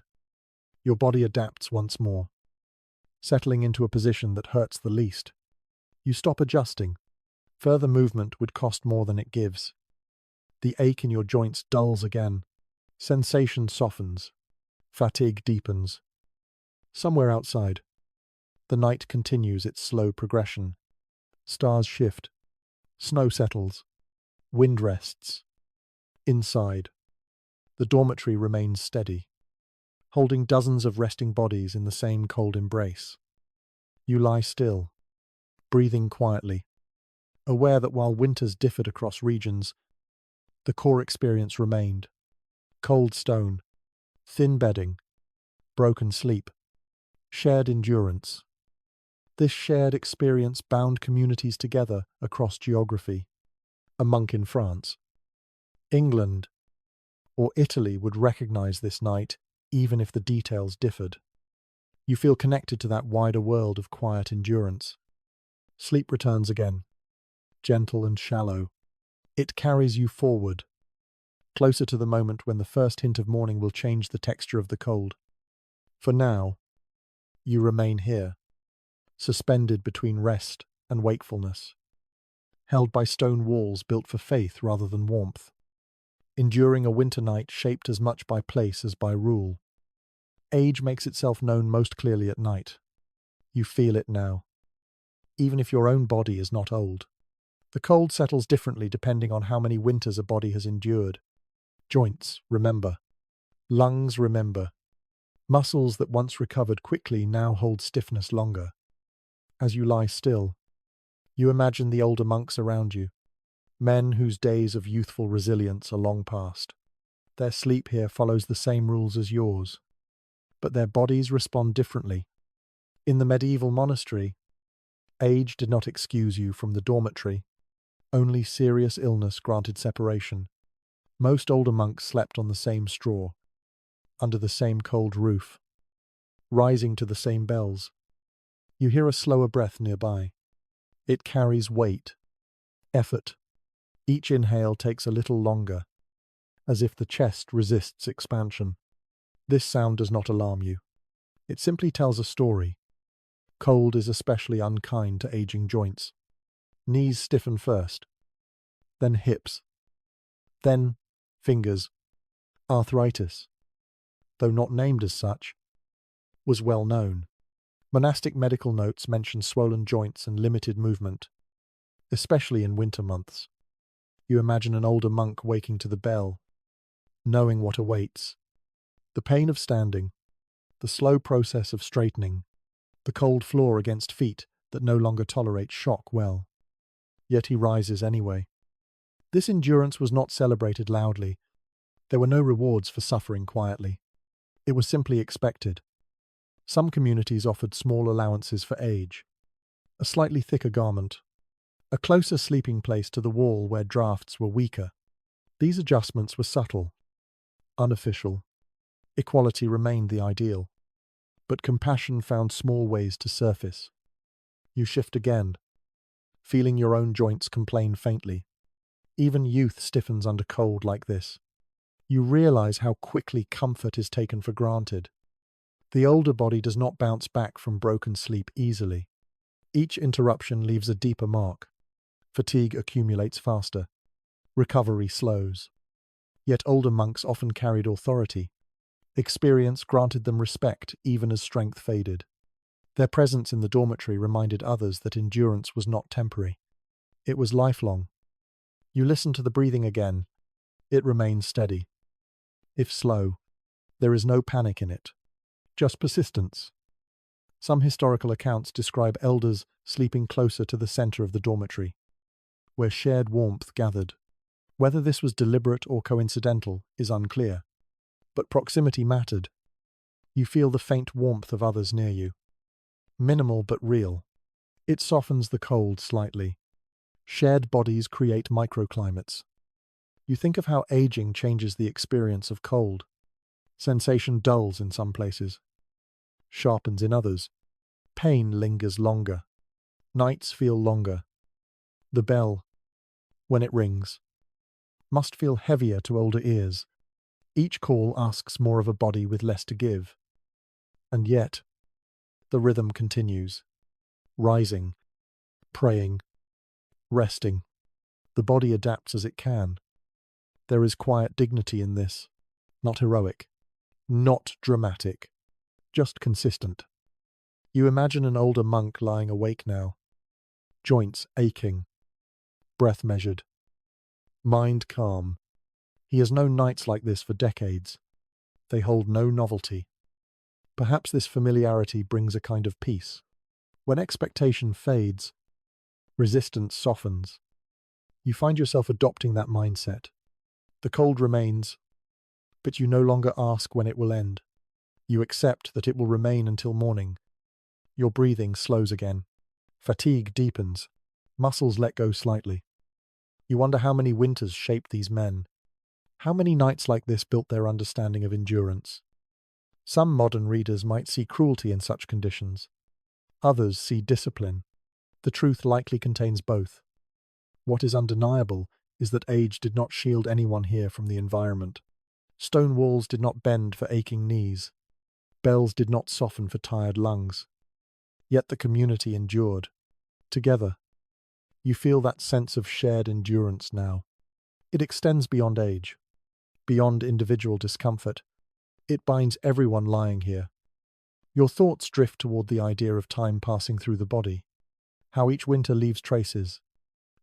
Your body adapts once more, settling into a position that hurts the least. You stop adjusting. Further movement would cost more than it gives. The ache in your joints dulls again. Sensation softens. Fatigue deepens. Somewhere outside, the night continues its slow progression. Stars shift. Snow settles. Wind rests. Inside, the dormitory remains steady, holding dozens of resting bodies in the same cold embrace. You lie still, breathing quietly, aware that while winters differed across regions, the core experience remained. Cold stone, thin bedding, broken sleep, shared endurance. This shared experience bound communities together across geography. A monk in France, England, or Italy would recognize this night, even if the details differed. You feel connected to that wider world of quiet endurance. Sleep returns again, gentle and shallow. It carries you forward, closer to the moment when the first hint of morning will change the texture of the cold. For now, you remain here, suspended between rest and wakefulness, held by stone walls built for faith rather than warmth, enduring a winter night shaped as much by place as by rule. Age makes itself known most clearly at night. You feel it now, even if your own body is not old. The cold settles differently depending on how many winters a body has endured. Joints, remember. Lungs, remember. Muscles that once recovered quickly now hold stiffness longer. As you lie still, you imagine the older monks around you, men whose days of youthful resilience are long past. Their sleep here follows the same rules as yours, but their bodies respond differently. In the medieval monastery, age did not excuse you from the dormitory. Only serious illness granted separation. Most older monks slept on the same straw, under the same cold roof, rising to the same bells. You hear a slower breath nearby. It carries weight, effort. Each inhale takes a little longer, as if the chest resists expansion. This sound does not alarm you. It simply tells a story. Cold is especially unkind to aging joints. Knees stiffen first, then hips, then fingers. Arthritis, though not named as such, was well known. Monastic medical notes mention swollen joints and limited movement, especially in winter months. You imagine an older monk waking to the bell, knowing what awaits. The pain of standing, the slow process of straightening, the cold floor against feet that no longer tolerate shock well. Yet he rises anyway. This endurance was not celebrated loudly. There were no rewards for suffering quietly. It was simply expected. Some communities offered small allowances for age, a slightly thicker garment, a closer sleeping place to the wall where drafts were weaker. These adjustments were subtle, unofficial. Equality remained the ideal, but compassion found small ways to surface. You shift again, feeling your own joints complain faintly. Even youth stiffens under cold like this. You realize how quickly comfort is taken for granted. The older body does not bounce back from broken sleep easily. Each interruption leaves a deeper mark. Fatigue accumulates faster. Recovery slows. Yet older monks often carried authority. Experience granted them respect even as strength faded. Their presence in the dormitory reminded others that endurance was not temporary. It was lifelong. You listen to the breathing again. It remains steady. If slow, there is no panic in it, just persistence. Some historical accounts describe elders sleeping closer to the center of the dormitory, where shared warmth gathered. Whether this was deliberate or coincidental is unclear, but proximity mattered. You feel the faint warmth of others near you. Minimal but real. It softens the cold slightly. Shared bodies create microclimates. You think of how aging changes the experience of cold. Sensation dulls in some places, sharpens in others. Pain lingers longer. Nights feel longer. The bell, when it rings, must feel heavier to older ears. Each call asks more of a body with less to give. And yet, the rhythm continues, rising, praying, resting. The body adapts as it can. There is quiet dignity in this, not heroic, not dramatic, just consistent. You imagine an older monk lying awake now, joints aching, breath measured, mind calm. He has known nights like this for decades. They hold no novelty. Perhaps this familiarity brings a kind of peace. When expectation fades, resistance softens. You find yourself adopting that mindset. The cold remains, but you no longer ask when it will end. You accept that it will remain until morning. Your breathing slows again. Fatigue deepens. Muscles let go slightly. You wonder how many winters shaped these men. How many nights like this built their understanding of endurance? Some modern readers might see cruelty in such conditions. Others see discipline. The truth likely contains both. What is undeniable is that age did not shield anyone here from the environment. Stone walls did not bend for aching knees. Bells did not soften for tired lungs. Yet the community endured. Together, you feel that sense of shared endurance now. It extends beyond age, beyond individual discomfort. It binds everyone lying here. Your thoughts drift toward the idea of time passing through the body, how each winter leaves traces,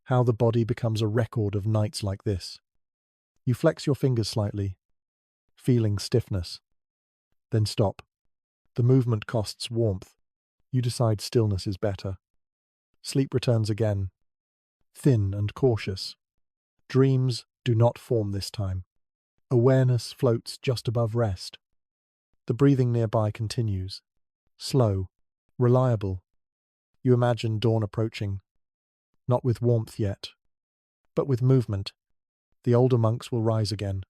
how the body becomes a record of nights like this. You flex your fingers slightly, feeling stiffness. Then stop. The movement costs warmth. You decide stillness is better. Sleep returns again, thin and cautious. Dreams do not form this time. Awareness floats just above rest. The breathing nearby continues, slow, reliable. You imagine dawn approaching, not with warmth yet, but with movement. The older monks will rise again.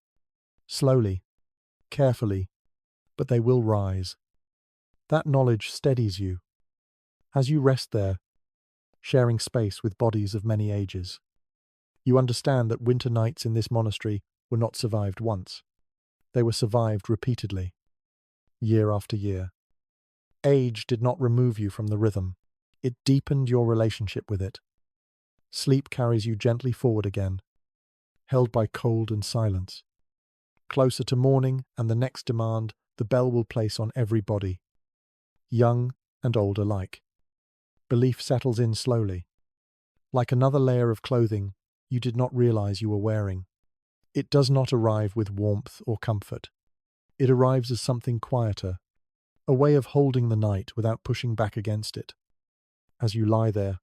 Slowly, carefully, but they will rise. That knowledge steadies you. As you rest there, sharing space with bodies of many ages, you understand that winter nights in this monastery were not survived once. They were survived repeatedly, year after year. Age did not remove you from the rhythm. It deepened your relationship with it. Sleep carries you gently forward again, held by cold and silence. Closer to morning and the next demand the bell will place on every body, young and old alike. Belief settles in slowly, like another layer of clothing you did not realize you were wearing. It does not arrive with warmth or comfort. It arrives as something quieter, a way of holding the night without pushing back against it. As you lie there,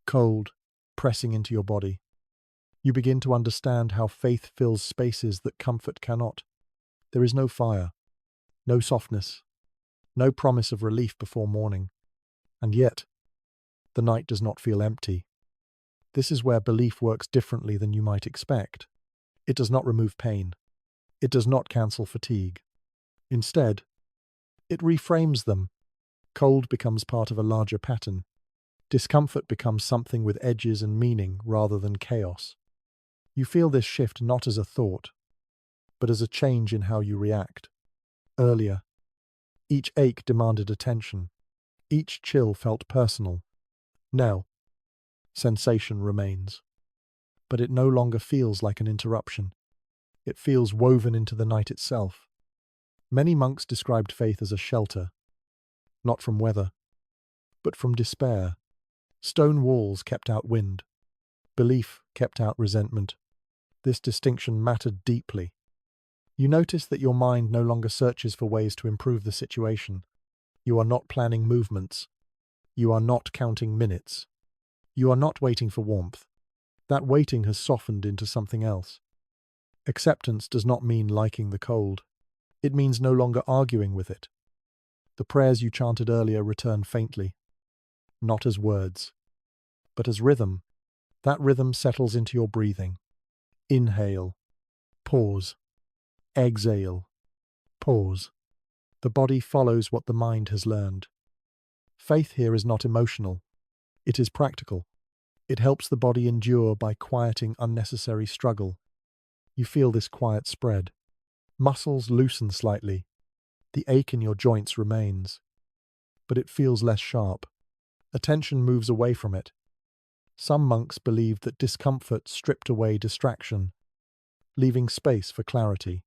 cold, pressing into your body, you begin to understand how faith fills spaces that comfort cannot. There is no fire, no softness, no promise of relief before morning. And yet, the night does not feel empty. This is where belief works differently than you might expect. It does not remove pain. It does not cancel fatigue. Instead, it reframes them. Cold becomes part of a larger pattern. Discomfort becomes something with edges and meaning rather than chaos. You feel this shift not as a thought, but as a change in how you react. Earlier, each ache demanded attention. Each chill felt personal. Now, sensation remains. But it no longer feels like an interruption. It feels woven into the night itself. Many monks described faith as a shelter, not from weather, but from despair. Stone walls kept out wind. Belief kept out resentment. This distinction mattered deeply. You notice that your mind no longer searches for ways to improve the situation. You are not planning movements. You are not counting minutes. You are not waiting for warmth. That waiting has softened into something else. Acceptance does not mean liking the cold. It means no longer arguing with it. The prayers you chanted earlier return faintly, not as words, but as rhythm. That rhythm settles into your breathing. Inhale, pause, exhale, pause. The body follows what the mind has learned. Faith here is not emotional, it is practical. It helps the body endure by quieting unnecessary struggle. You feel this quiet spread. Muscles loosen slightly. The ache in your joints remains, but it feels less sharp. Attention moves away from it. Some monks believed that discomfort stripped away distraction, leaving space for clarity.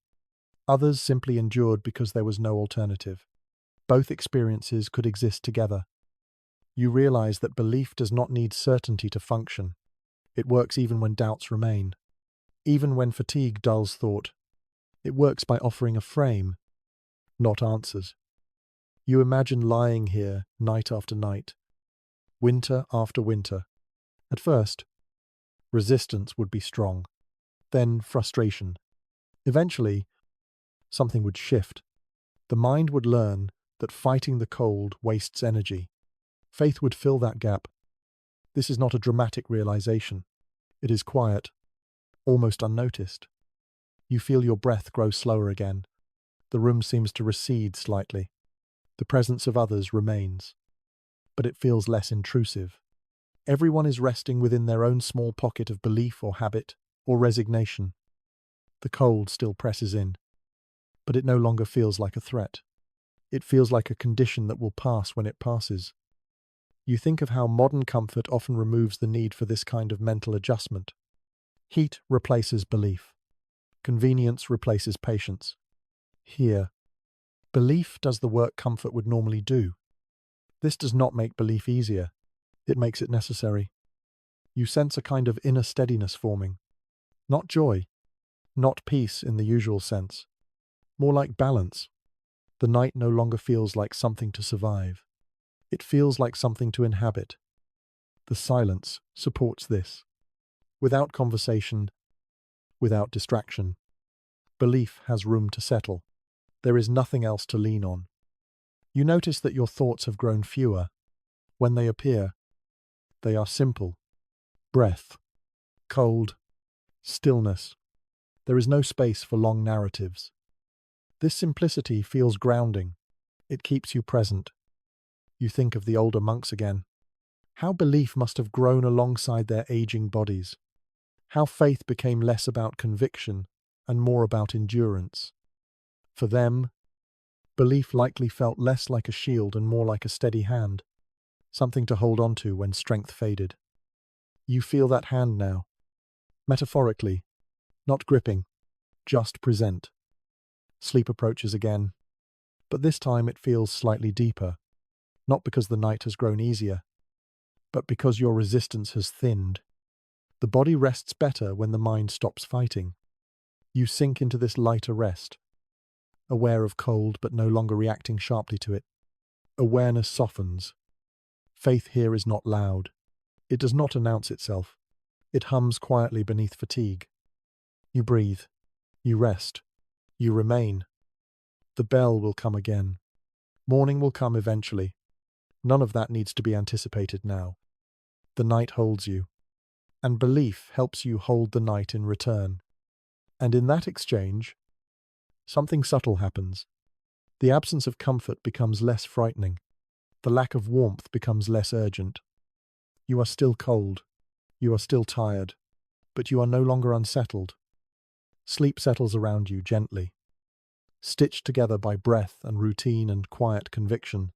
Others simply endured because there was no alternative. Both experiences could exist together. You realize that belief does not need certainty to function. It works even when doubts remain. Even when fatigue dulls thought. It works by offering a frame, not answers. You imagine lying here night after night, winter after winter. At first, resistance would be strong, then frustration. Eventually, something would shift. The mind would learn that fighting the cold wastes energy. Faith would fill that gap. This is not a dramatic realization. It is quiet, almost unnoticed. You feel your breath grow slower again. The room seems to recede slightly. The presence of others remains, but it feels less intrusive. Everyone is resting within their own small pocket of belief or habit or resignation. The cold still presses in, but it no longer feels like a threat. It feels like a condition that will pass when it passes. You think of how modern comfort often removes the need for this kind of mental adjustment. Heat replaces belief. Convenience replaces patience. Here, belief does the work comfort would normally do. This does not make belief easier. It makes it necessary. You sense a kind of inner steadiness forming. Not joy, not peace in the usual sense. More like balance. The night no longer feels like something to survive. It feels like something to inhabit. The silence supports this. Without conversation, without distraction, belief has room to settle. There is nothing else to lean on. You notice that your thoughts have grown fewer. When they appear, they are simple. Breath, cold, stillness. There is no space for long narratives. This simplicity feels grounding. It keeps you present. You think of the older monks again. How belief must have grown alongside their aging bodies. How faith became less about conviction and more about endurance. For them, belief likely felt less like a shield and more like a steady hand, something to hold on to when strength faded. You feel that hand now, metaphorically, not gripping, just present. Sleep approaches again, but this time it feels slightly deeper, not because the night has grown easier, but because your resistance has thinned. The body rests better when the mind stops fighting. You sink into this lighter rest, aware of cold but no longer reacting sharply to it. Awareness softens. Faith here is not loud. It does not announce itself. It hums quietly beneath fatigue. You breathe. You rest. You remain. The bell will come again. Morning will come eventually. None of that needs to be anticipated now. The night holds you, and belief helps you hold the night in return. And in that exchange, something subtle happens. The absence of comfort becomes less frightening. The lack of warmth becomes less urgent. You are still cold. You are still tired, but you are no longer unsettled. Sleep settles around you gently, stitched together by breath and routine and quiet conviction.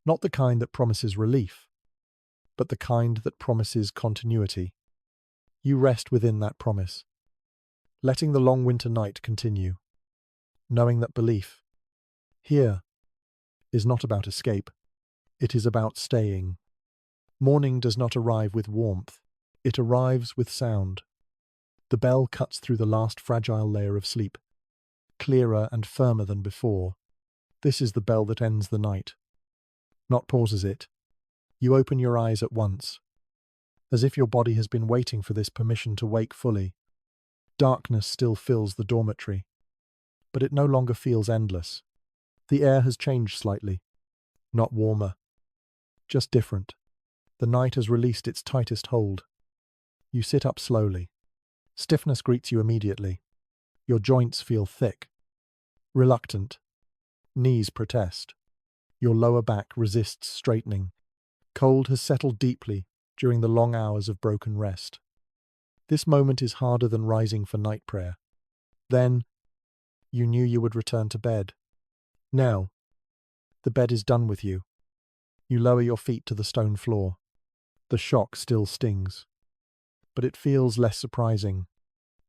Not the kind that promises relief, but the kind that promises continuity. You rest within that promise, letting the long winter night continue, knowing that belief, here, is not about escape. It is about staying. Morning does not arrive with warmth. It arrives with sound. The bell cuts through the last fragile layer of sleep, clearer and firmer than before. This is the bell that ends the night, not pauses it. You open your eyes at once, as if your body has been waiting for this permission to wake fully. Darkness still fills the dormitory, but it no longer feels endless. The air has changed slightly, not warmer, just different. The night has released its tightest hold. You sit up slowly. Stiffness greets you immediately. Your joints feel thick, reluctant. Knees protest. Your lower back resists straightening. Cold has settled deeply during the long hours of broken rest. This moment is harder than rising for night prayer. Then, you knew you would return to bed. Now, the bed is done with you. You lower your feet to the stone floor. The shock still stings, but it feels less surprising.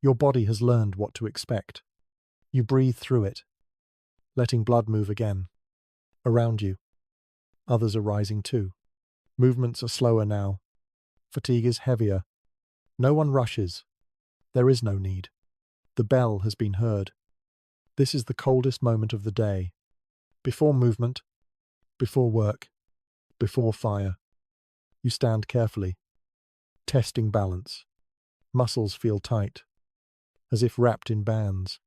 Your body has learned what to expect. You breathe through it, letting blood move again. Around you, others are rising too. Movements are slower now. Fatigue is heavier. No one rushes. There is no need. The bell has been heard. This is the coldest moment of the day. Before movement, before work, before fire. You stand carefully, testing balance. Muscles feel tight, as if wrapped in bands.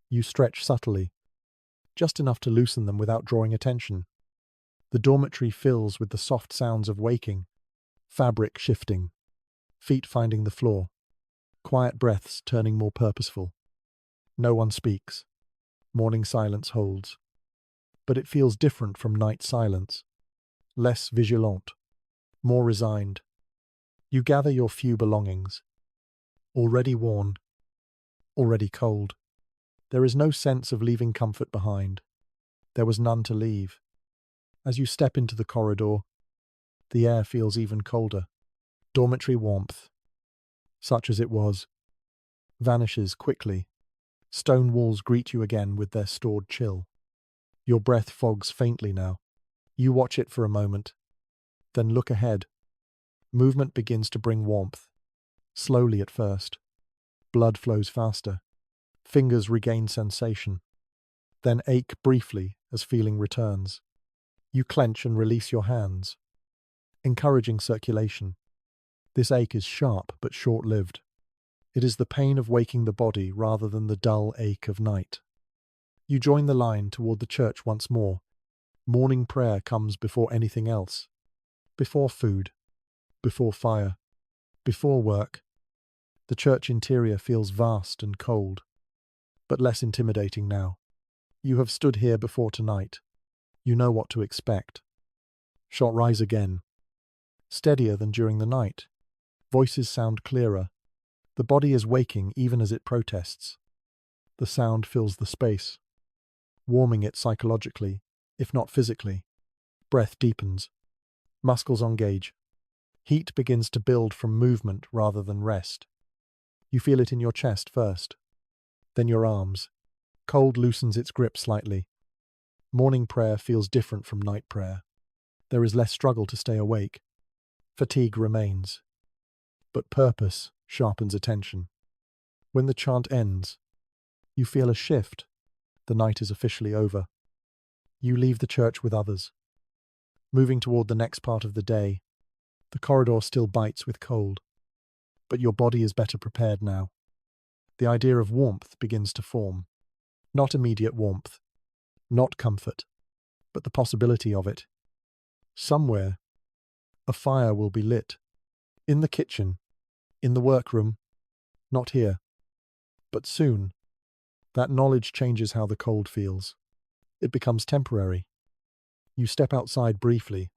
You stretch subtly, just enough to loosen them without drawing attention. The dormitory fills with the soft sounds of waking, fabric shifting, feet finding the floor, quiet breaths turning more purposeful. No one speaks. Morning silence holds. But it feels different from night silence. Less vigilant, more resigned. You gather your few belongings. Already worn, already cold. There is no sense of leaving comfort behind. There was none to leave. As you step into the corridor, the air feels even colder. Dormitory warmth, such as it was, vanishes quickly. Stone walls greet you again with their stored chill. Your breath fogs faintly now. You watch it for a moment, then look ahead. Movement begins to bring warmth. Slowly at first. Blood flows faster. Fingers regain sensation. Then ache briefly as feeling returns. You clench and release your hands, encouraging circulation. This ache is sharp but short-lived. It is the pain of waking the body rather than the dull ache of night. You join the line toward the church once more. Morning prayer comes before anything else. Before food. Before fire. Before work. The church interior feels vast and cold, but less intimidating now. You have stood here before tonight. You know what to expect. Shot rise again. Steadier than during the night. Voices sound clearer. The body is waking even as it protests. The sound fills the space, warming it psychologically, if not physically. Breath deepens. Muscles engage. Heat begins to build from movement rather than rest. You feel it in your chest first, then your arms. Cold loosens its grip slightly. Morning prayer feels different from night prayer. There is less struggle to stay awake. Fatigue remains, but purpose sharpens attention. When the chant ends, you feel a shift. The night is officially over. You leave the church with others. Moving toward the next part of the day, the corridor still bites with cold, but your body is better prepared now. The idea of warmth begins to form. Not immediate warmth, not comfort, but the possibility of it. Somewhere, a fire will be lit. In the kitchen, in the workroom, not here. But soon, that knowledge changes how the cold feels. It becomes temporary. You step outside briefly,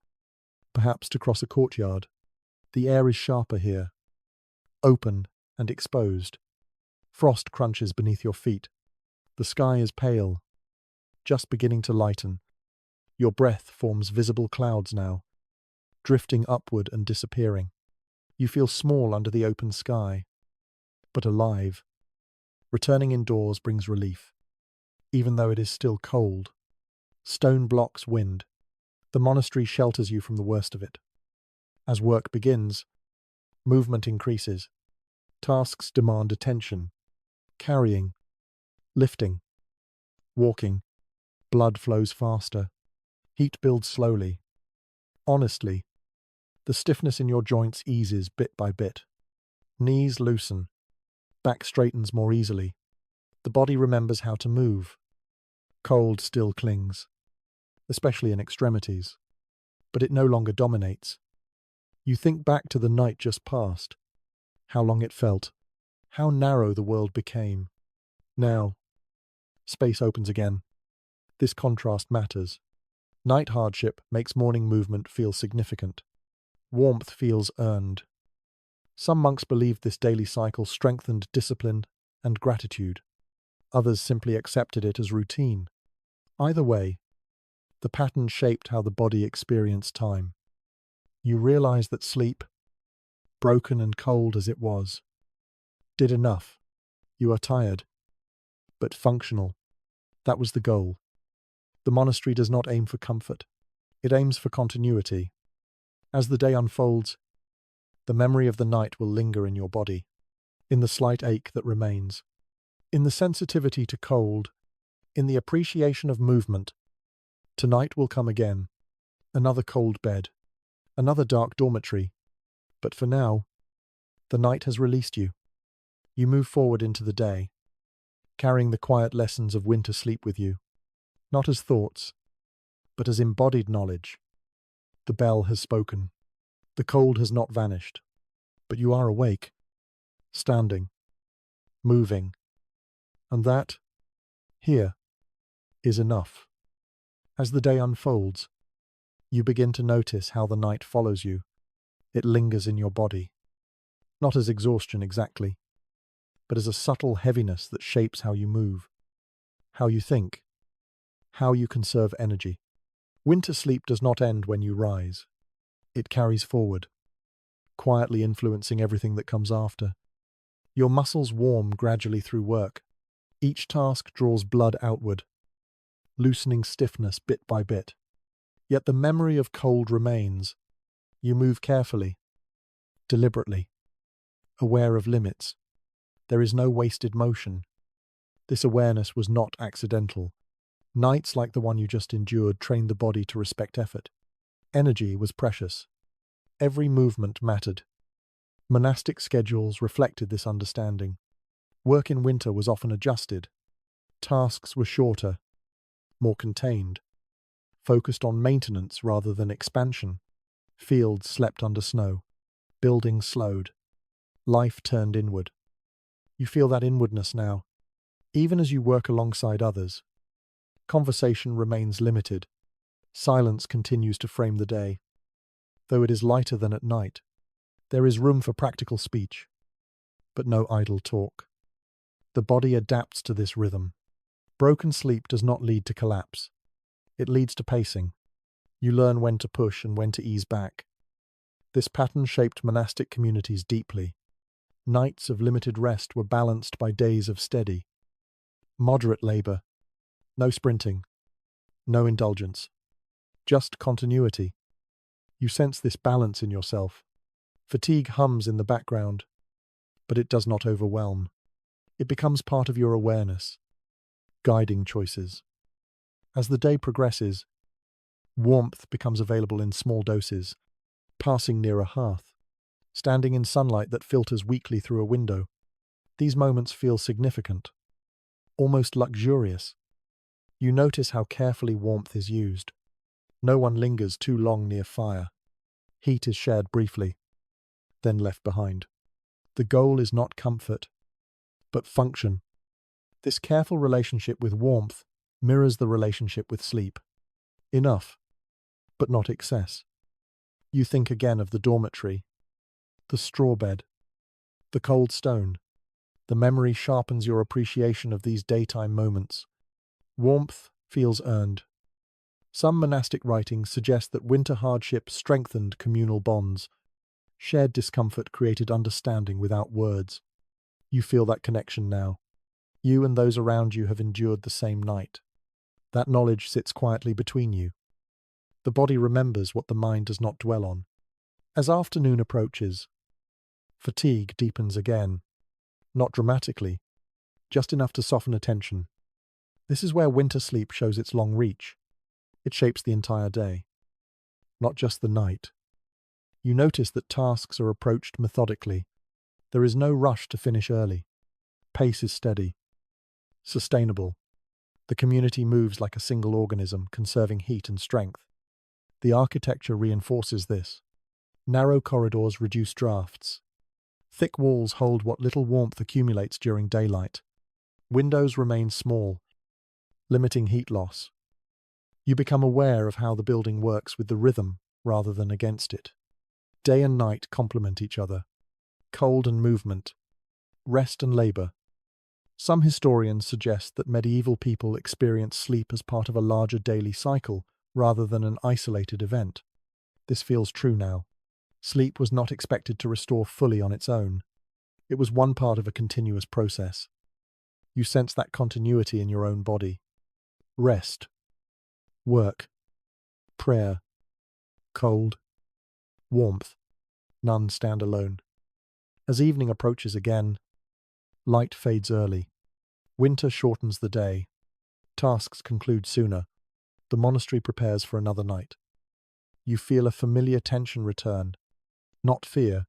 perhaps to cross a courtyard. The air is sharper here, open and exposed. Frost crunches beneath your feet. The sky is pale, just beginning to lighten. Your breath forms visible clouds now, drifting upward and disappearing. You feel small under the open sky, but alive. Returning indoors brings relief, even though it is still cold. Stone blocks wind. The monastery shelters you from the worst of it. As work begins, movement increases. Tasks demand attention. Carrying, lifting, walking. Blood flows faster. Heat builds slowly. Honestly, the stiffness in your joints eases bit by bit. Knees loosen. Back straightens more easily. The body remembers how to move. Cold still clings, especially in extremities, but it no longer dominates. You think back to the night just past, how long it felt, How narrow the world became. Now, space opens again. This contrast matters. Night hardship makes morning movement feel significant. Warmth feels earned. Some monks believed this daily cycle strengthened discipline and gratitude. Others simply accepted it as routine. Either way, the pattern shaped how the body experienced time. You realize that sleep, broken and cold as it was, did enough. You are tired, but functional. That was the goal. The monastery does not aim for comfort. It aims for continuity. As the day unfolds, the memory of the night will linger in your body, in the slight ache that remains, in the sensitivity to cold, in the appreciation of movement. Tonight will come again. Another cold bed, another dark dormitory. But for now, the night has released you. You move forward into the day, carrying the quiet lessons of winter sleep with you, not as thoughts, but as embodied knowledge. The bell has spoken. The cold has not vanished, but you are awake, standing, moving, and that, here, is enough. As the day unfolds, you begin to notice how the night follows you. It lingers in your body, not as exhaustion exactly, but as a subtle heaviness that shapes how you move, how you think, how you conserve energy. Winter sleep does not end when you rise. It carries forward, quietly influencing everything that comes after. Your muscles warm gradually through work. Each task draws blood outward, loosening stiffness bit by bit. Yet the memory of cold remains. You move carefully, deliberately, aware of limits. There is no wasted motion. This awareness was not accidental. Nights like the one you just endured trained the body to respect effort. Energy was precious. Every movement mattered. Monastic schedules reflected this understanding. Work in winter was often adjusted. Tasks were shorter, more contained, focused on maintenance rather than expansion. Fields slept under snow. Buildings slowed. Life turned inward. You feel that inwardness now, even as you work alongside others. Conversation remains limited. Silence continues to frame the day. Though it is lighter than at night, there is room for practical speech, but no idle talk. The body adapts to this rhythm. Broken sleep does not lead to collapse. It leads to pacing. You learn when to push and when to ease back. This pattern shaped monastic communities deeply. Nights of limited rest were balanced by days of steady, moderate labor. No sprinting, no indulgence, just continuity. You sense this balance in yourself. Fatigue hums in the background, but it does not overwhelm. It becomes part of your awareness, guiding choices. As the day progresses, warmth becomes available in small doses, passing near a hearth, standing in sunlight that filters weakly through a window. These moments feel significant, almost luxurious. You notice how carefully warmth is used. No one lingers too long near fire. Heat is shared briefly, then left behind. The goal is not comfort, but function. This careful relationship with warmth mirrors the relationship with sleep. Enough, but not excess. You think again of the dormitory, the straw bed, the cold stone. The memory sharpens your appreciation of these daytime moments. Warmth feels earned. Some monastic writings suggest that winter hardship strengthened communal bonds. Shared discomfort created understanding without words. You feel that connection now. You and those around you have endured the same night. That knowledge sits quietly between you. The body remembers what the mind does not dwell on. As afternoon approaches, fatigue deepens again. Not dramatically, just enough to soften attention. This is where winter sleep shows its long reach. It shapes the entire day, not just the night. You notice that tasks are approached methodically. There is no rush to finish early. Pace is steady, sustainable. The community moves like a single organism, conserving heat and strength. The architecture reinforces this. Narrow corridors reduce drafts. Thick walls hold what little warmth accumulates during daylight. Windows remain small, limiting heat loss. You become aware of how the building works with the rhythm rather than against it. Day and night complement each other. Cold and movement, rest and labor. Some historians suggest that medieval people experienced sleep as part of a larger daily cycle rather than an isolated event. This feels true now. Sleep was not expected to restore fully on its own. It was one part of a continuous process. You sense that continuity in your own body. Rest, work, prayer, cold, warmth. None stand alone. As evening approaches again, light fades early. Winter shortens the day. Tasks conclude sooner. The monastery prepares for another night. You feel a familiar tension return. Not fear,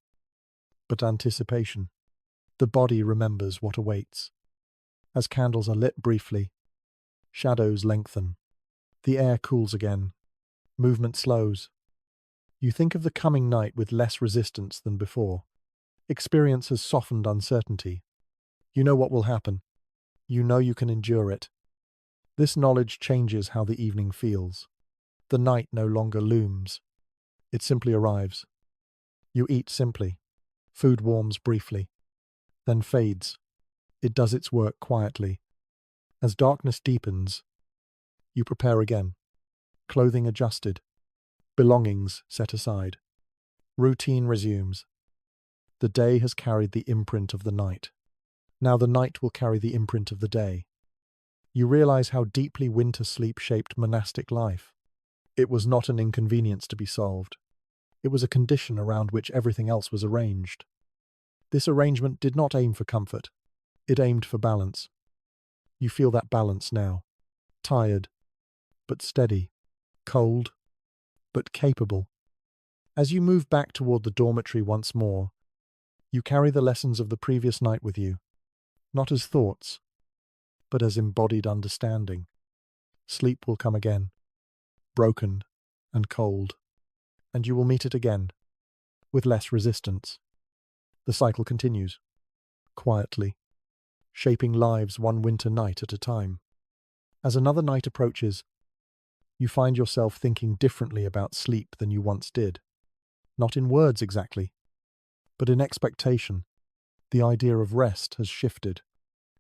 but anticipation. The body remembers what awaits. As candles are lit briefly, shadows lengthen. The air cools again. Movement slows. You think of the coming night with less resistance than before. Experience has softened uncertainty. You know what will happen. You know you can endure it. This knowledge changes how the evening feels. The night no longer looms. It simply arrives. You eat simply. Food warms briefly, then fades. It does its work quietly. As darkness deepens, you prepare again. Clothing adjusted. Belongings set aside. Routine resumes. The day has carried the imprint of the night. Now the night will carry the imprint of the day. You realize how deeply winter sleep shaped monastic life. It was not an inconvenience to be solved. It was a condition around which everything else was arranged. This arrangement did not aim for comfort. It aimed for balance. You feel that balance now. Tired, but steady. Cold, but capable. As you move back toward the dormitory once more, you carry the lessons of the previous night with you, not as thoughts, but as embodied understanding. Sleep will come again, broken and cold, and you will meet it again, with less resistance. The cycle continues, quietly, shaping lives one winter night at a time. As another night approaches, you find yourself thinking differently about sleep than you once did. Not in words exactly, but in expectation. The idea of rest has shifted.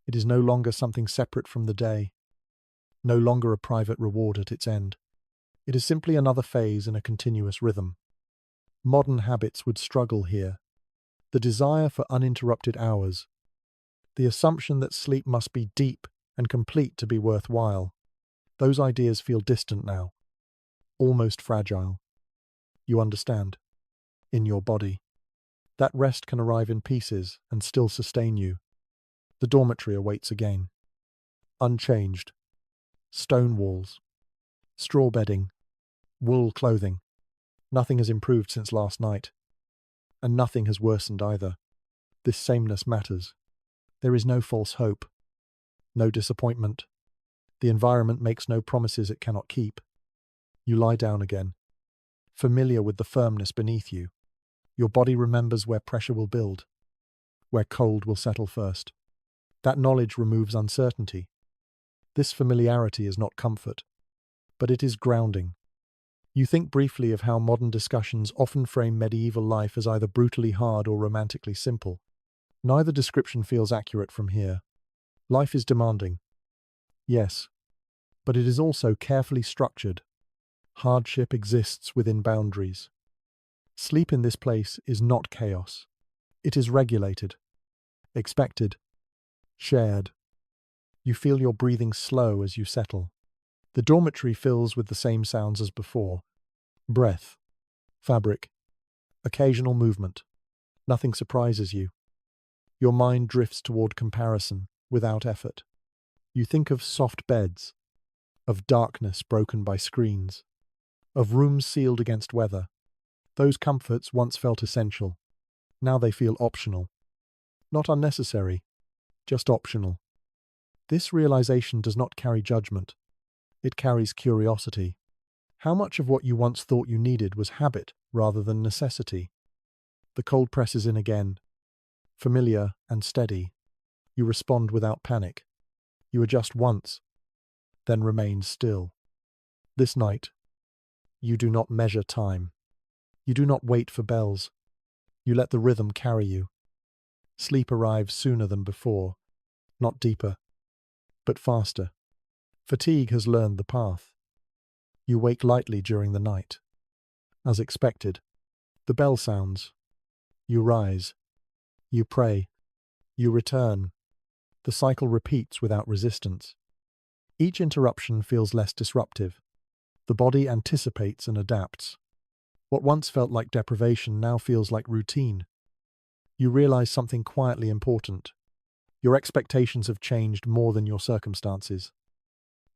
It is no longer something separate from the day, no longer a private reward at its end. It is simply another phase in a continuous rhythm. Modern habits would struggle here. The desire for uninterrupted hours, the assumption that sleep must be deep and complete to be worthwhile. Those ideas feel distant now, almost fragile. You understand, in your body. That rest can arrive in pieces and still sustain you. The dormitory awaits again. Unchanged. Stone walls. Straw bedding. Wool clothing. Nothing has improved since last night. And nothing has worsened either. This sameness matters. There is no false hope. No disappointment. The environment makes no promises it cannot keep. You lie down again, familiar with the firmness beneath you. Your body remembers where pressure will build, where cold will settle first. That knowledge removes uncertainty. This familiarity is not comfort, but it is grounding. You think briefly of how modern discussions often frame medieval life as either brutally hard or romantically simple. Neither description feels accurate from here. Life is demanding. Yes, but it is also carefully structured. Hardship exists within boundaries. Sleep in this place is not chaos. It is regulated, expected, shared. You feel your breathing slow as you settle. The dormitory fills with the same sounds as before. Breath, fabric, occasional movement. Nothing surprises you. Your mind drifts toward comparison without effort. You think of soft beds, of darkness broken by screens, of rooms sealed against weather. Those comforts once felt essential. Now they feel optional. Not unnecessary, just optional. This realization does not carry judgment. It carries curiosity. How much of what you once thought you needed was habit rather than necessity? The cold presses in again. familiar and steady. You respond without panic. You adjust once, then remain still. This night, you do not measure time. You do not wait for bells. You let the rhythm carry you. Sleep arrives sooner than before, not deeper, but faster. Fatigue has learned the path. You wake lightly during the night. As expected, the bell sounds. You rise. You pray. You return. The cycle repeats without resistance. Each interruption feels less disruptive. The body anticipates and adapts. What once felt like deprivation now feels like routine. You realize something quietly important. Your expectations have changed more than your circumstances.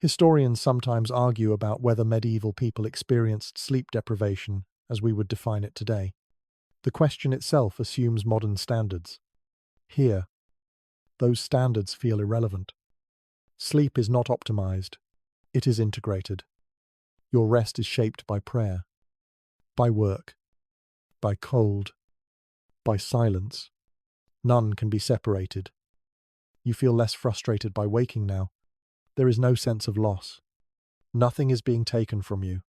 Historians sometimes argue about whether medieval people experienced sleep deprivation as we would define it today. The question itself assumes modern standards. Here, those standards feel irrelevant. Sleep is not optimized. It is integrated. Your rest is shaped by prayer, by work, by cold, by silence. None can be separated. You feel less frustrated by waking now. There is no sense of loss. Nothing is being taken from you.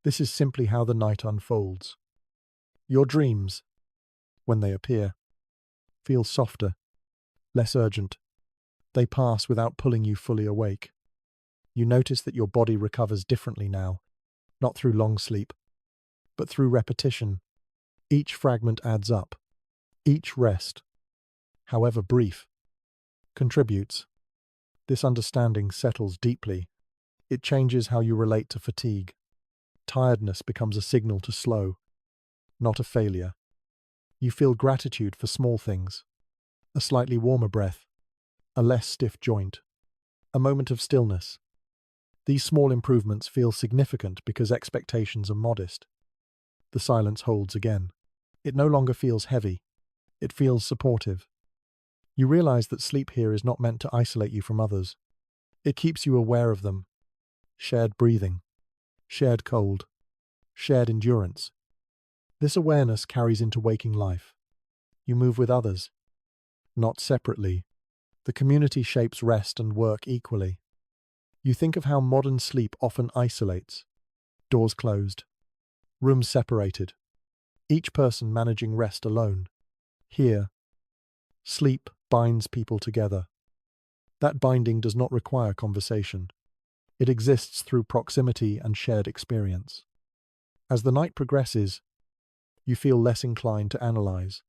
This is simply how the night unfolds. Your dreams, when they appear, feel softer, less urgent. They pass without pulling you fully awake. You notice that your body recovers differently now, not through long sleep, but through repetition. Each fragment adds up. Each rest, however brief, contributes. This understanding settles deeply. It changes how you relate to fatigue. Tiredness becomes a signal to slow, not a failure. You feel gratitude for small things. A slightly warmer breath, a less stiff joint, a moment of stillness. These small improvements feel significant because expectations are modest. The silence holds again. It no longer feels heavy. It feels supportive. You realize that sleep here is not meant to isolate you from others. It keeps you aware of them. Shared breathing, shared cold, shared endurance. This awareness carries into waking life. You move with others, not separately. The community shapes rest and work equally. You think of how modern sleep often isolates. Doors closed, rooms separated, each person managing rest alone. Here, sleep binds people together. That binding does not require conversation. It exists through proximity and shared experience. As the night progresses, you feel less inclined to analyze.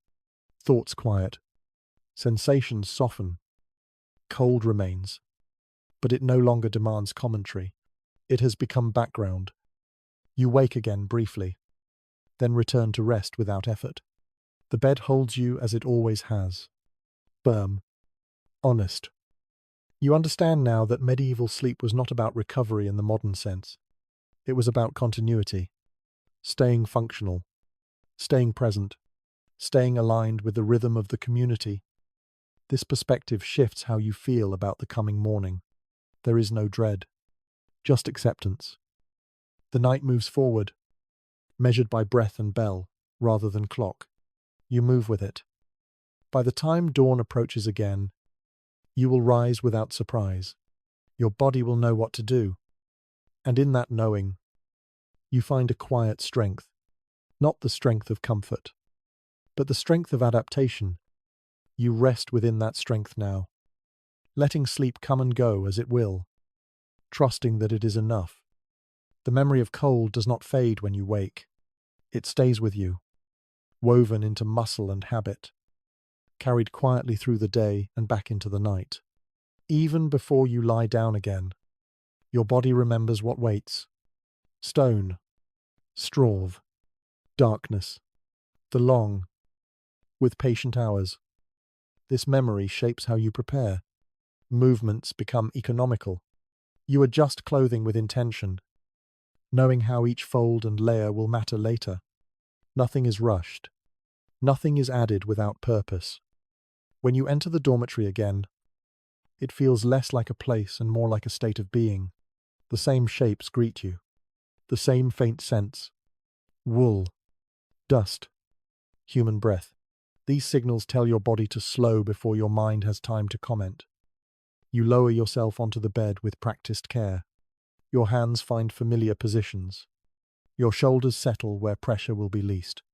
Thoughts quiet. Sensations soften. Cold remains. But it no longer demands commentary. It has become background. You wake again briefly, then return to rest without effort. The bed holds you as it always has. Firm. Honest. You understand now that medieval sleep was not about recovery in the modern sense. It was about continuity. Staying functional. Staying present. Staying aligned with the rhythm of the community. This perspective shifts how you feel about the coming morning. There is no dread, just acceptance. The night moves forward, measured by breath and bell, rather than clock. You move with it. By the time dawn approaches again, you will rise without surprise. Your body will know what to do. And in that knowing, you find a quiet strength, not the strength of comfort, but the strength of adaptation. You rest within that strength now, letting sleep come and go as it will, trusting that it is enough. The memory of cold does not fade when you wake. It stays with you, woven into muscle and habit, carried quietly through the day and back into the night. Even before you lie down again, your body remembers what waits. Stone, straw, darkness, the long, with patient hours. This memory shapes how you prepare. Movements become economical. You adjust clothing with intention, knowing how each fold and layer will matter later. Nothing is rushed. Nothing is added without purpose. When you enter the dormitory again, it feels less like a place and more like a state of being. The same shapes greet you. The same faint scents. Wool, dust, human breath. These signals tell your body to slow before your mind has time to comment. You lower yourself onto the bed with practiced care. Your hands find familiar positions. Your shoulders settle where pressure will be least.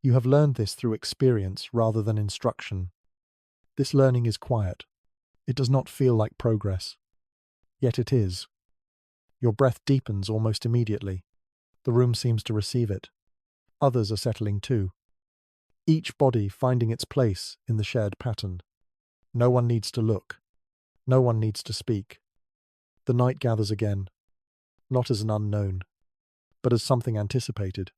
You have learned this through experience rather than instruction. This learning is quiet. It does not feel like progress. Yet it is. Your breath deepens almost immediately. The room seems to receive it. Others are settling too. Each body finding its place in the shared pattern. No one needs to look. No one needs to speak. The night gathers again, not as an unknown, but as something anticipated.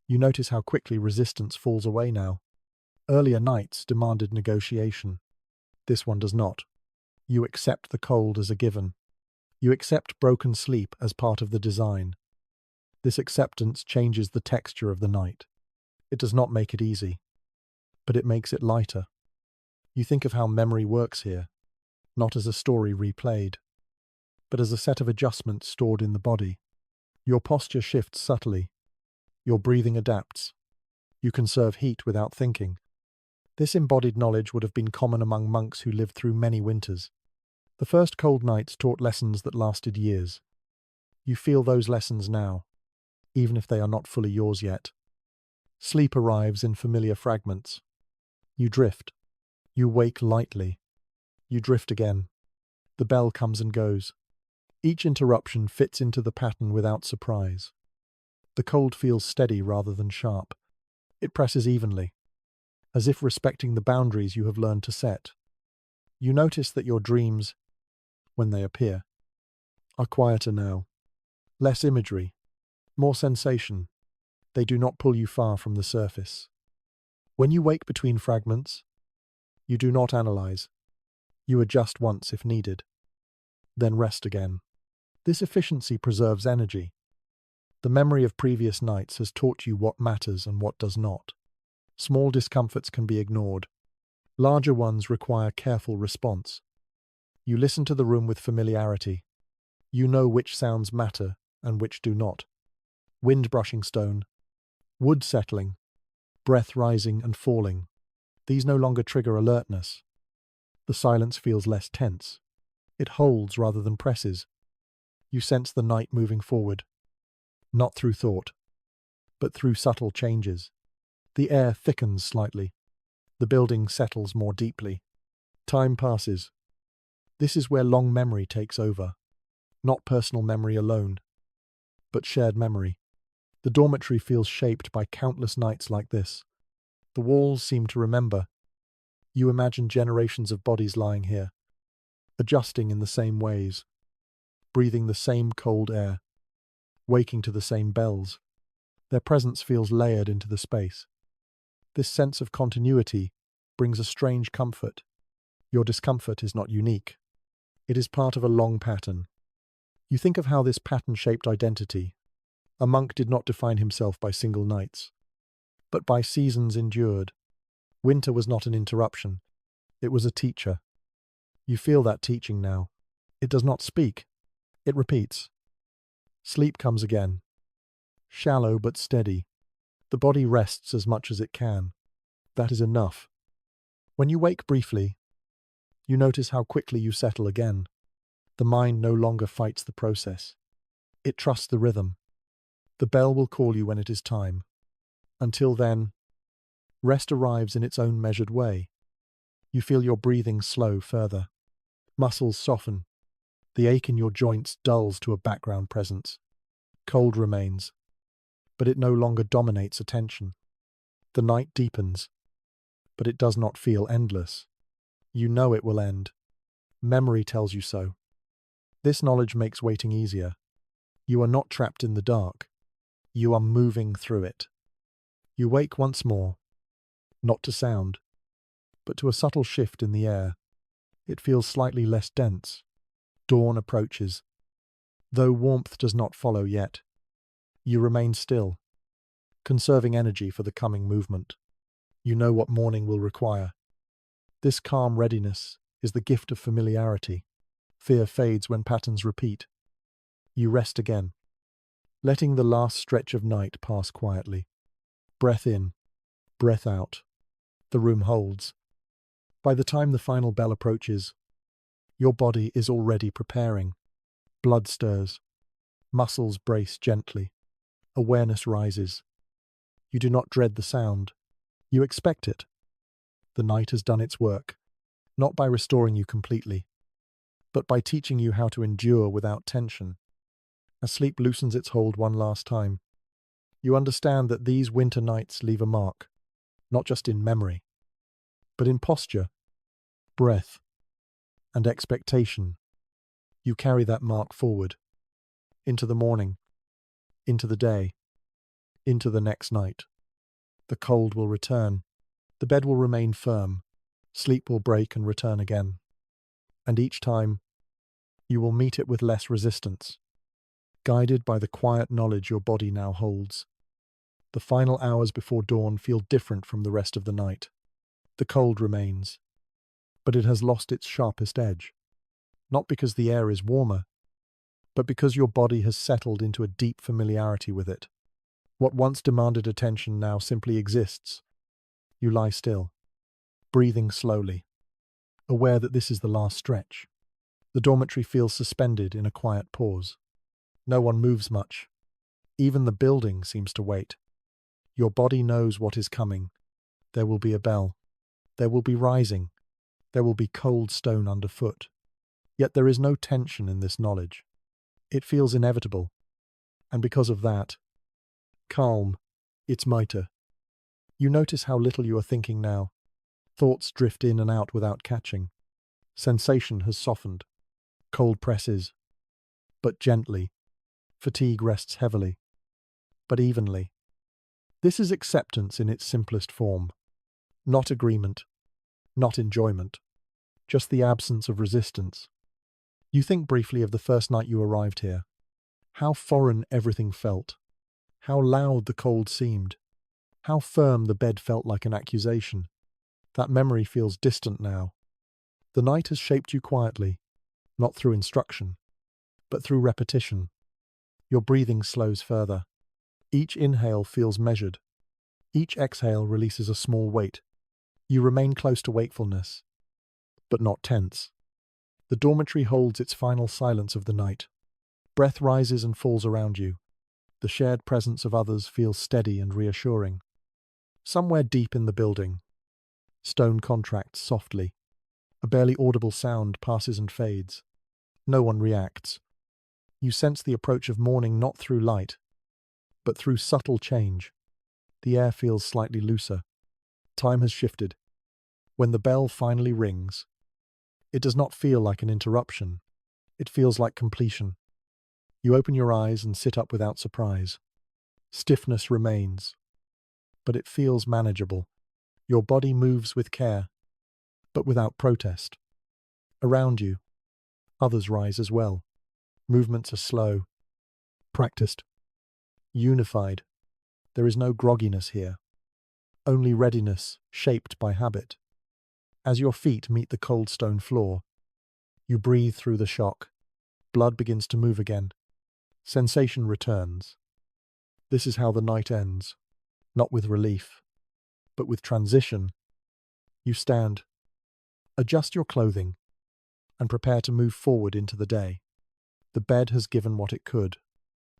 You notice how quickly resistance falls away now. Earlier nights demanded negotiation. This one does not. You accept the cold as a given. You accept broken sleep as part of the design. This acceptance changes the texture of the night. It does not make it easy, but it makes it lighter. You think of how memory works here, not as a story replayed, but as a set of adjustments stored in the body. Your posture shifts subtly. Your breathing adapts. You conserve heat without thinking. This embodied knowledge would have been common among monks who lived through many winters. The first cold nights taught lessons that lasted years. You feel those lessons now, even if they are not fully yours yet. Sleep arrives in familiar fragments. You drift. You wake lightly. You drift again. The bell comes and goes. Each interruption fits into the pattern without surprise. The cold feels steady rather than sharp. It presses evenly, as if respecting the boundaries you have learned to set. You notice that your dreams, when they appear, are quieter now. Less imagery, more sensation. They do not pull you far from the surface. When you wake between fragments, you do not analyze. You adjust once if needed, then rest again. This efficiency preserves energy. The memory of previous nights has taught you what matters and what does not. Small discomforts can be ignored. Larger ones require careful response. You listen to the room with familiarity. You know which sounds matter and which do not. Wind brushing stone, wood settling, breath rising and falling. These no longer trigger alertness. The silence feels less tense. It holds rather than presses. You sense the night moving forward, not through thought, but through subtle changes. The air thickens slightly. The building settles more deeply. Time passes. This is where long memory takes over. Not personal memory alone, but shared memory. The dormitory feels shaped by countless nights like this. The walls seem to remember. You imagine generations of bodies lying here, adjusting in the same ways, breathing the same cold air, waking to the same bells. Their presence feels layered into the space. This sense of continuity brings a strange comfort. Your discomfort is not unique. It is part of a long pattern. You think of how this pattern shaped identity. A monk did not define himself by single nights, but by seasons endured. Winter was not an interruption. It was a teacher. You feel that teaching now. It does not speak. It repeats. Sleep comes again. Shallow but steady. The body rests as much as it can. That is enough. When you wake briefly, you notice how quickly you settle again. The mind no longer fights the process. It trusts the rhythm. The bell will call you when it is time. Until then, rest arrives in its own measured way. You feel your breathing slow further. Muscles soften. The ache in your joints dulls to a background presence. Cold remains, but it no longer dominates attention. The night deepens, but it does not feel endless. You know it will end. Memory tells you so. This knowledge makes waiting easier. You are not trapped in the dark. You are moving through it. You wake once more, not to sound, but to a subtle shift in the air. It feels slightly less dense. Dawn approaches. Though warmth does not follow yet, you remain still, conserving energy for the coming movement. You know what morning will require. This calm readiness is the gift of familiarity. Fear fades when patterns repeat. You rest again, letting the last stretch of night pass quietly. Breath in, breath out. The room holds. By the time the final bell approaches, your body is already preparing. Blood stirs. Muscles brace gently. Awareness rises. You do not dread the sound. You expect it. The night has done its work, not by restoring you completely, but by teaching you how to endure without tension. As sleep loosens its hold one last time, you understand that these winter nights leave a mark, not just in memory, but in posture, breath, and expectation. You carry that mark forward, into the morning, into the day, into the next night. The cold will return. The bed will remain firm. Sleep will break and return again. And each time, you will meet it with less resistance, guided by the quiet knowledge your body now holds. The final hours before dawn feel different from the rest of the night. The cold remains, but it has lost its sharpest edge. Not because the air is warmer, but because your body has settled into a deep familiarity with it. What once demanded attention now simply exists. You lie still, breathing slowly, aware that this is the last stretch. The dormitory feels suspended in a quiet pause. No one moves much. Even the building seems to wait. Your body knows what is coming. There will be a bell. There will be rising. There will be cold stone underfoot. Yet there is no tension in this knowledge. It feels inevitable. And because of that, calm, it's mitre. You notice how little you are thinking now. Thoughts drift in and out without catching. Sensation has softened. Cold presses, but gently. Fatigue rests heavily, but evenly. This is acceptance in its simplest form. Not agreement, not enjoyment, just the absence of resistance. You think briefly of the first night you arrived here. How foreign everything felt. How loud the cold seemed. How firm the bed felt like an accusation. That memory feels distant now. The night has shaped you quietly, not through instruction, but through repetition. Your breathing slows further. Each inhale feels measured. Each exhale releases a small weight. You remain close to wakefulness, but not tense. The dormitory holds its final silence of the night. Breath rises and falls around you. The shared presence of others feels steady and reassuring. Somewhere deep in the building, stone contracts softly. A barely audible sound passes and fades. No one reacts. You sense the approach of morning not through light, but through subtle change. The air feels slightly looser. Time has shifted. When the bell finally rings, it does not feel like an interruption. It feels like completion. You open your eyes and sit up without surprise. Stiffness remains, but it feels manageable. Your body moves with care, but without protest. Around you, others rise as well. Movements are slow, practiced, unified. There is no grogginess here, only readiness shaped by habit. As your feet meet the cold stone floor, you breathe through the shock. Blood begins to move again. Sensation returns. This is how the night ends, not with relief, but with transition. You stand, adjust your clothing, and prepare to move forward into the day. The bed has given what it could.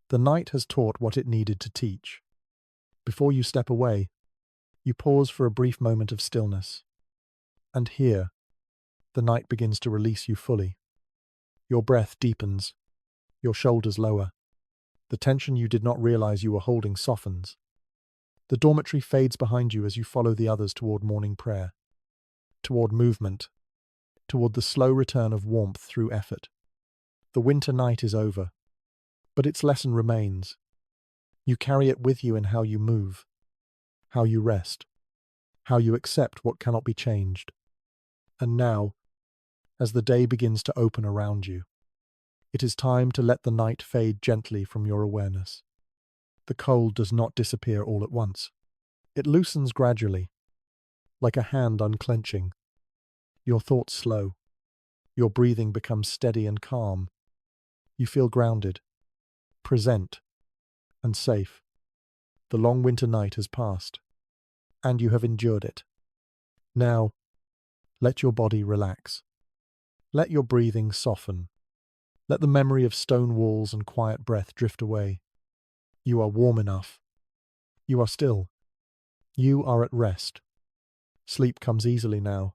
The night has taught what it needed to teach. Before you step away, you pause for a brief moment of stillness. And here, the night begins to release you fully. Your breath deepens, your shoulders lower. The tension you did not realize you were holding softens. The dormitory fades behind you as you follow the others toward morning prayer, toward movement, toward the slow return of warmth through effort. The winter night is over, but its lesson remains. You carry it with you in how you move, how you rest, how you accept what cannot be changed. And now, as the day begins to open around you, it is time to let the night fade gently from your awareness. The cold does not disappear all at once. It loosens gradually, like a hand unclenching. Your thoughts slow. Your breathing becomes steady and calm. You feel grounded, present, and safe. The long winter night has passed, and you have endured it. Now, let your body relax. Let your breathing soften. Let the memory of stone walls and quiet breath drift away. You are warm enough. You are still. You are at rest. Sleep comes easily now,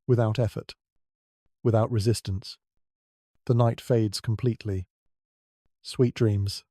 without effort, without resistance. The night fades completely. Sweet dreams.